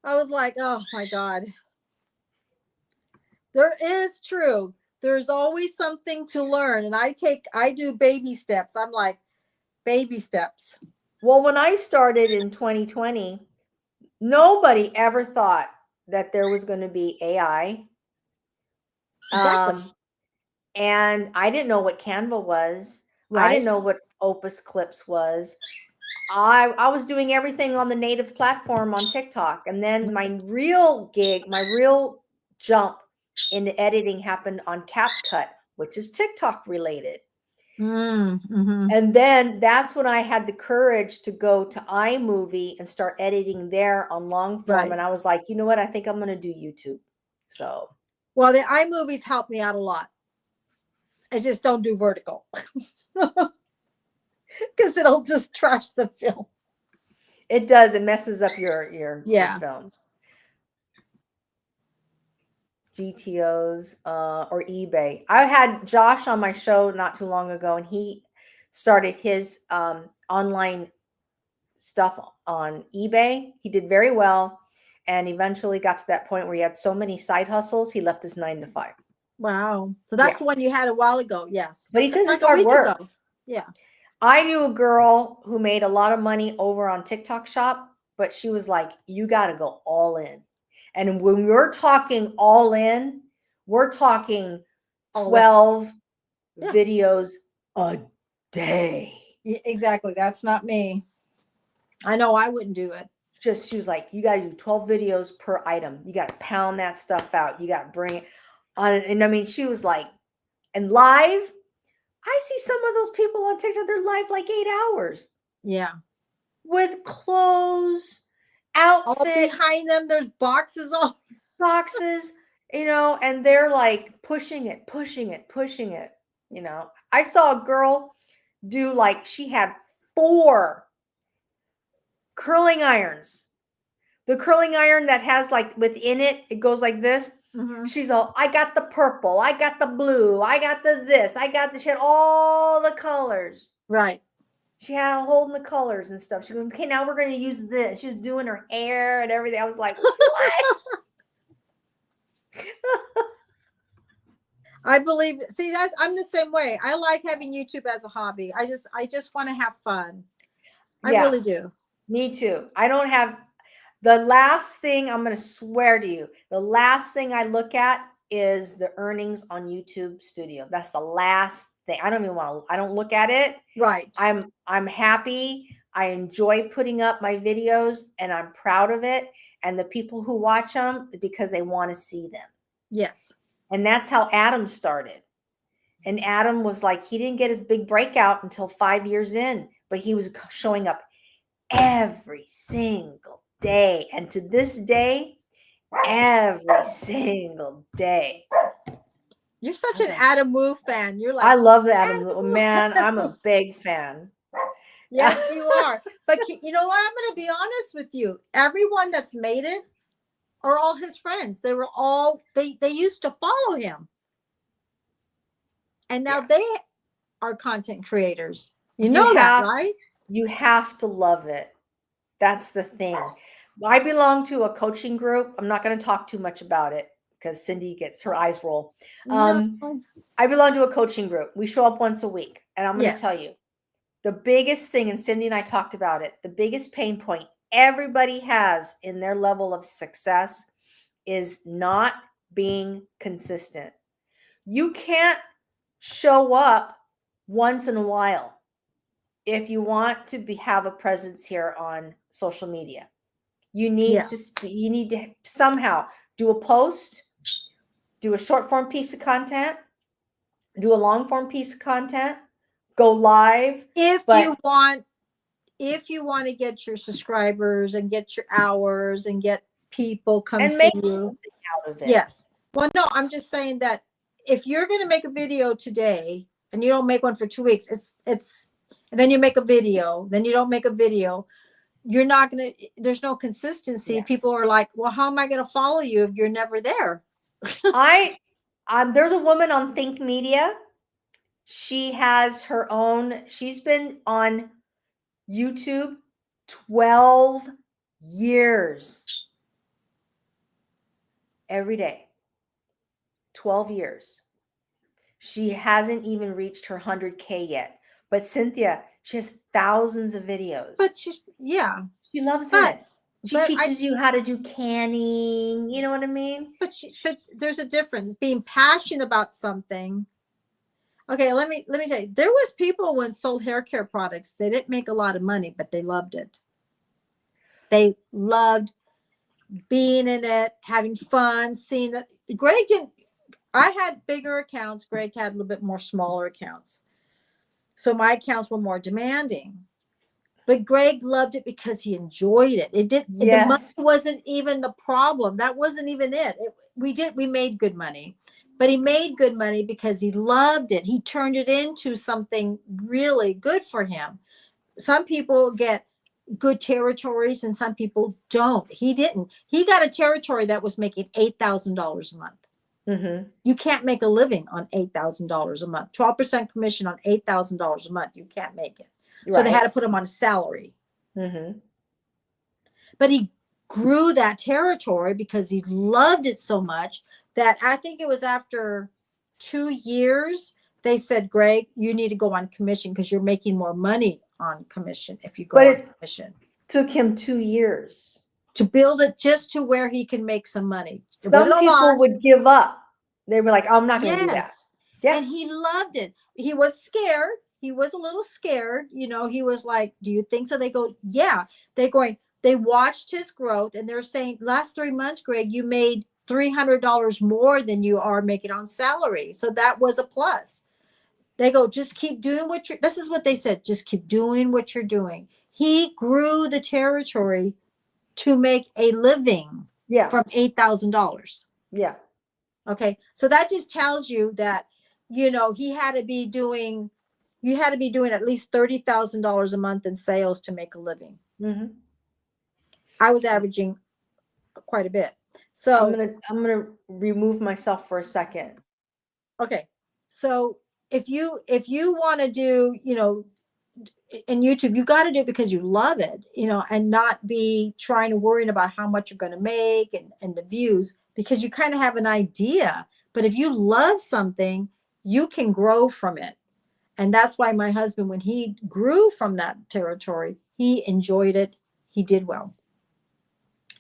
I was like, oh my God. There is true. There's always something to learn, and I do baby steps. I'm like, baby steps. Well, when I started in 2020, nobody ever thought that there was going to be AI. Exactly. And I didn't know what Canva was. Right. I didn't know what Opus Clips was. I was doing everything on the native platform on TikTok. And then my real jump into editing happened on CapCut, which is TikTok related. Mm-hmm. And then that's when I had the courage to go to iMovie and start editing there on long form. Right. And I was like, you know what? I think I'm going to do YouTube. So. Well, the iMovies help me out a lot. I just don't do vertical because it'll just trash the film. It does. It messes up your film. GTOs or eBay. I had Josh on my show not too long ago, and he started his online stuff on eBay. He did very well, and eventually got to that point where he had so many side hustles, he left his 9 to 5. Wow. So that's Yeah. the one you had a while ago. Yes. But he says Like it's a hard week work. ago. Yeah. I knew a girl who made a lot of money over on TikTok Shop, but she was like, you got to go all in. And when we're talking all in, we're talking All in. 12 Yeah. videos a day. Yeah, exactly. That's not me. I know I wouldn't do it. Just, she was like, you got to do 12 videos per item. You got to pound that stuff out. You got to bring it on. And I mean, she was like, and live, I see some of those people on TikTok, they're live like 8 hours Yeah. with clothes, All outfits, behind them, there's boxes all. boxes, and they're like pushing it, pushing it, pushing it. I saw a girl do, like, she had 4 curling irons. The curling iron that has, like, within it, it goes like this. Mhm. She's all, I got the purple, I got the blue, I got the this, I got the shit, all the colors. Right. She had holding the colors and stuff. She goes, okay, now we're going to use this. She was doing her hair and everything. I was like, what? I believe, see, I'm the same way. I like having YouTube as a hobby. I just want to have fun. I Yeah. really do. Me too. I don't have, the last thing, I'm going to swear to you, the last thing I look at is the earnings on YouTube Studio. That's the last thing. I don't look at it. Right. I'm happy. I enjoy putting up my videos, and I'm proud of it. And the people who watch them, because they want to see them. Yes. And that's how Adam started. And Adam was like, he didn't get his big breakout until 5 years in, but he was showing up every single day. And to this day, every single day. You're such an Adam Wu fan. You're like, I love the Adam Wu. Man, I'm a big fan. Yes, you are. But you know what? I'm going to be honest with you. Everyone that's made it are all his friends. They were all, they used to follow him. And now they are content creators. You know that, right? You have to love it. That's the thing. I belong to a coaching group. I'm not going to talk too much about it because Cindy gets her eyes roll. No. I belong to a coaching group. We show up once a week. And I'm going to tell you, the biggest thing, and Cindy and I talked about it, the biggest pain point everybody has in their level of success is not being consistent. You can't show up once in a while if you want to have a presence here on social media. You need to somehow do a post, do a short form piece of content, do a long form piece of content, go live. If you want to get your subscribers and get your hours and get people come and see make you something out of it. Yes. Well, no, I'm just saying that if you're going to make a video today and you don't make one for 2 weeks, it's and then you make a video, then you don't make a video, you're not going to, there's no consistency. Yeah. People are like, well, how am I going to follow you if you're never there? There's a woman on Think Media. She has her own, she's been on YouTube 12 years. Every day. 12 years. She hasn't even reached her 100K yet. But Cynthia, she has thousands of videos. But she loves it. She teaches you how to do canning. You know what I mean? But there's a difference. Being passionate about something. Okay, let me tell you. There was people when sold hair care products. They didn't make a lot of money, but they loved it. They loved being in it, having fun, seeing that. Greg didn't. I had bigger accounts. Greg had a little bit more smaller accounts. So my accounts were more demanding. But Greg loved it because he enjoyed it. The money wasn't even the problem. That wasn't even it. We made good money. But he made good money because he loved it. He turned it into something really good for him. Some people get good territories and some people don't. He didn't. He got a territory that was making $8,000 a month. Mm-hmm. You can't make a living on $8,000 a month. 12% commission on $8,000 a month. You can't make it. So they had Right. to put him on a salary. Mm-hmm. But he grew that territory because he loved it so much that I think it was after 2 years, they said, Greg, you need to go on commission because you're making more money on commission if you go But on it commission. took him 2 years. To build it just to where he can make some money. It Some wasn't a lot. people would give up. They were like, I'm not going to do that. Yes. Yeah. And he loved it. He was scared. He was a little scared. He was like, do you think so? They go, yeah. They watched his growth and they're saying, last 3 months, Greg, you made $300 more than you are making on salary. So that was a plus. They go, just keep doing this is what they said. Just keep doing what you're doing. He grew the territory to make a living Yeah. from $8,000. Yeah. Okay. So that just tells you that, you had to be doing at least $30,000 a month in sales to make a living. Mm-hmm. I was averaging quite a bit. So I'm gonna remove myself for a second. okay. So if you want to do, in YouTube, you got to do it because you love it, and not be trying to worrying about how much you're going to make and the views, because you kind of have an idea. But if you love something, you can grow from it. And that's why my husband, when he grew from that territory, he enjoyed it. He did well.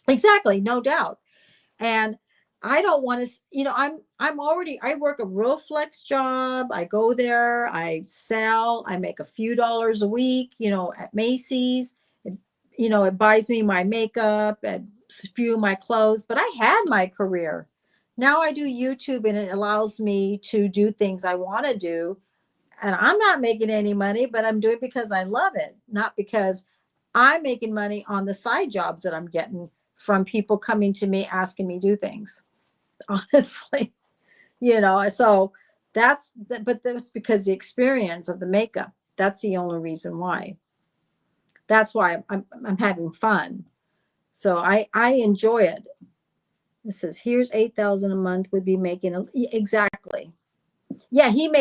Exactly. No doubt. And I don't want to, I work a real flex job. I go there, I sell, I make a few dollars a week, at Macy's. It buys me my makeup and a few of my clothes, but I had my career. Now I do YouTube and it allows me to do things I want to do. And I'm not making any money, but I'm doing it because I love it, not because I'm making money on the side jobs that I'm getting from people coming to me asking me do things. Honestly, so but that's because the experience of the makeup. That's the only reason why. That's why I'm having fun. So I enjoy it. It says here's 8,000 a month would be making exactly. Yeah, his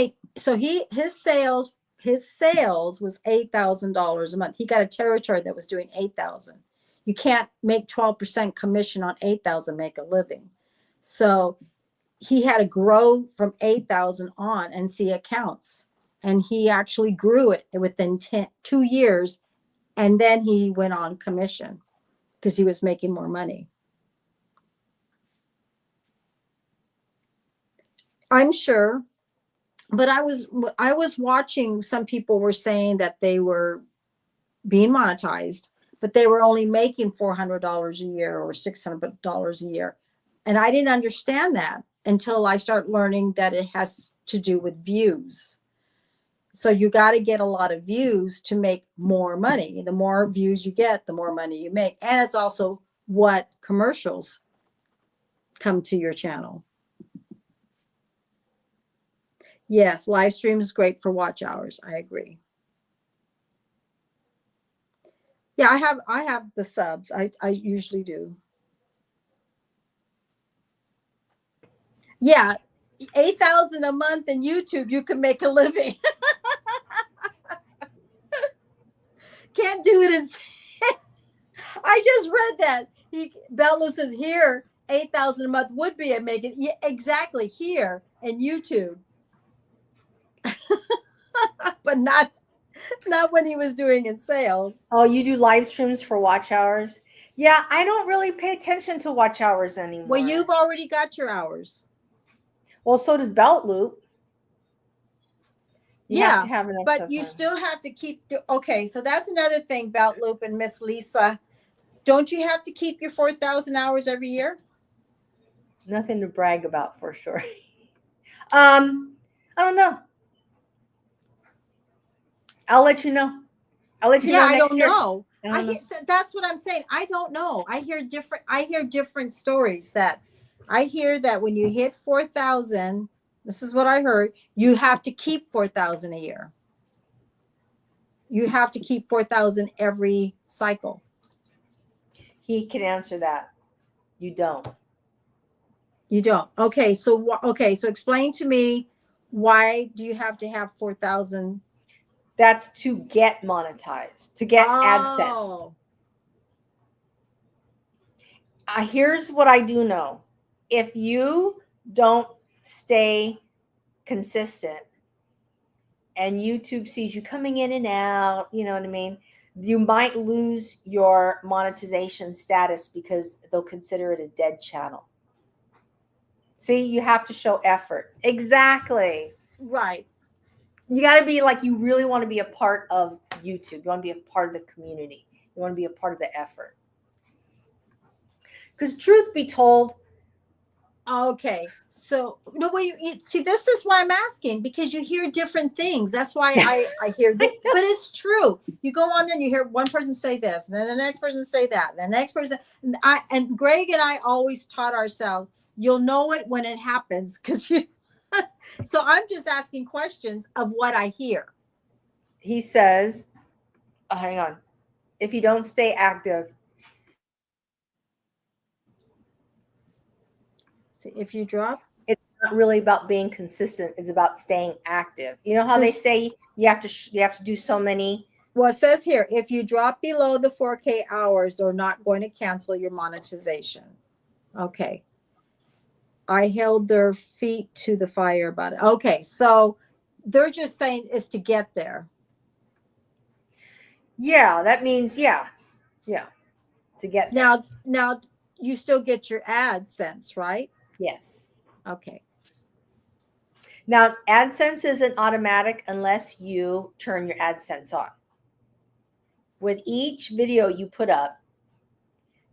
sales was $8,000 a month. He got a territory that was doing 8,000. You can't make 12% commission on 8,000 make a living. So he had to grow from 8,000 on and see accounts. And he actually grew it within 2 years. And then he went on commission because he was making more money. I'm sure. But I was watching, some people were saying that they were being monetized, but they were only making $400 a year or $600 a year. And I didn't understand that until I start learning that it has to do with views. So you got to get a lot of views to make more money. The more views you get, the more money you make. And it's also what commercials come to your channel. Yes, live stream is great for watch hours. I agree. Yeah, I have the subs. I usually do. Yeah, 8,000 a month in YouTube, you can make a living. Can't do it as I just read that. Bello says here 8,000 a month would be a making. Yeah, exactly, here in YouTube. But not when he was doing in sales. Oh, you do live streams for watch hours? Yeah, I don't really pay attention to watch hours anymore. Well, you've already got your hours. Well, so does Belt Loop. You Yeah, have to have an but you still have to keep. Okay, so that's another thing, Belt Loop and Miss Lisa. Don't you have to keep your 4,000 hours every year? Nothing to brag about for sure. I don't know. I'll let you know. I'll let you know. I don't know. That's what I'm saying. I don't know. I hear different stories that I hear that when you hit 4,000, this is what I heard, you have to keep 4,000 a year. You have to keep 4,000 every cycle. He can answer that. You don't. You don't. Okay, so explain to me, why do you have to have 4,000? That's to get monetized, to get AdSense. Oh, Here's what I do know. If you don't stay consistent and YouTube sees you coming in and out, you know what I mean? You might lose your monetization status because they'll consider it a dead channel. See, you have to show effort. Exactly. right. You got to be like, you really want to be a part of YouTube. You want to be a part of the community. You want to be a part of the effort. Because truth be told, Okay. So no way you see, this is why I'm asking, because you hear different things. That's why I hear but it's true. You go on there and you hear one person say this, and then the next person say that, and the next person and Greg and I always taught ourselves, you'll know it when it happens, because you so I'm just asking questions of what I hear. he says, hang on, if you don't stay active, See, if you drop, it's not really about being consistent. It's about staying active. You know how they say you have to do so many. well, it says here, if you drop below the 4K hours, they're not going to cancel your monetization. Okay. I held their feet to the fire about it. Okay, so they're just saying is to get there. Yeah, that means yeah, to get there. Now you still get your AdSense, right? Yes. Okay. Now, AdSense isn't automatic unless you turn your AdSense on. With each video you put up,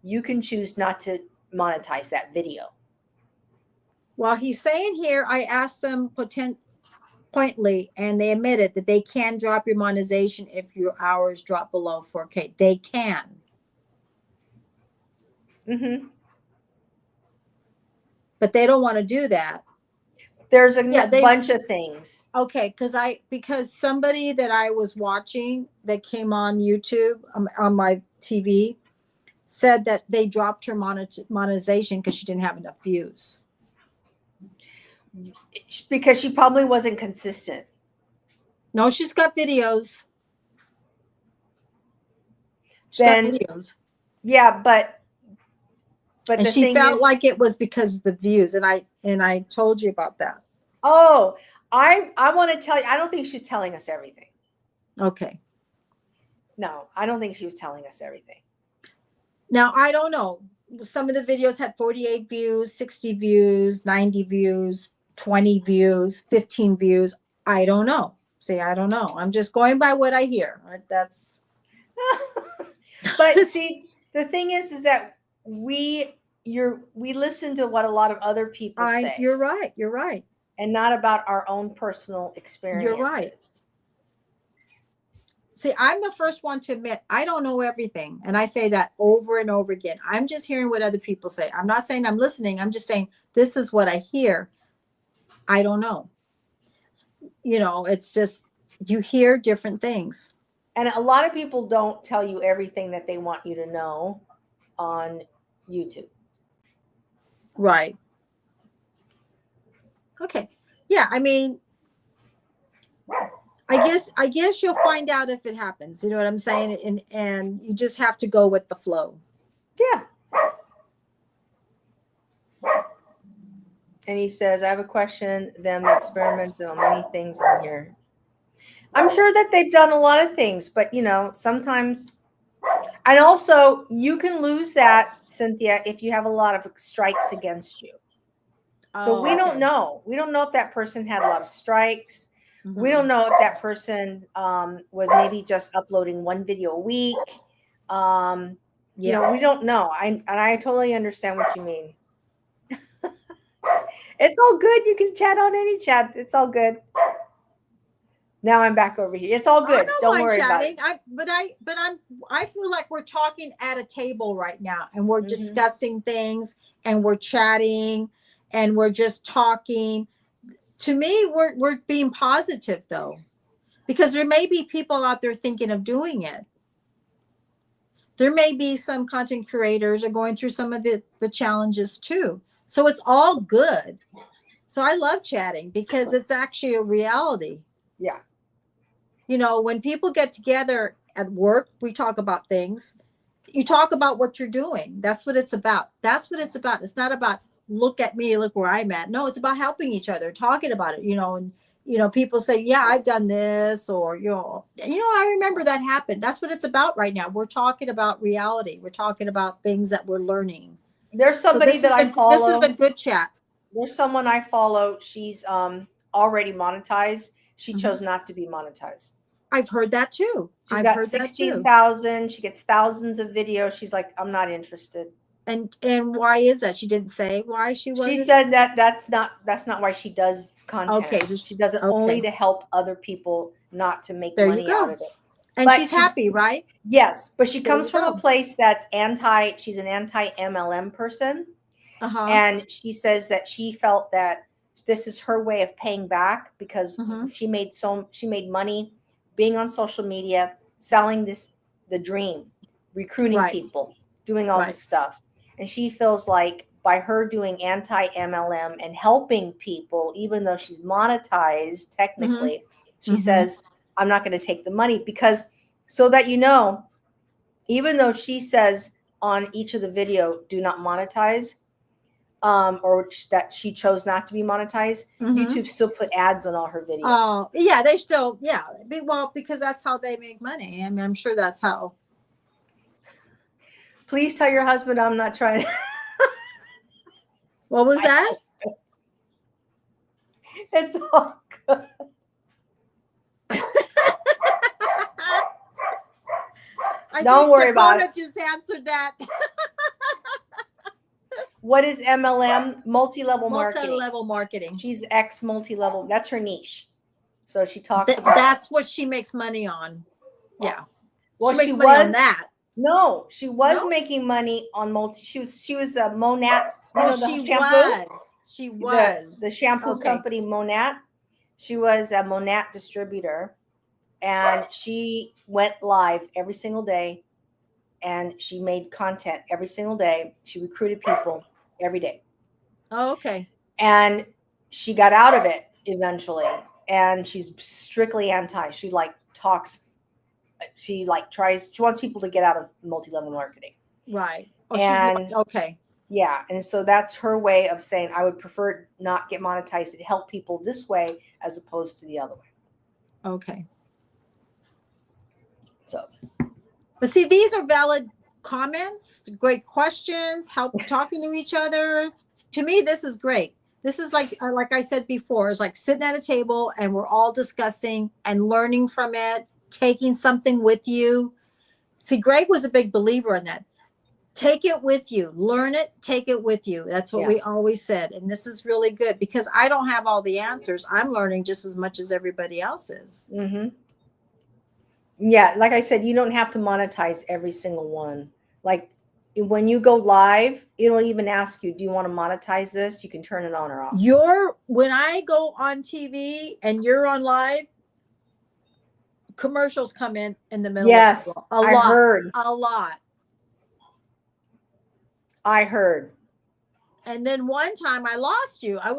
you can choose not to monetize that video. Well, he's saying here, I asked them pointedly, and they admitted that they can drop your monetization if your hours drop below 4K. They can. Mm-hmm. But they don't want to do that. There's a bunch of things. Okay, because somebody that I was watching that came on YouTube on my TV said that they dropped her monetization because she didn't have enough views. Because she probably wasn't consistent. No, she's got videos. Yeah, but and the she thing felt is, like it was because of the views, and I told you about that. Oh, I want to tell you, I don't think she's telling us everything. Okay. No, I don't think she was telling us everything. Now, I don't know. Some of the videos had 48 views, 60 views, 90 views, 20 views, 15 views. I don't know. See, I don't know. I'm just going by what I hear. That's. But see, the thing is that we listen to what a lot of other people say. You're right. You're right. And not about our own personal experiences. You're right. See, I'm the first one to admit I don't know everything. And I say that over and over again. I'm just hearing what other people say. I'm not saying I'm listening. I'm just saying this is what I hear. I don't know. You know, it's just you hear different things. And a lot of people don't tell you everything that they want you to know on YouTube. Right. Okay. Yeah, I mean, I guess you'll find out if it happens. You know what I'm saying? And you just have to go with the flow. Yeah. And he says, I have a question. Them experimented on many things on here. I'm sure that they've done a lot of things, but you know, sometimes, and also you can lose that, Cynthia, if you have a lot of strikes against you. So we don't know. We don't know if that person had a lot of strikes. Mm-hmm. We don't know if that person was maybe just uploading one video a week. You know, we don't know. I totally understand what you mean. It's all good. You can chat on any chat. It's all good. Now I'm back over here. It's all good. Don't worry chatting. About it. I feel like we're talking at a table right now, and we're discussing things, and we're chatting, and we're just talking. To me, we're being positive though, because there may be people out there thinking of doing it. There may be some content creators are going through some of the challenges too. So it's all good. So I love chatting because it's actually a reality. Yeah. You know, when people get together at work, we talk about things. You talk about what you're doing. That's what it's about. That's what it's about. It's not about look at me, look where I'm at. No, it's about helping each other, talking about it, you know, and people say, yeah, I've done this, or I remember that happened. That's what it's about right now. We're talking about reality. We're talking about things that we're learning. There's So somebody that I follow. This is a good chat. There's someone I follow. She's already monetized. She Mhm. chose not to be monetized. I've heard that too. She's I've got heard that too. 16,000. She gets thousands of videos. She's like, I'm not interested. And why is that? She didn't say why she wasn't. She said that that's not why she does content. Okay, She does it only to help other people, not to make money out of it. And But she's happy, right? Yes, but she There comes you from go. a place that's she's an anti-MLM person. Uh-huh. And she says that she felt that this is her way of paying back because Mhm. she made money being on social media, selling the dream, recruiting Right. people, doing all this stuff. And she feels like by her doing anti-MLM and helping people, even though she's monetized technically, she says, I'm not going to take the money because so that even though she says on each of the video, do not monetize, or that she chose not to be monetized, YouTube still put ads on all her videos. Oh, yeah, they still, yeah. Well, because that's how they make money. I mean, I'm sure that's how. Please tell your husband I'm not trying to. What was that? It's all good. Don't worry about it. Just answered that. What is MLM? Multi-level marketing. Multi-level marketing. She's ex multi-level. That's her niche. So she talks about. That's what she makes money on. Yeah. Well, she makes money on that. No, she was making money on She was a Monat. She was. She was the shampoo company Monat. She was a Monat distributor, and she went live every single day, and she made content every single day. She recruited people every day. Oh, okay. And she got out of it eventually, and she's strictly anti. She talks. She wants people to get out of multi-level marketing. Right. Oh, and okay. Yeah. And so that's her way of saying, I would prefer not get monetized and help people this way as opposed to the other way. Okay. So, but see, these are valid comments, great questions, help talking to each other. To me, this is great. This is like I said before, it's like sitting at a table and we're all discussing and learning from it, taking something with you. See, Greg was a big believer in that. Take it with you, learn it, take it with you. That's what we always said. And this is really good because I don't have all the answers. I'm learning just as much as everybody else is. Mm-hmm. Yeah. Like I said, you don't have to monetize every single one. Like when you go live, it'll even ask you, do you want to monetize this? You can turn it on or off. When I go on TV and you're on live, commercials come in the middle. Yes. Of a lot. I heard. A lot. I heard. And then one time I lost you. I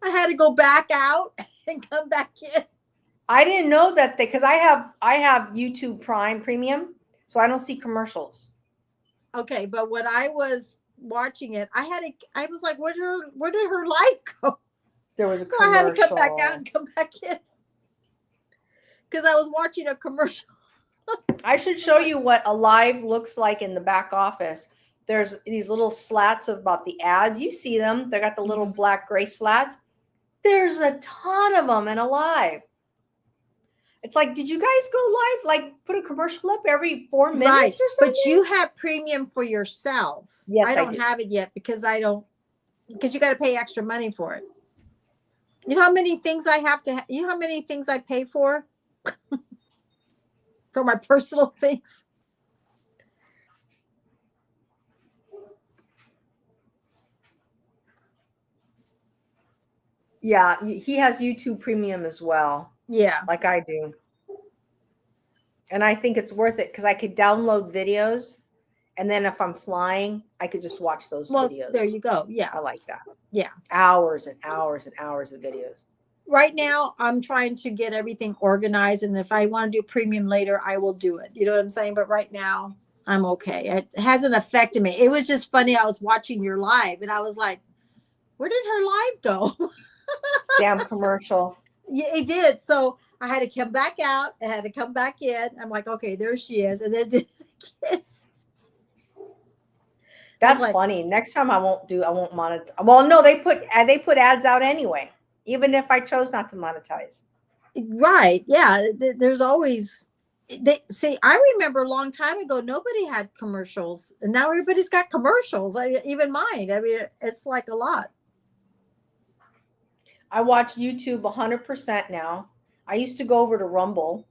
had to go back out and come back in. I didn't know that because I have YouTube Prime Premium, so I don't see commercials. Okay, but when I was watching it, I was like, where did her life go? There was a commercial. I had to come back out and come back in because I was watching a commercial. I should show you what a live looks like in the back office. There's these little slats about the ads. You see them. They got the little black gray slats. There's a ton of them in a live. It's like, did you guys go live? Like put a commercial up every 4 minutes or something? But you have premium for yourself. Yes, I don't have it yet because you got to pay extra money for it. You know how many things I have to, you know how many things I pay for? For my personal things. Yeah, he has YouTube Premium as well. Yeah. Like I do. And I think it's worth it because I could download videos. And then if I'm flying, I could just watch those videos. There you go. Yeah. I like that. Yeah. Hours and hours and hours of videos. right now I'm trying to get everything organized, and if I want to do premium later, I will do it. You know what I'm saying? But right now I'm okay. It hasn't affected me. It was just funny. I was watching your live and I was like, where did her live go? Damn commercial. Yeah, it did. So I had to come back out. I had to come back in. I'm like, okay, there she is. And then did it again. I was That's like, funny. Next time I won't monetize. Well, no, they put ads out anyway, even if I chose not to monetize. right. Yeah. There's always they see, I remember a long time ago, nobody had commercials, and now everybody's got commercials. Even mine. I mean, it's like a lot. I watch YouTube 100% now. I used to go over to Rumble,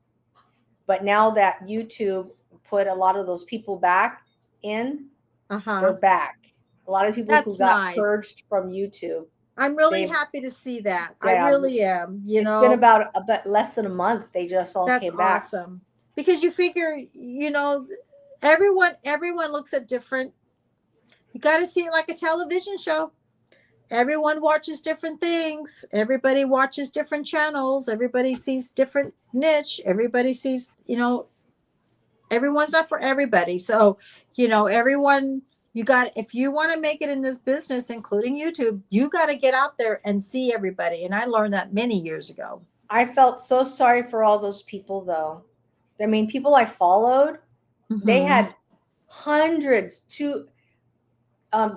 but now that YouTube put a lot of those people back in, Uh-huh. they're back. A lot of people who That's got nice. purged from YouTube, I'm really they've happy to see that. I yeah, really am. it's been about a bit less than a month. They just all That's came back. awesome. Because you figure, everyone looks at different. You got to see it like a television show. Everyone watches different things. Everybody watches different channels. Everybody sees different niche. Everybody sees, everyone's not for everybody. So, everyone, if you want to make it in this business, including YouTube, you got to get out there and see everybody. And I learned that many years ago. I felt so sorry for all those people, though. I mean, people I followed, they Mhm. had hundreds.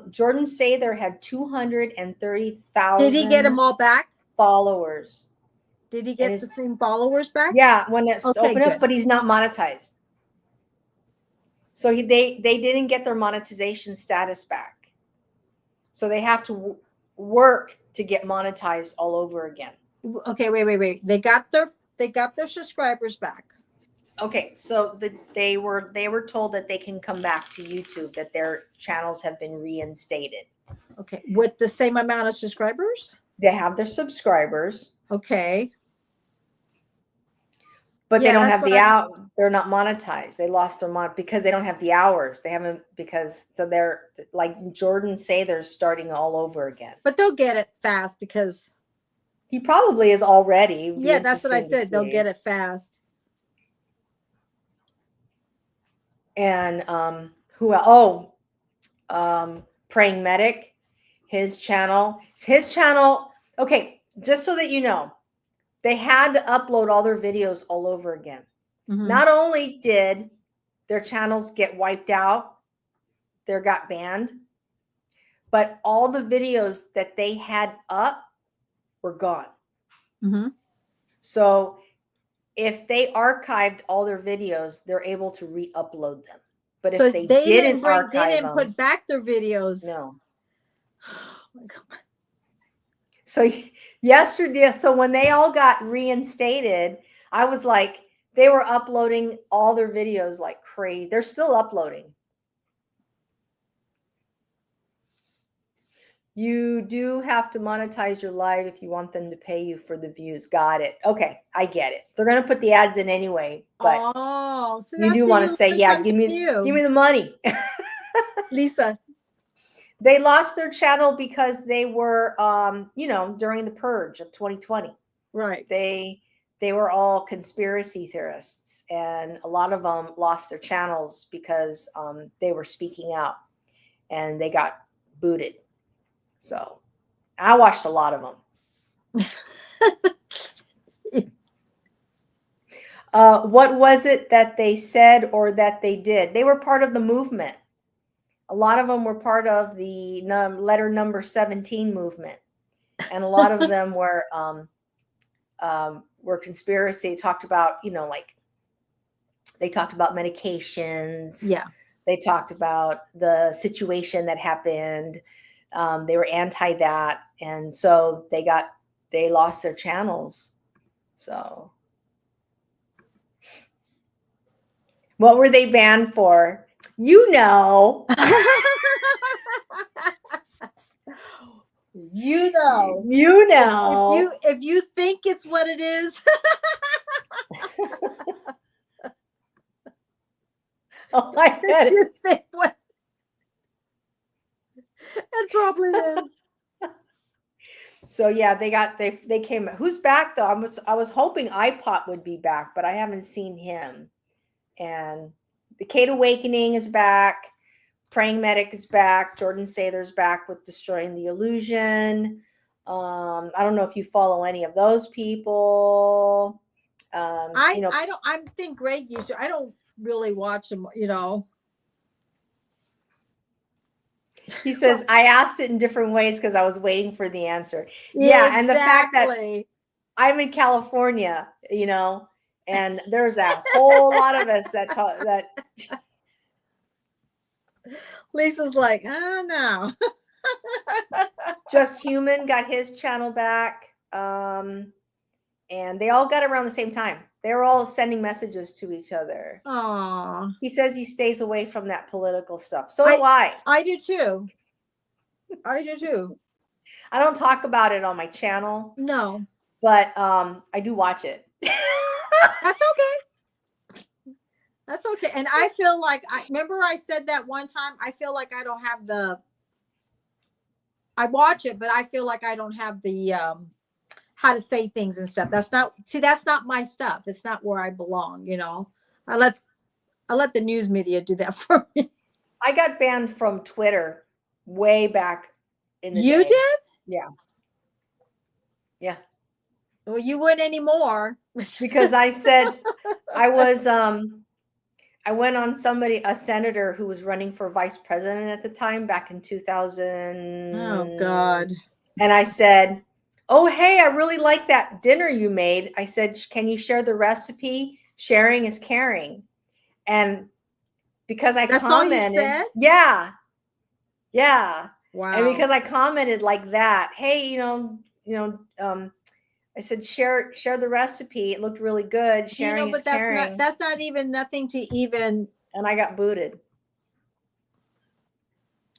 Jordan Sather had Did he get 230,000 them all back? followers, Did he and get the same followers back? yeah, when it's Okay, open up, good. but he's not monetized. So they didn't get their monetization status back. So they have to work to get monetized all over again. Okay, wait. They got their subscribers back. Okay, so they were told that they can come back to YouTube, that their channels have been reinstated. Okay, with the same amount of subscribers? They have their subscribers, Okay. but they Yeah, don't that's have what the I'm out. They're not monetized. They lost their because they don't have the hours. They haven't because so they're like Jordan say they're starting all over again. but they'll get it fast because He probably is already. It'd be yeah, that's what I interesting to said. They'll see. get it fast. And who? Oh, Praying Medic, his channel. Okay, just so that you know, they had to upload all their videos all over again. Mhm. Not only did their channels get wiped out, they got banned, but all the videos that they had up were gone. Mhm. So if they archived all their videos, they're able to re-upload them. But So if they they didn't they archive didn't them, put back their videos. no. Oh my God. So yesterday, so when they all got reinstated, I was like, they were uploading all their videos like crazy. They're still uploading. You do have to monetize your live if you want them to pay you for the views. Got it. Okay, I get it. They're going to put the ads in anyway, but So you now do see, want you to say, learned yeah, something give new. me the money. Lisa. They lost their channel because they were during the purge of 2020. Right. They were all conspiracy theorists, and a lot of them lost their channels because they were speaking out and they got booted. So I watched a lot of them. What was it that they said or that they did? They were part of the movement. A lot of them were part of the letter number 17 movement, and a lot of them were conspiracy. They talked about, they talked about medications. Yeah. They talked about the situation that happened. They were anti that, and so they lost their channels. So, what were they banned for? You know. You know. You know. If you think it's what it is. Oh, I get You it. think what it probably is. So yeah, they came. Who's back though? I was hoping iPot would be back, but I haven't seen him. And the Kate Awakening is back. Praying Medic is back. Jordan Sather's back with Destroying the Illusion. I don't know if you follow any of those people. I don't. I think Greg used to. I don't really watch them. He says, I asked it in different ways because I was waiting for the answer. Yeah, and the fact that I'm in California, and there's a whole lot of us that talk that. Lisa's like, oh no. Just Human got his channel back. And they all got around the same time. They were all sending messages to each other. Aww. He says he stays away from that political stuff. So do I. I do too. I do too. I don't talk about it on my channel. No. But I do watch it. That's okay. That's okay. And I feel like, I remember I said that one time, I feel like I don't have I watch it, but I feel like I don't have the how to say things and stuff. That's not my stuff. It's not where I belong, I let the news media do that for me. I got banned from Twitter way back in the day. You did? Yeah. Yeah. Well, you wouldn't anymore. Because I said I went on a senator who was running for vice president at the time back in 2000. Oh God. And I said, oh, hey, I really like that dinner you made. I said, can you share the recipe? Sharing is caring. And because I That's commented, all you said? Yeah. Yeah. Wow. And because I commented like that, hey, I said, share the recipe. It looked really good. Sharing is caring. That's not even nothing to even. And I got booted.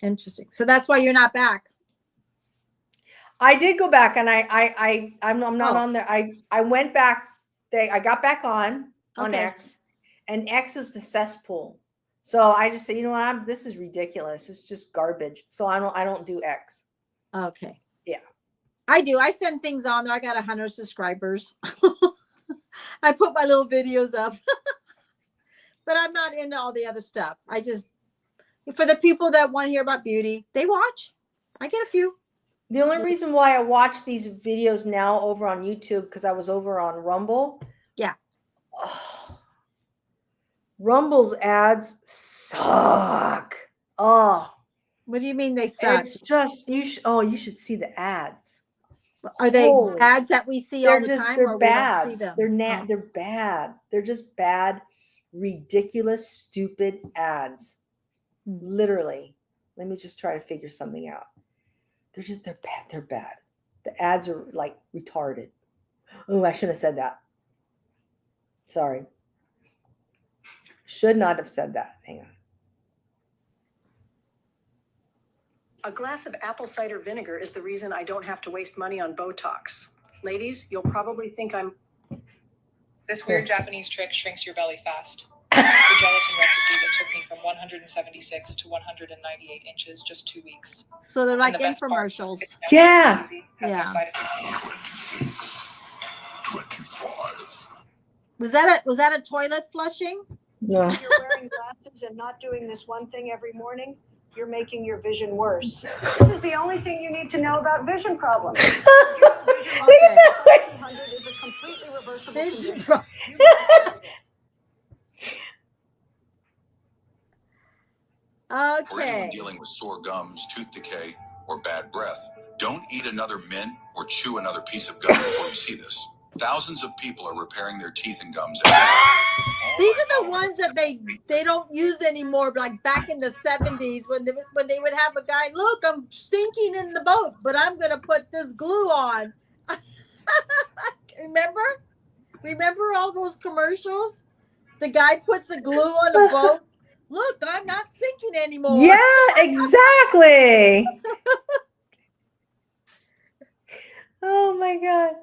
Interesting. So that's why you're not back. I did go back, and I'm not on there. I went back. I got back on X, and X is the cesspool. So I just said, you know what? This is ridiculous. It's just garbage. So I don't do X. Okay. Yeah. I do. I send things on there. I got 100 subscribers. I put my little videos up, but I'm not into all the other stuff. I just, for the people that want to hear about beauty, they watch. I get a few. The only reason why I watch these videos now over on YouTube, because I was over on Rumble. Yeah. Oh, Rumble's ads suck. Oh. What do you mean they suck? It's just, you should see the ads. Are they ads that we see all the time? They're bad. We don't see them? They're bad. They're just bad, ridiculous, stupid ads. Literally. Let me just try to figure something out. They're bad. They're bad. The ads are like retarded. Oh, I shouldn't have said that. Sorry. Should not have said that. Hang on. A glass of apple cider vinegar is the reason I don't have to waste money on Botox. Ladies, you'll probably think I'm... This weird Japanese trick shrinks your belly fast. The gelatin recipe that took me from 176 to 198 inches, just 2 weeks. So they're like And the best part, infomercials. it's Yeah. easy, has no Yeah. side effects. 25. Was that a toilet flushing? No. If you're wearing glasses and not doing this one thing every morning, you're making your vision worse. This is the only thing you need to know about vision problems. Okay. 200 is a completely reversible Vision condition. pro- For anyone Okay. dealing with sore gums, tooth decay, or bad breath, don't eat another mint or chew another piece of gum before you see this. Thousands of people are repairing their teeth and gums every day. These are the ones that they don't use anymore. Like back in the 70s when they would have a guy, look, I'm sinking in the boat, but I'm gonna put this glue on. Remember all those commercials? The guy puts the glue on a boat. Look, I'm not sinking anymore. Yeah, exactly. Oh my God.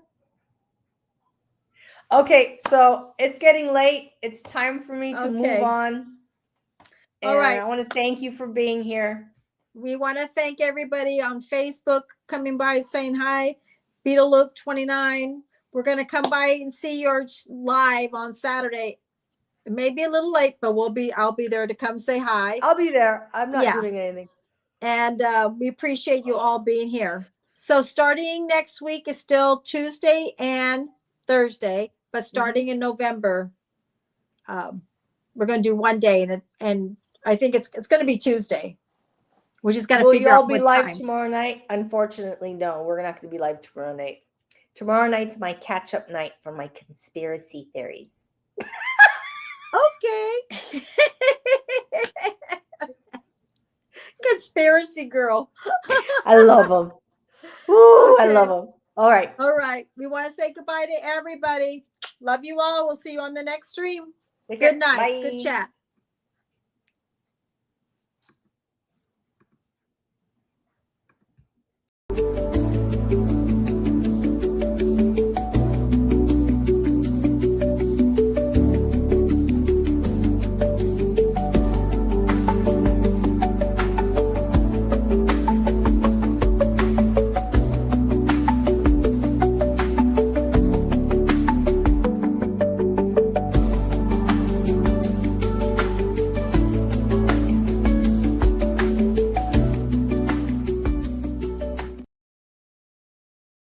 Okay, so it's getting late. It's time for me to move Okay. on. And All right. I want to thank you for being here. We want to thank everybody on Facebook coming by saying hi. Beetle Loop 29. We're going to come by and see your live on Saturday. It may be a little late, but I'll be there to come say hi. I'll be there. I'm not Yeah. doing anything. And we appreciate you all being here. So starting next week is still Tuesday and Thursday, but starting in November, we're going to do one day, and I think it's going to be Tuesday. We just got to Will figure you all out be what live time. tomorrow night? Unfortunately, no. We're not going to be live tomorrow night. Tomorrow night's my catch-up night for my conspiracy theories. Okay. Conspiracy girl. I love them. Ooh, I Okay. love them. All right. All right. We want to say goodbye to everybody. Love you all. We'll see you on the next stream. Take care. Good night. Bye. Good chat.